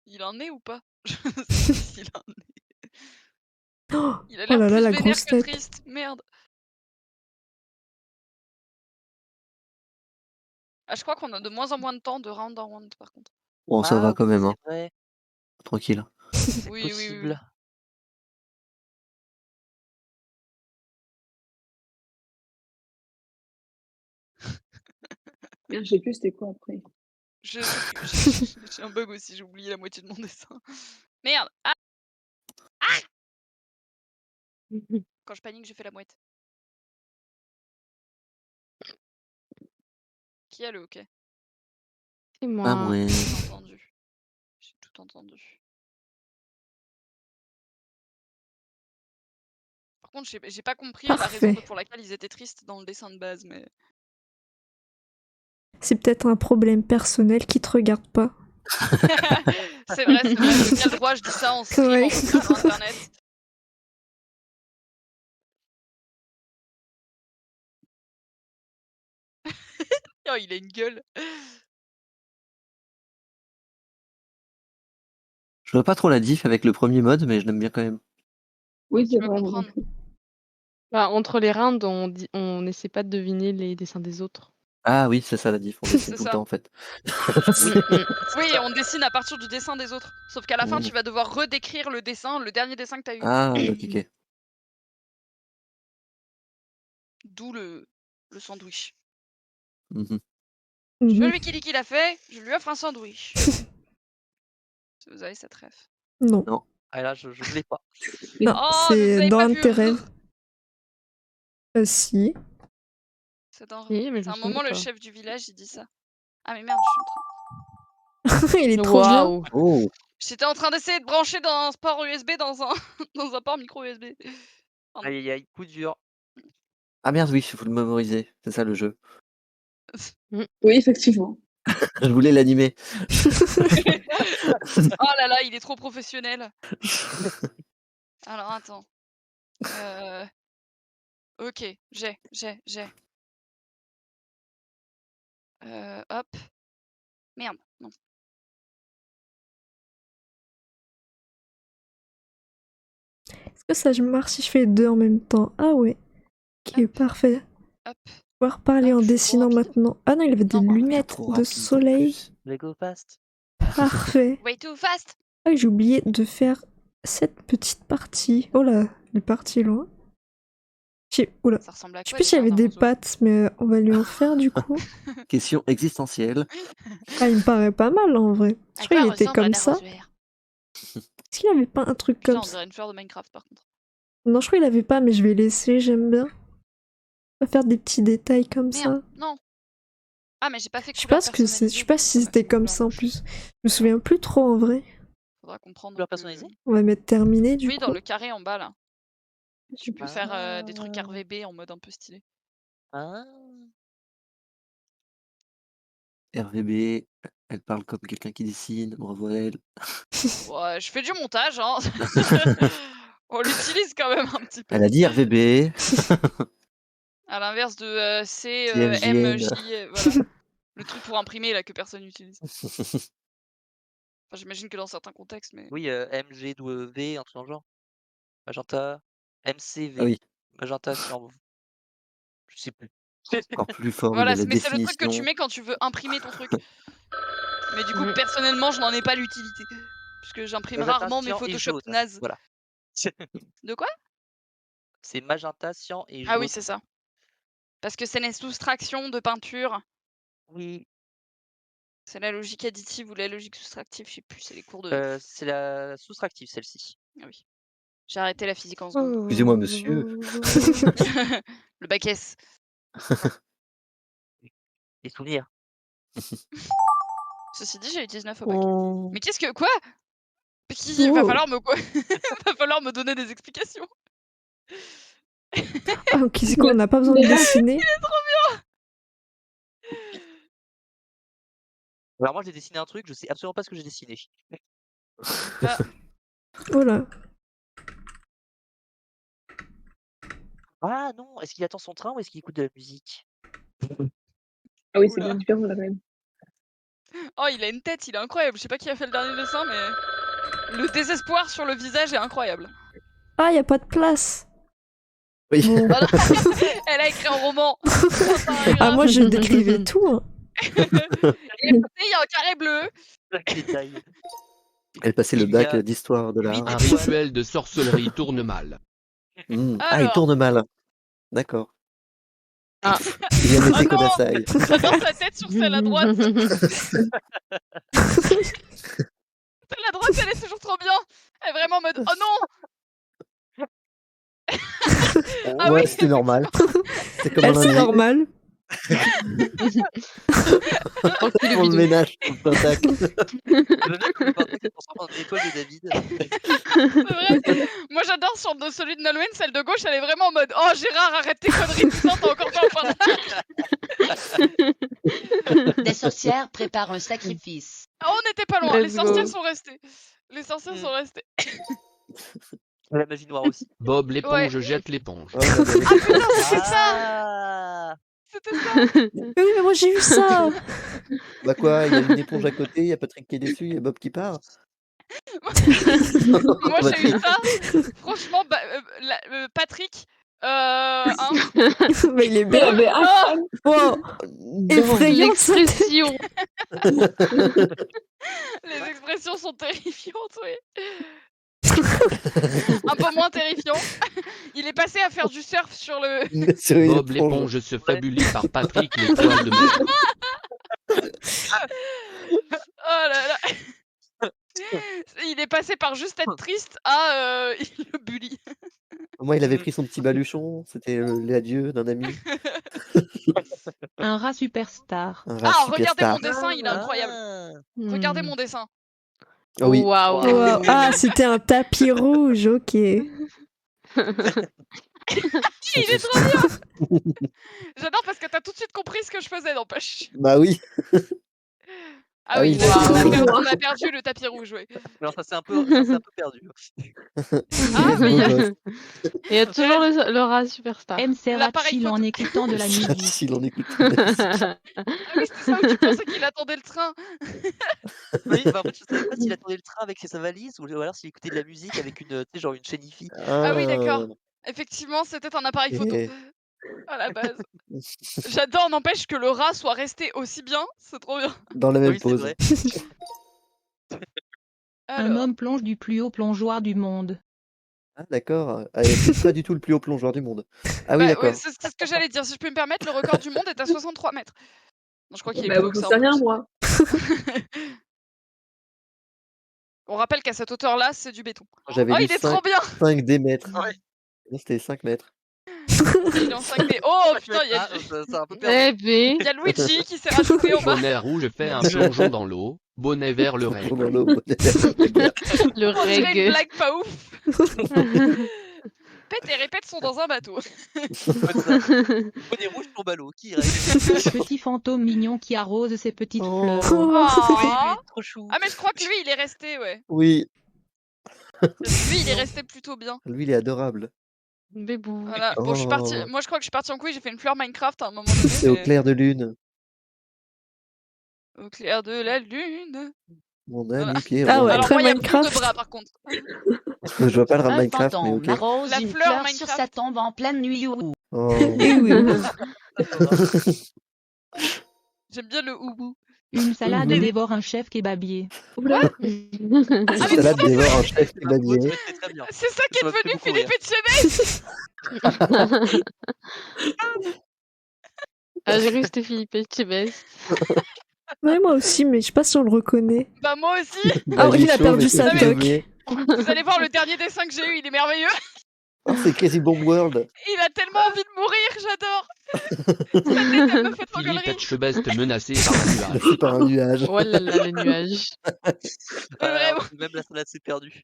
Il en est ou pas? Il en est. Oh, Il a oh l'air là là, plus la vénère grosse que tête. triste. Merde. Ah, je crois qu'on a de moins en moins de temps de round en round par contre. Bon, ça va quand même, hein. C'est vrai, Tranquille. c'est Oui, oui, oui, possible. Merde, je sais plus c'était quoi après. Je sais plus. J'ai un bug aussi, j'ai oublié la moitié de mon dessin. Merde. Ah. Ah. Quand je panique, je fais la mouette. Qui a le hockey? C'est Ah, moi. ouais. J'ai entendu. J'ai tout entendu. Par contre, j'ai pas compris la raison Parfait. pour laquelle ils étaient tristes dans le dessin de base, mais... C'est peut-être un problème personnel qui te regarde pas. c'est vrai, de quel droit je dis ça en stream, Ouais. en plus sur internet. Oh, il a une gueule. Je vois pas trop la diff avec le premier mode, mais je l'aime bien quand même. Oui, c'est peux vrai. comprendre. Bah, entre les rounds, on essaie pas de deviner les dessins des autres. Ah oui, c'est ça la diff, on dessine C'est tout le ça. temps en fait. Oui, on dessine à partir du dessin des autres. Sauf qu'à la fin, Mm. tu vas devoir redécrire le dessin, le dernier dessin que t'as eu. Ah, ok. D'où le sandwich. Mhm. Je Mhm. lui qui l'a fait, je lui offre un sandwich. Si vous avez cette ref. Non. Non. Ah là, je l'ai pas. Non, Oh, mais vous c'est avez dans pas un de pu tes rêves. Si. C'est dans... Oui, mais je C'est me un souviens moment, le pas. chef du village, il dit ça. Ah mais merde, je suis en train... Il est trop bien. Waouh. Oh, J'étais en train d'essayer de brancher dans un port USB dans un dans un port micro USB. Pardon. Aïe aïe aïe, coup dur. ah merde, oui, il faut le mémoriser. C'est ça le jeu. Oui, effectivement. Je voulais l'animer. Oh là là, il est trop professionnel. Alors attends. Ok, j'ai. Hop. Merde, non. Est-ce que ça marche si je fais les deux en même temps? Ah ouais. Ok, Hop. parfait. Hop. Pouvoir parler Ah, en je suis trop dessinant rapide. maintenant. Ah non, il avait des Non. lunettes Trop de rapide, en soleil. plus. They go fast. Parfait. Way too fast. Ah, j'ai oublié de faire cette petite partie. Oh là, elle est partie loin. Oula. Ça ressemble à Je sais quoi plus s'il y déjà avait un des dinosaure pattes, mais on va lui en faire du coup. Question existentielle. Ah, il me paraît pas mal en vrai. Je À crois quoi qu'il était ressemble un comme ça. arrosoir? Est-ce qu'il avait pas un truc Putain, comme on ça? dirait une fleur de Minecraft par contre. Non, je crois qu'il avait pas, mais je vais laisser, j'aime bien. On va faire des petits détails comme ça. Merde, non. Ah mais j'ai pas fait Je sais couleur pas ce que c'est. Je sais personnalisée, pas du coup, si ça m'a c'était fait comme couleur ça en moche. plus. Je me souviens plus trop en vrai. Faudra comprendre Couleur que... personnalisée? On va mettre terminé du Oui, coup. dans le carré en bas là. Tu peux Ah. faire des trucs RVB en mode un peu stylé. Ah. RVB, elle parle comme quelqu'un qui dessine, bravo à elle. Ouais, je fais du montage, hein. On l'utilise quand même un petit peu. Elle a dit RVB. À l'inverse de CMJN. CMJ, voilà. Le truc pour imprimer là que personne n'utilise. Enfin, j'imagine que dans certains contextes, mais... Oui, MGW, un truc dans le genre. Magenta, MCV. Ah oui, Magenta sur... Je sais plus. encore plus fort, il Voilà, a la mais c'est le truc que tu définition. mets quand tu veux imprimer ton truc. Mais du coup, personnellement, je n'en ai pas l'utilité. Puisque j'imprime Magenta, rarement mes cyan et Photoshop jaune. nazes. Voilà. De quoi? C'est magenta, cyan et jaune. Ah oui, c'est ça. Parce que c'est une soustraction de peinture. Oui. C'est la logique additive ou la logique soustractive, je sais plus, c'est les cours de... C'est la soustractive, celle-ci. Ah oui. J'ai arrêté la physique en seconde. Excusez-moi, monsieur. Le bac S. Les souvenirs. Ceci dit, j'ai eu 19 au bac. Oh. Mais qu'est-ce que... Quoi? Il va Oh. falloir me... va falloir me donner des explications. Ah, ok, c'est quoi? On n'a pas besoin de dessiner. Il est trop bien. Alors moi j'ai dessiné un truc, je sais absolument pas ce que j'ai dessiné. Oh là. Ah non, est-ce qu'il attend son train ou est-ce qu'il écoute de la musique? Ah oui, c'est Oula. bien différent là quand même. Oh, il a une tête, il est incroyable. Je sais pas qui a fait le dernier dessin, mais le désespoir sur le visage est incroyable. Ah, y a pas de place. Oui. Bon. Ah non, elle a écrit un roman. Ah, moi je décrivais tout. Hein. Et à côté, il y a un carré bleu. Détail. Elle passait le Il y bac a d'histoire de l'art. Un rituel de sorcellerie tourne mal. Ah, il Alors. tourne mal. D'accord. Ah. Il y a Ah Mete non. Kodasai. J'adore sa tête sur celle à droite. Celle à droite, elle est toujours trop bien. Elle est vraiment en mode oh non. Ah Ouais, oui. c'était normal. C'est comme Elle, un c'est lundi. normal. Pour le ménage, pour le pentacle. Le mec, on le pentacle, c'est pour ça qu'on a l'épaule de David. C'est vrai. Moi j'adore sur celui de Nolwenn, celle de gauche, elle est vraiment en mode oh Gérard, arrête tes conneries, putain, t'as encore pas au point. Des sorcières préparent un sacrifice. Ah, on n'était pas loin, les Let's sorcières go. sont restées. Les sorcières sont restées. La magie noire aussi. Bob l'éponge Ouais. jette l'éponge. Oh, la belle. Ah putain, c'était ça. Ah. C'était ça. Mais oui, mais moi j'ai eu ça. Bah quoi, il y a une éponge à côté, il y a Patrick qui est dessus, il y a Bob qui part. Moi Bah, j'ai eu ça. Franchement, Patrick, hein. Mais il est Il bien. avait un Wow. Effrayant ça. L'expression. Les expressions sont terrifiantes, oui. Un peu moins terrifiant. Il est passé à faire du surf sur le... Sur une Bob éponge. l'éponge se fabulit par Patrick l'étoile de mer. Oh là là. Il est passé par juste être triste à il le bully. Moi, il avait pris son petit baluchon, c'était l'adieu d'un ami. Un rat superstar. Un rat Ah, regardez mon superstar. dessin, il est incroyable. Regardez Hmm. mon dessin. Ah oui. Waouh. Wow. Ah, c'était un tapis rouge, ok. Il est trop bien. J'adore parce que t'as tout de suite compris ce que je faisais, n'empêche. Bah oui. Ah Ah oui, oui, là, c'est on, a vrai. perdu, on a perdu le tapis rouge, ouais. Alors ça s'est un peu perdu. Ah, mais il y Beau a... gosse. Et il y a toujours le rat superstar. MC rat L'appareil chill en photo. écoutant de la musique. S'il en écoute de la musique. Ah oui, c'était ça, tu pensais qu'il attendait le train. Oui, bah en fait, je savais pas s'il attendait le train avec sa valise ou alors s'il écoutait de la musique avec une, tu sais, genre une chaîne hi-fi. Ah oui, d'accord. Ah, Effectivement, c'était un appareil photo. ok. À la base. J'adore, n'empêche que le rat soit resté aussi bien. C'est trop bien. Dans la même Oui, c'est pose. vrai. Un Alors, homme plonge du plus haut plongeoir du monde. Ah d'accord. Ah, c'est pas du tout le plus haut plongeeur du monde. Ah oui, bah, ouais, d'accord. c'est ce que j'allais dire. Si je peux me permettre, le record du monde est à 63 mètres. Non, je crois qu'il est Bah, plus haut que j'en ça sais en rien, plus. moi. On rappelle qu'à cette hauteur-là, c'est du béton. J'avais Oh, lu il est trop bien. 5 des mètres. Ouais. Non, c'était 5 mètres. Il est en 5D. Oh putain, il y a, Ça a un peu perdu. Eh ben. il y a Luigi qui s'est rajouté en bas. Bonnet rouge fait un plongeon dans l'eau, bonnet vert le règle. Dans l'eau, bonnet vert, la guerre. Le On dirait une reg. blague pas ouf. Pète et répète sont dans un bateau. Bonnet rouge tombe à l'eau, qui reste? Petit fantôme mignon qui arrose ses petites fleurs. Oh. Oui, lui, trop chou. Ah mais je crois que lui, il est resté, ouais. Oui, Lui, il est resté plutôt bien. lui, il est adorable. Bébou. Voilà. Bon, je suis partie. Oh. Moi, je crois que je suis partie en couille. J'ai fait une fleur Minecraft à un moment donné. C'est au mais- clair de lune. Au clair de la lune. Mon Voilà. ami Pierrot. Ah ouais, Alors très moi, il y a plus Minecraft. de bras par contre. Je vois pas le rat Un Minecraft, mais fantôme ok. arrose La une fleur fleur sur Minecraft. sa tombe en pleine nuit. Oh. Eh oui. J'aime bien le houbou. Une salade Mhm. dévore un chef kebabier. Oula. La salade dévore un chef Bah, moi, kebabier. tu restais très bien. C'est ça qui est Ça m'a fait devenu beaucoup rire. Philippe Etchebest. Ah, j'ai cru que c'était Philippe Etchebest. Ouais, moi aussi, mais je sais pas si on le reconnaît. Bah moi aussi. Ah oui, il a Chaud, perdu mais sa c'est toque. kebabier. Vous allez voir le dernier dessin que j'ai eu. Il est merveilleux. Oh, c'est Crazy Bomb World. Il a tellement envie de mourir. J'adore. Sa tête, elle me fait trop Philippe gaulerie. Etchebest menacé par un nuage. Merci par un nuage. Oh là là, le nuage. Mais vraiment. Même la salade s'est perdue.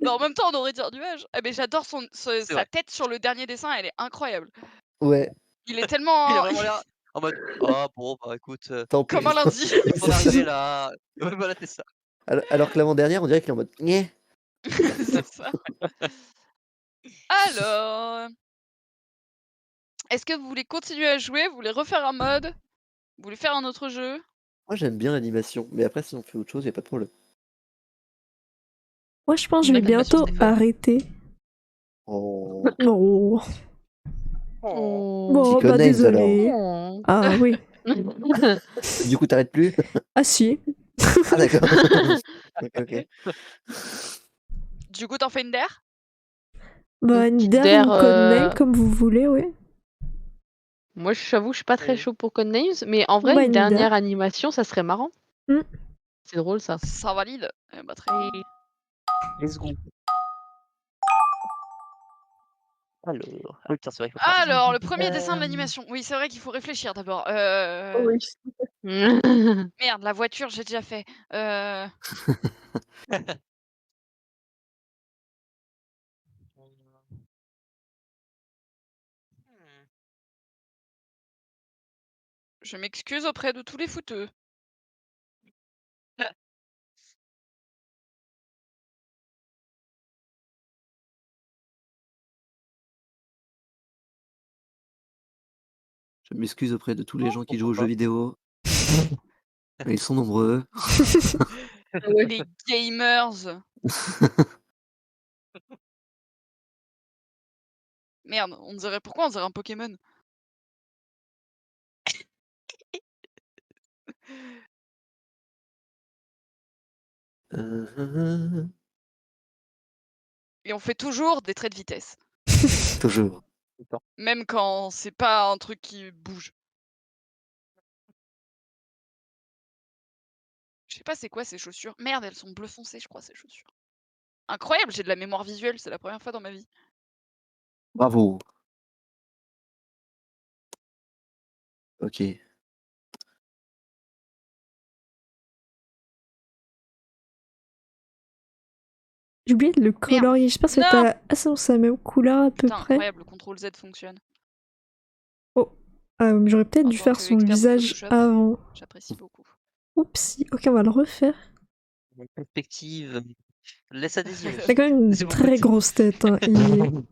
Bah, en même temps, on aurait dit un nuage. Ah, mais j'adore sa vrai. tête sur le dernier dessin. Elle est incroyable. Ouais, Il est tellement Il a vraiment l'air en mode oh bon bah écoute, tant pis. comme un lundi. il faut en arriver là. Ouais, voilà, c'est ça. Alors que l'avant-dernière, on dirait qu'il est en mode Nyeh. C'est ça. Alors, est-ce que vous voulez continuer à jouer? Vous voulez refaire un mode? Vous voulez faire un autre jeu? Moi, j'aime bien l'animation. Mais après, si on fait autre chose, y a pas de problème. Moi, je pense que je vais L'animation, bientôt c'était fun. arrêter. Oh. Oh. Oh. Bon, Psycho bah Names, désolé. Oh. Ah oui. Du coup, t'arrêtes plus? Ah si. Ah d'accord. Ok. Du coup, t'en fais une der? Bah, Une une petite der der, ou une codename, comme vous voulez, oui. Moi, j'avoue, je suis pas très chaud pour Codenames, mais en vrai, Bah, une une dernière der. animation, ça serait marrant. Hmm. C'est drôle, ça. Ça valide. Eh bah, très bien. Let's go. Alors, ah oui, tiens, c'est vrai qu'il faut faire ça. Alors, le premier dessin de l'animation. Oui, c'est vrai qu'il faut réfléchir d'abord. Oh oui. Merde, la voiture, j'ai déjà fait. Je m'excuse auprès de tous les fouteux. Je m'excuse auprès de tous les gens qui jouent aux jeux vidéo. Mais ils sont nombreux. Les gamers. Merde, pourquoi on dirait un Pokémon? Euh, Et on fait toujours des traits de vitesse. Toujours. Même quand c'est pas un truc qui bouge. Je sais pas c'est quoi ces chaussures. Merde, elles sont bleu foncé, je crois, ces chaussures. Incroyable, j'ai de la mémoire visuelle, c'est la première fois dans ma vie. Bravo. Ok. J'ai oublié de le colorier. J'espère que Non. t'as... Ah, c'est la même couleur à peu Putain, près. incroyable, le CTRL Z fonctionne. Oh. Ah, mais j'aurais peut-être En dû tant faire que son expert de visage Photoshop, avant. j'apprécie beaucoup. Oupsie. Ok, on va le refaire. Une perspective laisse à désirer. Il a quand même une C'est mon très côté. grosse tête. Hein.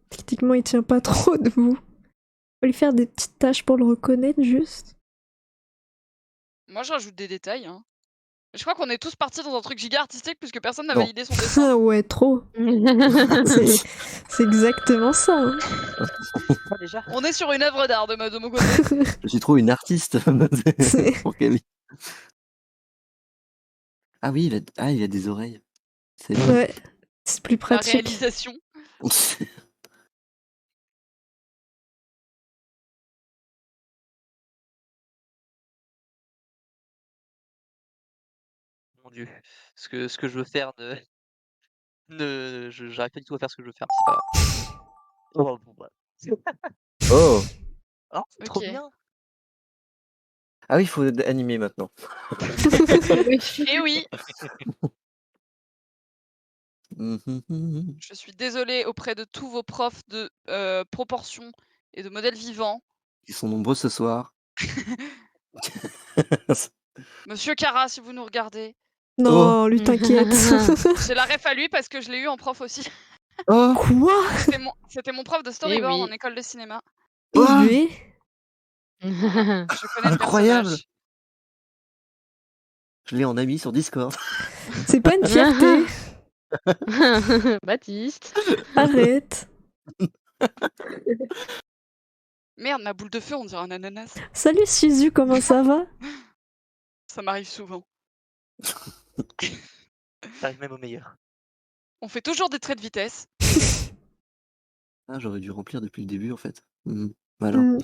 Techniquement, il tient pas trop debout. On va lui faire des petites taches pour le reconnaître, juste. Moi, je rajoute des détails. Hein. Je crois qu'on est tous partis dans un truc giga artistique puisque personne n'a Non. validé son dessin. Ah ouais, trop. C'est exactement ça. Hein. Ah, déjà On est sur une œuvre d'art de mon côté. Je suis trop une artiste. Pour Camille. Ah oui, il a des oreilles. C'est vrai. Ouais, c'est plus La pratique. réalisation. Mon Dieu. Ce que je veux faire j'arrive pas du tout à faire ce que je veux faire, c'est pas grave. Oh, bon, bah. Oh. Oh, c'est trop Ok. bien. Ah oui, il faut animer maintenant. Et oui, Mhm. je suis désolée auprès de tous vos profs de proportion et de modèles vivants. Ils sont nombreux ce soir. Monsieur Cara, si vous nous regardez. Non, lui t'inquiète. J'ai la ref à lui parce que je l'ai eu en prof aussi. Oh. Quoi? C'était mon prof de storyboard oui. en école de cinéma. Oh. Eh Je connais le Incroyable. personnage. Je l'ai en ami sur Discord. c'est pas une fierté. Baptiste. Arrête. Merde, ma boule de feu, on dirait un ananas. Salut Suzu, comment ça va? Ça m'arrive souvent. T'arrives même au meilleur. On fait toujours des traits de vitesse. Ah, j'aurais dû remplir depuis le début en fait. Voilà. Hmm.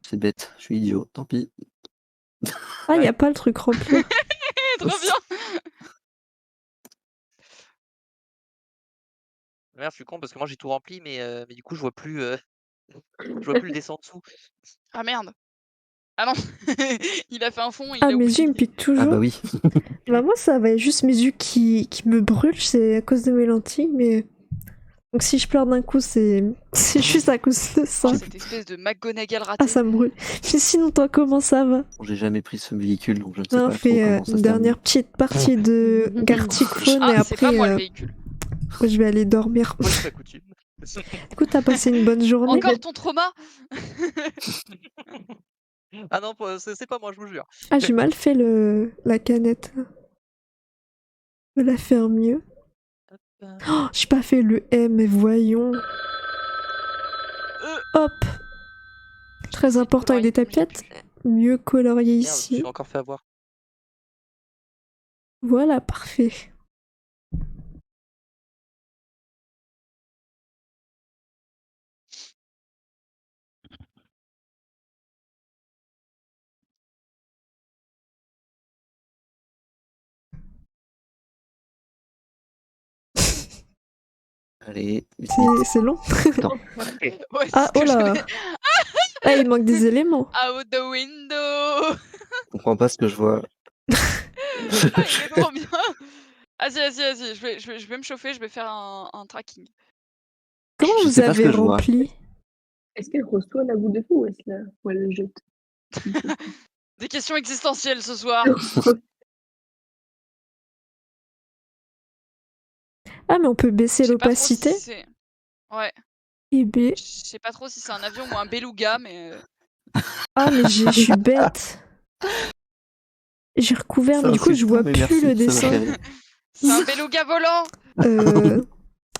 C'est bête, je suis idiot, tant pis. Ah, y a pas le truc rempli. Trop bien. Merde, je suis con parce que moi j'ai tout rempli, mais du coup je vois plus le dessin en dessous. Ah merde. Ah non. Il a fait un fond, il Ah, a mes oublié. yeux ils me piquent Ah toujours. bah oui. Bah moi ça va, juste mes yeux qui me brûlent, c'est à cause de mes lentilles, mais... Donc si je pleure d'un coup, c'est juste à cause de ça. Oh, cette espèce de McGonagall ratée. Ah, ça me brûle. Mais sinon, toi, comment ça va? Bon, j'ai jamais pris ce véhicule donc je ne sais On pas trop fait comment ça une se dernière termine. petite partie de Gartic Phone et Ah, c'est pas après, moi le véhicule. je vais aller dormir. Moi j'ai pas coutume. Du coup, t'as passé une bonne journée? Encore ton trauma. Ah non, c'est pas moi, je vous jure. Ah, j'ai mal fait la canette. Je vais la faire mieux. Oh, j'ai pas fait le M, mais voyons. Hop. Très important avec des tapettes. Mieux colorier Merde, je ici. suis encore fait avoir. Voilà, parfait. Allez, vite. C'est long. Ouais, c'est Ah, ce que oh là. j'allais- Ah, il manque des éléments. Out the window. Je comprends pas ce que je vois. Ah, il est trop bien. Vas-y. Je vais me chauffer, je vais faire un tracking. Comment Je vous sais pas ce avez que je vois. rempli? Est-ce qu'elle reçoit la boule de feu ou elle le jette? Des questions existentielles ce soir. Ah, mais on peut baisser Je sais pas trop si l'opacité. c'est- Ouais. Et B. Je sais pas trop si c'est un avion ou un beluga, mais. Ah, mais je suis bête. J'ai recouvert, mais du coup, je vois plus le dessin. C'est un beluga volant.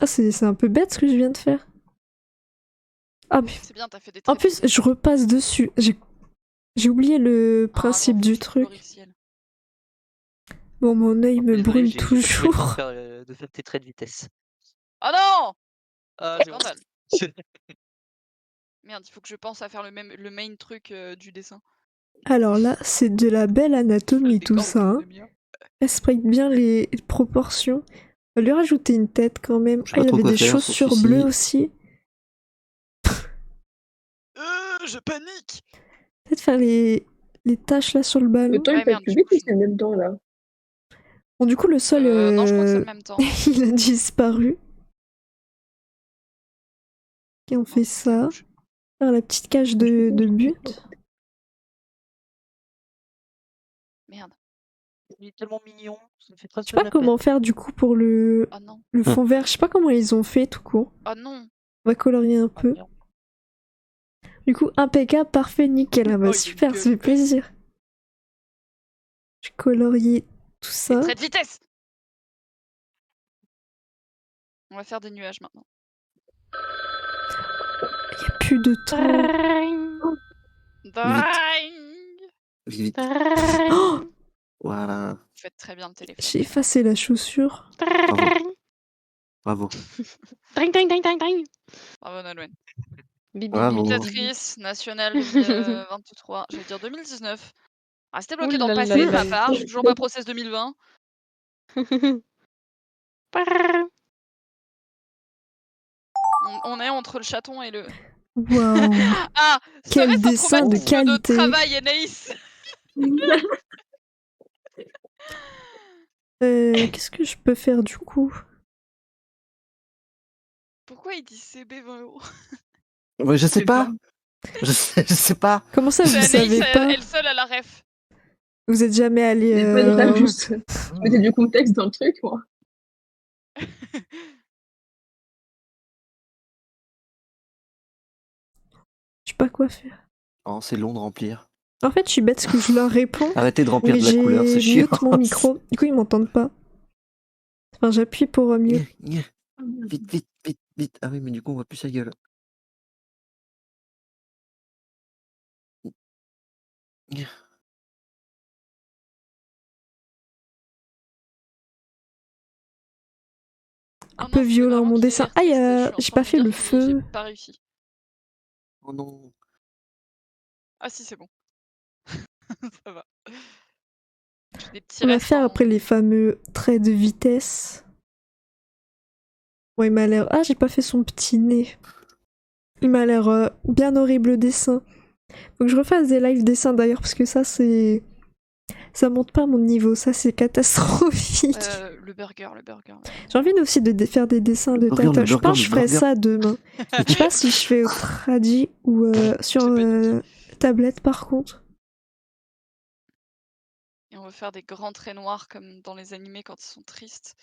Ah, c'est un peu bête ce que je viens de faire. Ah, mais... C'est bien, t'as fait des En traits. plus, je repasse dessus. J'ai oublié le principe attends, du c'est truc. coloriciel. Bon, mon œil me Désolé, brûle j'ai pas trouvé toujours. de faire tes traits de vitesse. Oh non. Ah, j'ai honte. Scandale. Merde, il faut que je pense à faire le main truc du dessin. Alors là, c'est de la belle anatomie tout ça. Hein. Respecte bien les proportions. On va lui rajouter une tête quand même. Je sais Ah, pas il trop avait quoi des faire sur chaussures celui-ci. bleues aussi. Je panique. Peut-être faire les taches là sur le Le ballon. temps, Ouais, il passe merde, plus du vite coup, ou c'est le même temps, là? Bon, du coup, le sol, non, je crois que c'est le même temps. il a disparu. Et on fait ça. Faire la petite cage de but. Merde. Il est tellement mignon, ça me fait très Je sais pas de la comment peine. faire du coup pour le Oh non. fond vert. Je sais pas comment ils ont fait tout court. Oh non. On va colorier un Ah, peu. merde. Du coup, impeccable, parfait, nickel. Ah bah Oh, il est super, ça gueule. fait plaisir. Je colorier tout Et ça. trait de vitesse. On va faire des nuages maintenant. Il y a plus de temps. Ding. Vite. Oh, Voilà. Vous faites très bien le téléphone. j'ai effacé la chaussure. Bravo. Bravo. Ding, ding, ding, ding, ding. Bravo Nolwenn. Bibi, Bravo. bibi. Imitatrice nationale 2023, j'allais dire 2019. Restez bloqué Ouh dans le là passé de là ma part, je suis toujours pas process 2020. On est entre le chaton et le... Waouh. Ah, Quel serait-ce un dessin de traumatisme de qualité. travail, Anaïs? Qu'est-ce que je peux faire du coup? Pourquoi il dit CB 20 €? Ouais, je sais C'est pas. pas. Je sais pas. Comment ça, vous C'est Anaïs, savez pas? elle seule à la ref. Vous êtes jamais allé... C'est pas grave, juste. Je mettais du contexte dans le truc, moi. Je sais pas quoi faire. Oh, c'est long de remplir. En fait, je suis bête parce que je leur réponds. Arrêtez de remplir Mais de la couleur, c'est j'ai chiant. mute mon micro. Du coup, ils m'entendent pas. Enfin, j'appuie pour mute. Vite, vite, vite, vite. Ah oui, mais du coup, on voit plus sa gueule. Oh Un non, peu c'est violent vraiment mon qu'il a dessin. l'air Aïe, triste, je suis en j'ai train pas de fait me le dire qu'il- feu. J'ai pas réussi. Oh non. Ah si, c'est bon. Ça va. J'ai des petits On va restes faire en... après les fameux traits de vitesse. Bon, il m'a l'air... Ah, j'ai pas fait son petit nez. Il m'a l'air bien horrible le dessin. Faut que je refasse des live dessins d'ailleurs, parce que ça, c'est... Ça monte pas à mon niveau, ça, c'est catastrophique. le burger. J'ai envie aussi de faire des dessins de burger, le tatouage. Je burger, pense que le je ferai burger. ça demain. Je sais pas si je fais au tradi ou sur J'ai pas dit tablette par contre. Et on va faire des grands traits noirs comme dans les animés quand ils sont tristes.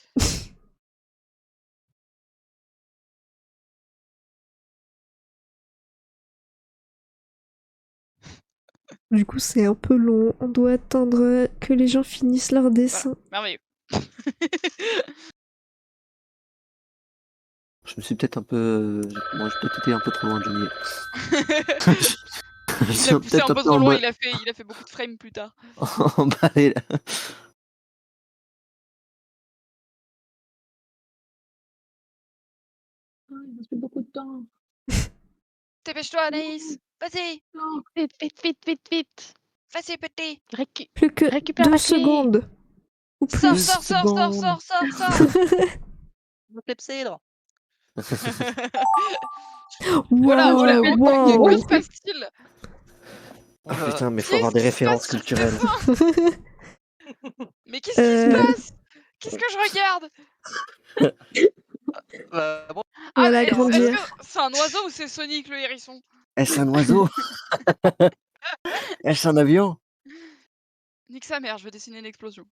Du coup, c'est un peu long. On doit attendre que les gens finissent leur dessin. Merveilleux. Je me suis peut-être un peu. Moi, j'ai peut-être été un peu trop loin, Johnny. Il a poussé un peu trop loin, il a fait beaucoup de frames plus tard. Emballé là. Il reste plus beaucoup de temps. Dépêche-toi, Anaïs. Vas-y, Vite, vite, vite, vite, vite. vas-y, petit. Plus que Récupère 2 la clé. secondes. Ou plus. Sors. Mon clepsydre. Voilà, Wow, que wow. se passe-t-il? Oh putain, mais faut avoir des Qu'est-ce qui se références passe sur culturelles. Mais qu'est-ce qui se passe? Qu'est-ce que je regarde? Bon, On va est-ce l'agrandir. que c'est un oiseau ou c'est Sonic le hérisson? Est-ce un oiseau? Est-ce un avion? Nique sa mère, je vais dessiner une explosion.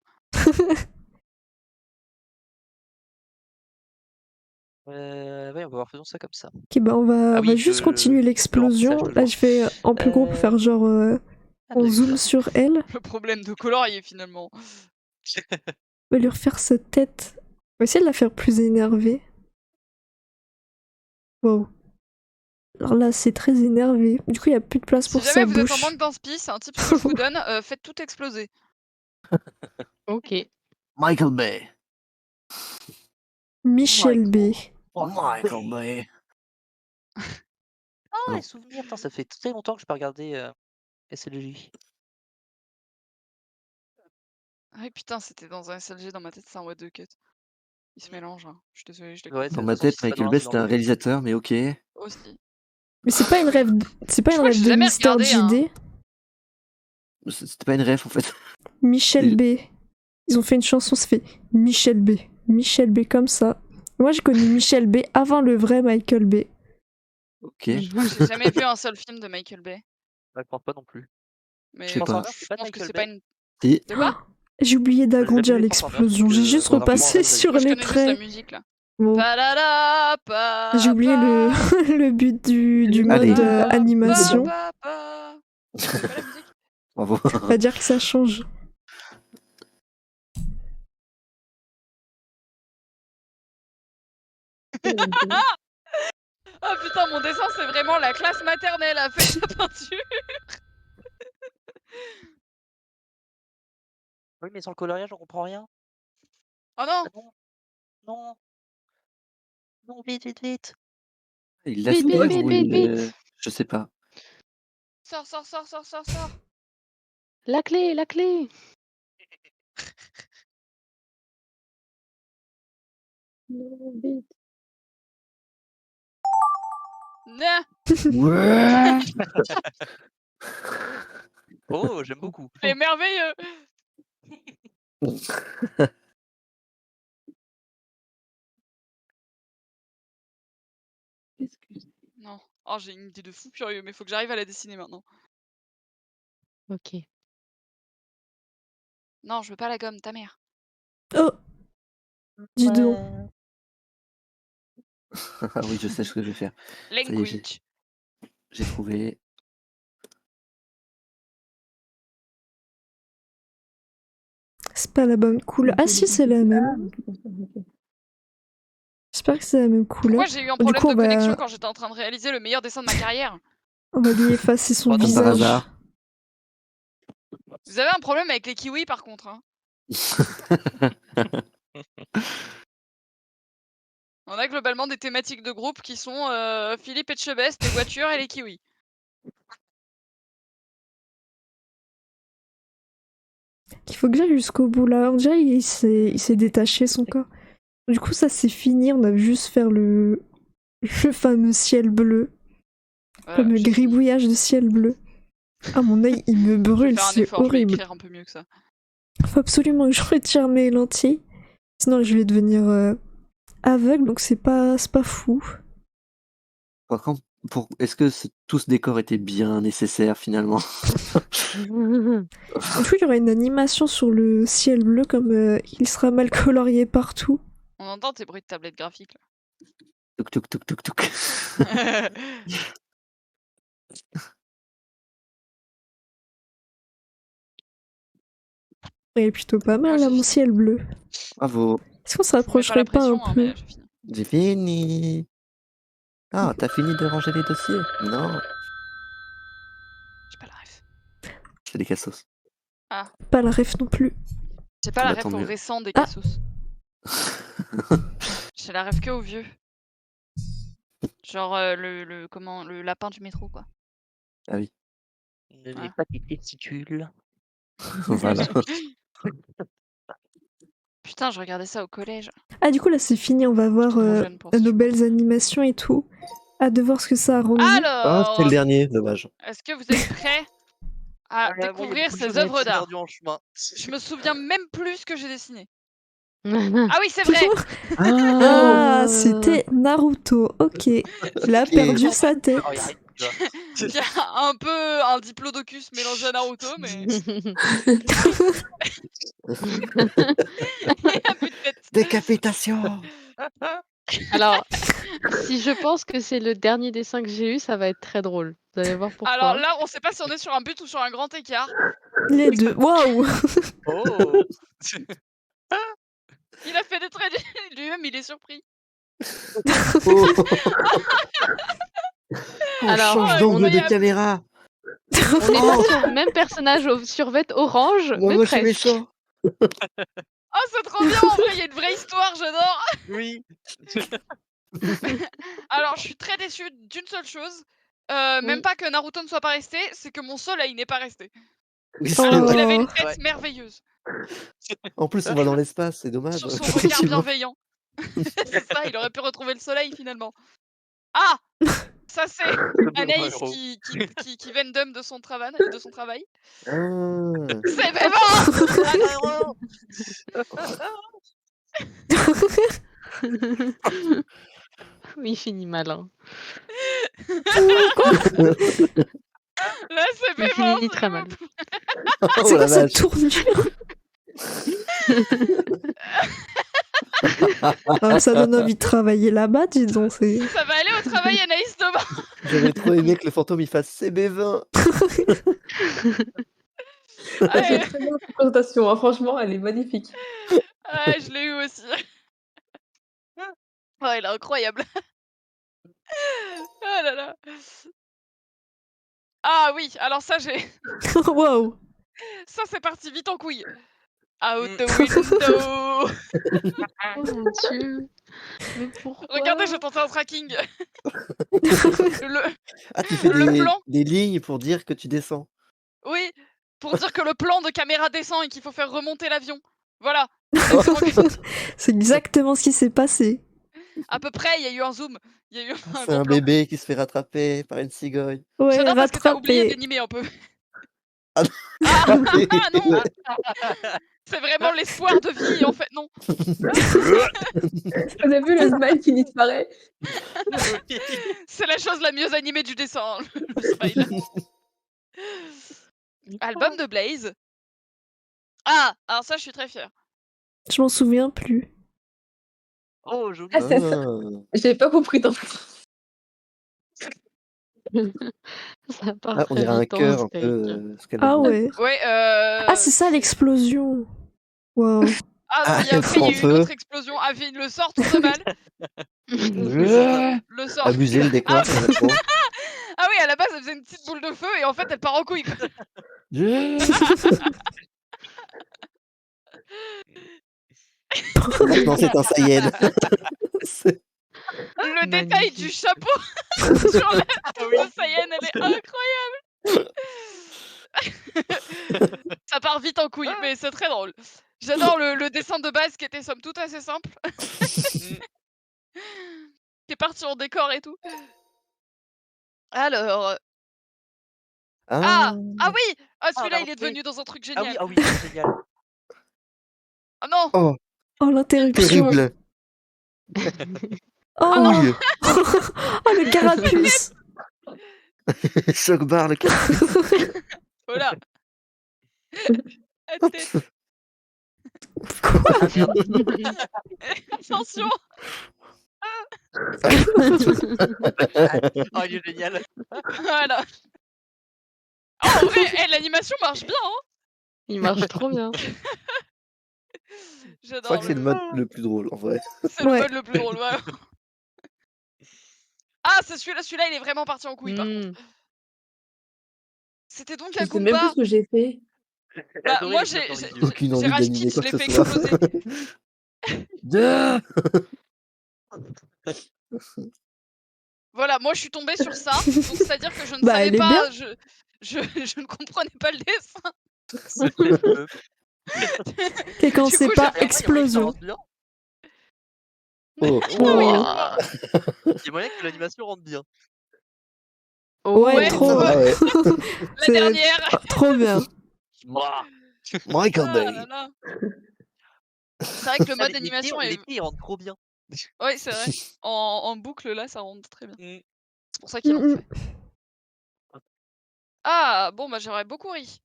ouais, on va voir, faisons ça comme ça. Ok, bah on va, Ah on va oui, juste le- continuer le l'explosion. remplissage de Là, joie. je fais en plus gros pour faire genre. Ah, On bien zoome sûr. sur elle. Le problème de colorier finalement. On va lui refaire sa tête. On va essayer de la faire plus énervée. Wow. Alors là, c'est très énervé. Du coup, il n'y a plus de place Si pour jamais sa vous êtes en bouche. manque d'inspi, c'est un tip que je vous donne, faites tout exploser. Ok. Michael Bay. Michel B. Oh, Michael Bay. Ah, Non. les souvenirs, putain, ça fait très longtemps que je n'ai pas regardé SLJ. Ah putain, c'était dans un SLG dans ma tête, c'est un what the cut. Il se mélange, hein. Je suis désolée, je l'ai Ouais, compris. Dans de ma toute façon, tête, si c'est pas Michael dans Bay, l'un, c'est c'était dans un l'autre. réalisateur, mais ok. Aussi. Mais c'est pas une rêve, c'est pas Je une crois que rêve j'ai de jamais Mister regardé un- JD. C'était pas une ref en fait. Michel B. Ils ont fait une chanson, ça fait Michel B. Michel B comme ça. Moi, j'ai connu Michel B avant le vrai Michael B. Ok. J'ai jamais vu un seul film de Michael Bay. Je pense pas non plus. Mais sais pas. je pense que c'est pas une. Si. De quoi? J'ai oublié d'agrandir vu les l'explosion. Transformers, J'ai juste vraiment, repassé là, sur Moi, je les connais juste la traits. musique là. Bon. Pa-da-da, pa, J'ai oublié le, le but du Allez. mode animation. pa, pa. Tu connais pas la musique? Bravo. On va dire que ça change. Oh putain, mon dessin, c'est vraiment la classe maternelle a fait sa peinture. Oui, mais sans le coloriage, on comprend rien. Oh non. Ah non. Non. Non, vite, vite, vite. Il laisse Vite, faire vite, ou vite, il... vite. Je sais pas. Sors. La clé, la clé. Nah, Ouais. Oh, j'aime beaucoup. c'est merveilleux. Non. Oh, j'ai une idée de fou furieux, mais faut que j'arrive à la dessiner maintenant. Ok. Non, je veux pas la gomme, ta mère. Oh, dis donc. Ah oui, je sais ce que je vais faire. Ça y est, Language. j'ai trouvé. C'est pas la bonne couleur. Ah si, c'est la même. J'espère que c'est la même couleur. Pourquoi j'ai eu un Du problème coup, de on va- connexion quand j'étais en train de réaliser le meilleur dessin de ma carrière? On va lui effacer son Comme par visage. hasard. Vous avez un problème avec les kiwis par contre, hein. On a globalement des thématiques de groupe qui sont Philippe Etchebest, les voitures et les kiwis. Il faut que j'aille jusqu'au bout là. On dirait qu'il s'est détaché son corps. Du coup, ça c'est fini. On a juste faire le fameux ciel bleu. Ouais, Comme le j'ai fini. gribouillage de ciel bleu. Ah, mon œil, il me Je vais brûle, faire un c'est effort, je vais horrible. écrire un peu mieux que ça. Faut absolument que je retire mes lentilles. Sinon, je vais devenir aveugle, donc c'est pas fou. Par contre, est-ce que tout ce décor était bien nécessaire finalement? Du coup, il y aura une animation sur le ciel bleu, comme il sera mal colorié partout. On entend tes bruits de tablette graphique Touk touk touk touk touk. là. Il est plutôt pas mal Moi, là, j'ai mon fini. ciel bleu. Bravo. Est-ce qu'on se Je vous mets rapprocherait la pas un pression, hein, peu? mais j'ai fini. J'ai fini. Ah, t'as fini de ranger les dossiers? Non, J'ai pas la ref. c'est des cassos. Pas la ref non plus. J'ai pas Bah, la ref tant au mieux. récent des Ah. Cassos. J'ai la ref que au vieux. Genre le lapin du métro quoi. Ah oui, Ne Ah. mets pas tes testicules. voilà. Putain, je regardais ça au collège. Ah, du coup, là, c'est fini. On va voir Trop jeune pour ça, nos je belles animations et tout. Hâte de voir ce que ça a rendu. Ah, Alors, c'était le dernier, dommage. est-ce que vous êtes prêts à Moi, il y a découvrir beaucoup de ces choses à œuvres être d'art? perdu en chemin. Je me souviens même plus ce que j'ai dessiné. Ah oui, c'est vrai. Ah, c'était Naruto. Ok. Il a Ok. perdu sa tête. Oh, y a rien qui va. Il y a un peu un diplodocus mélangé à Naruto, mais il y a plus de tête. Décapitation. Alors, si je pense que c'est le dernier dessin que j'ai eu, ça va être très drôle. Vous allez voir pourquoi. Alors là, on sait pas si on est sur un but ou sur un grand écart. Les deux. Waouh. Oh. Il a fait des traits lui-même, il est surpris. Oh. Alors, change on d'angle est de à- caméra. On est pas sur le même personnage au survêt orange, mais Moi, je suis presque. méchant. Oh, c'est trop bien, en vrai, il y a une vraie histoire, j'adore. Oui. Alors, je suis très déçue d'une seule chose. Même Oui. pas que Naruto ne soit pas resté, c'est que mon soleil n'est pas resté. C'est Alors Oh. qu'il vrai. avait une tête Ouais. merveilleuse. En plus, on va dans l'espace, c'est dommage. Sur son regard Effectivement. bienveillant. C'est ça, il aurait pu retrouver le soleil finalement. Ah, Ça, c'est 2 Anaïs euros. qui vendum de son travail. Ah. C'est vraiment 1 euro. Oui, il finit malin. Là, c'est Il paiement. finit très mal. Oh C'est la quoi cette vache. tournure? Ah, ça donne envie de travailler là-bas, dis donc. Ça va aller au travail, Anaïs, demain. J'aurais trop aimé que le fantôme il fasse CB20. Ah, j'ai très bien cette présentation, hein. Franchement, elle est magnifique. Ah, je l'ai eu aussi. Oh, elle est incroyable. Oh là là. Ah oui, alors ça, Waouh! ça, c'est parti vite en couille. Out the window. Oh mon dieu. Mais pourquoi? Regardez, j'ai tenté un tracking. Le, Ah, tu fais le plan. des lignes pour dire que tu descends. Oui, pour dire que le plan de caméra descend et qu'il faut faire remonter l'avion. Voilà. Exactement ce que- C'est exactement ce qui s'est passé. À peu près, il y a eu un zoom. Il y a eu un C'est gros un plan. bébé qui se fait rattraper par une cigogne. Ouais, J'adore parce que t'as oublié rattrapé. d'animer un peu. Ah, Ah, rattrapé. ah non. C'est vraiment l'espoir de vie, en fait, non. Vous avez vu le smile qui disparaît? C'est la chose la mieux animée du dessin, hein, le smile. Album de Blaze. Ah, alors ça, je suis très fière. Je m'en souviens plus. Oh, joli. Ah, c'est ça. J'avais pas compris tant que ça. Ça part Ah, on très dirait un vite en cœur un steak. peu. Ce qu'elle a Ah dit. ouais. Ouais, Ah, c'est ça l'explosion. Waouh. Ah, Ah, oui, après, il y a eu une feu. autre explosion. Ah, Vin le sort tout de mal. Le sort. Abuser le décor. Ah, ah oui, à la base, elle faisait une petite boule de feu et en fait, elle part en couille. Quoi. Maintenant, c'est un Saiyan. Le détail du chapeau sur la tête de Saiyan, elle est incroyable. Ça part vite en couille, mais c'est très drôle. J'adore le dessin de base qui était somme toute assez simple. Qui est parti en décor et tout. Alors. Ah oui. Ah, celui-là, il est devenu dans un truc génial. Ah oui, c'est génial. Ah non. Oh, Oh, l'interruption. terrible. Oh, Ouille. oh le carapuce. Choc barre le carapuce. Voilà. La tête. Attention. Oh, il est génial. Voilà. Oh, en vrai, l'animation marche bien, hein. Il marche trop bien. Je J'adore. crois que c'est le mode le plus drôle en vrai. C'est le mode le plus drôle, ouais. Ah, c'est celui-là, il est vraiment parti en couille, par contre. C'était donc un Je sais même plus combat. ce que j'ai fait. Bah, Adoré moi, les j'ai fleurs dans les yeux. Aucune envie rage d'animer quit, je quoi l'ai que fait ce soit. exploser. Voilà, moi, je suis tombée sur ça. Donc, c'est-à-dire que je ne Bah, savais elle est pas. bien. Je ne comprenais pas le dessin. Et quand Du c'est coup, pas j'ai fait- explosion. Oh. Ah oui, Ouah. Il y a moyen que l'animation rentre bien. Ouais, Ouais, trop. ouais. Ah ouais. La C'est dernière. trop bien. Michael Ah Bay. là là. C'est vrai que le mode Les animation cris, est. les cris, ils rentrent trop bien. Ouais, c'est vrai. En boucle, là, ça rentre très bien. Mm. C'est pour ça qu'ils l'ont Mm, mm. fait. Ah, bon, bah, j'aurais beaucoup ri.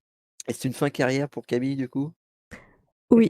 Et c'est une fin carrière pour Camille du coup? Oui.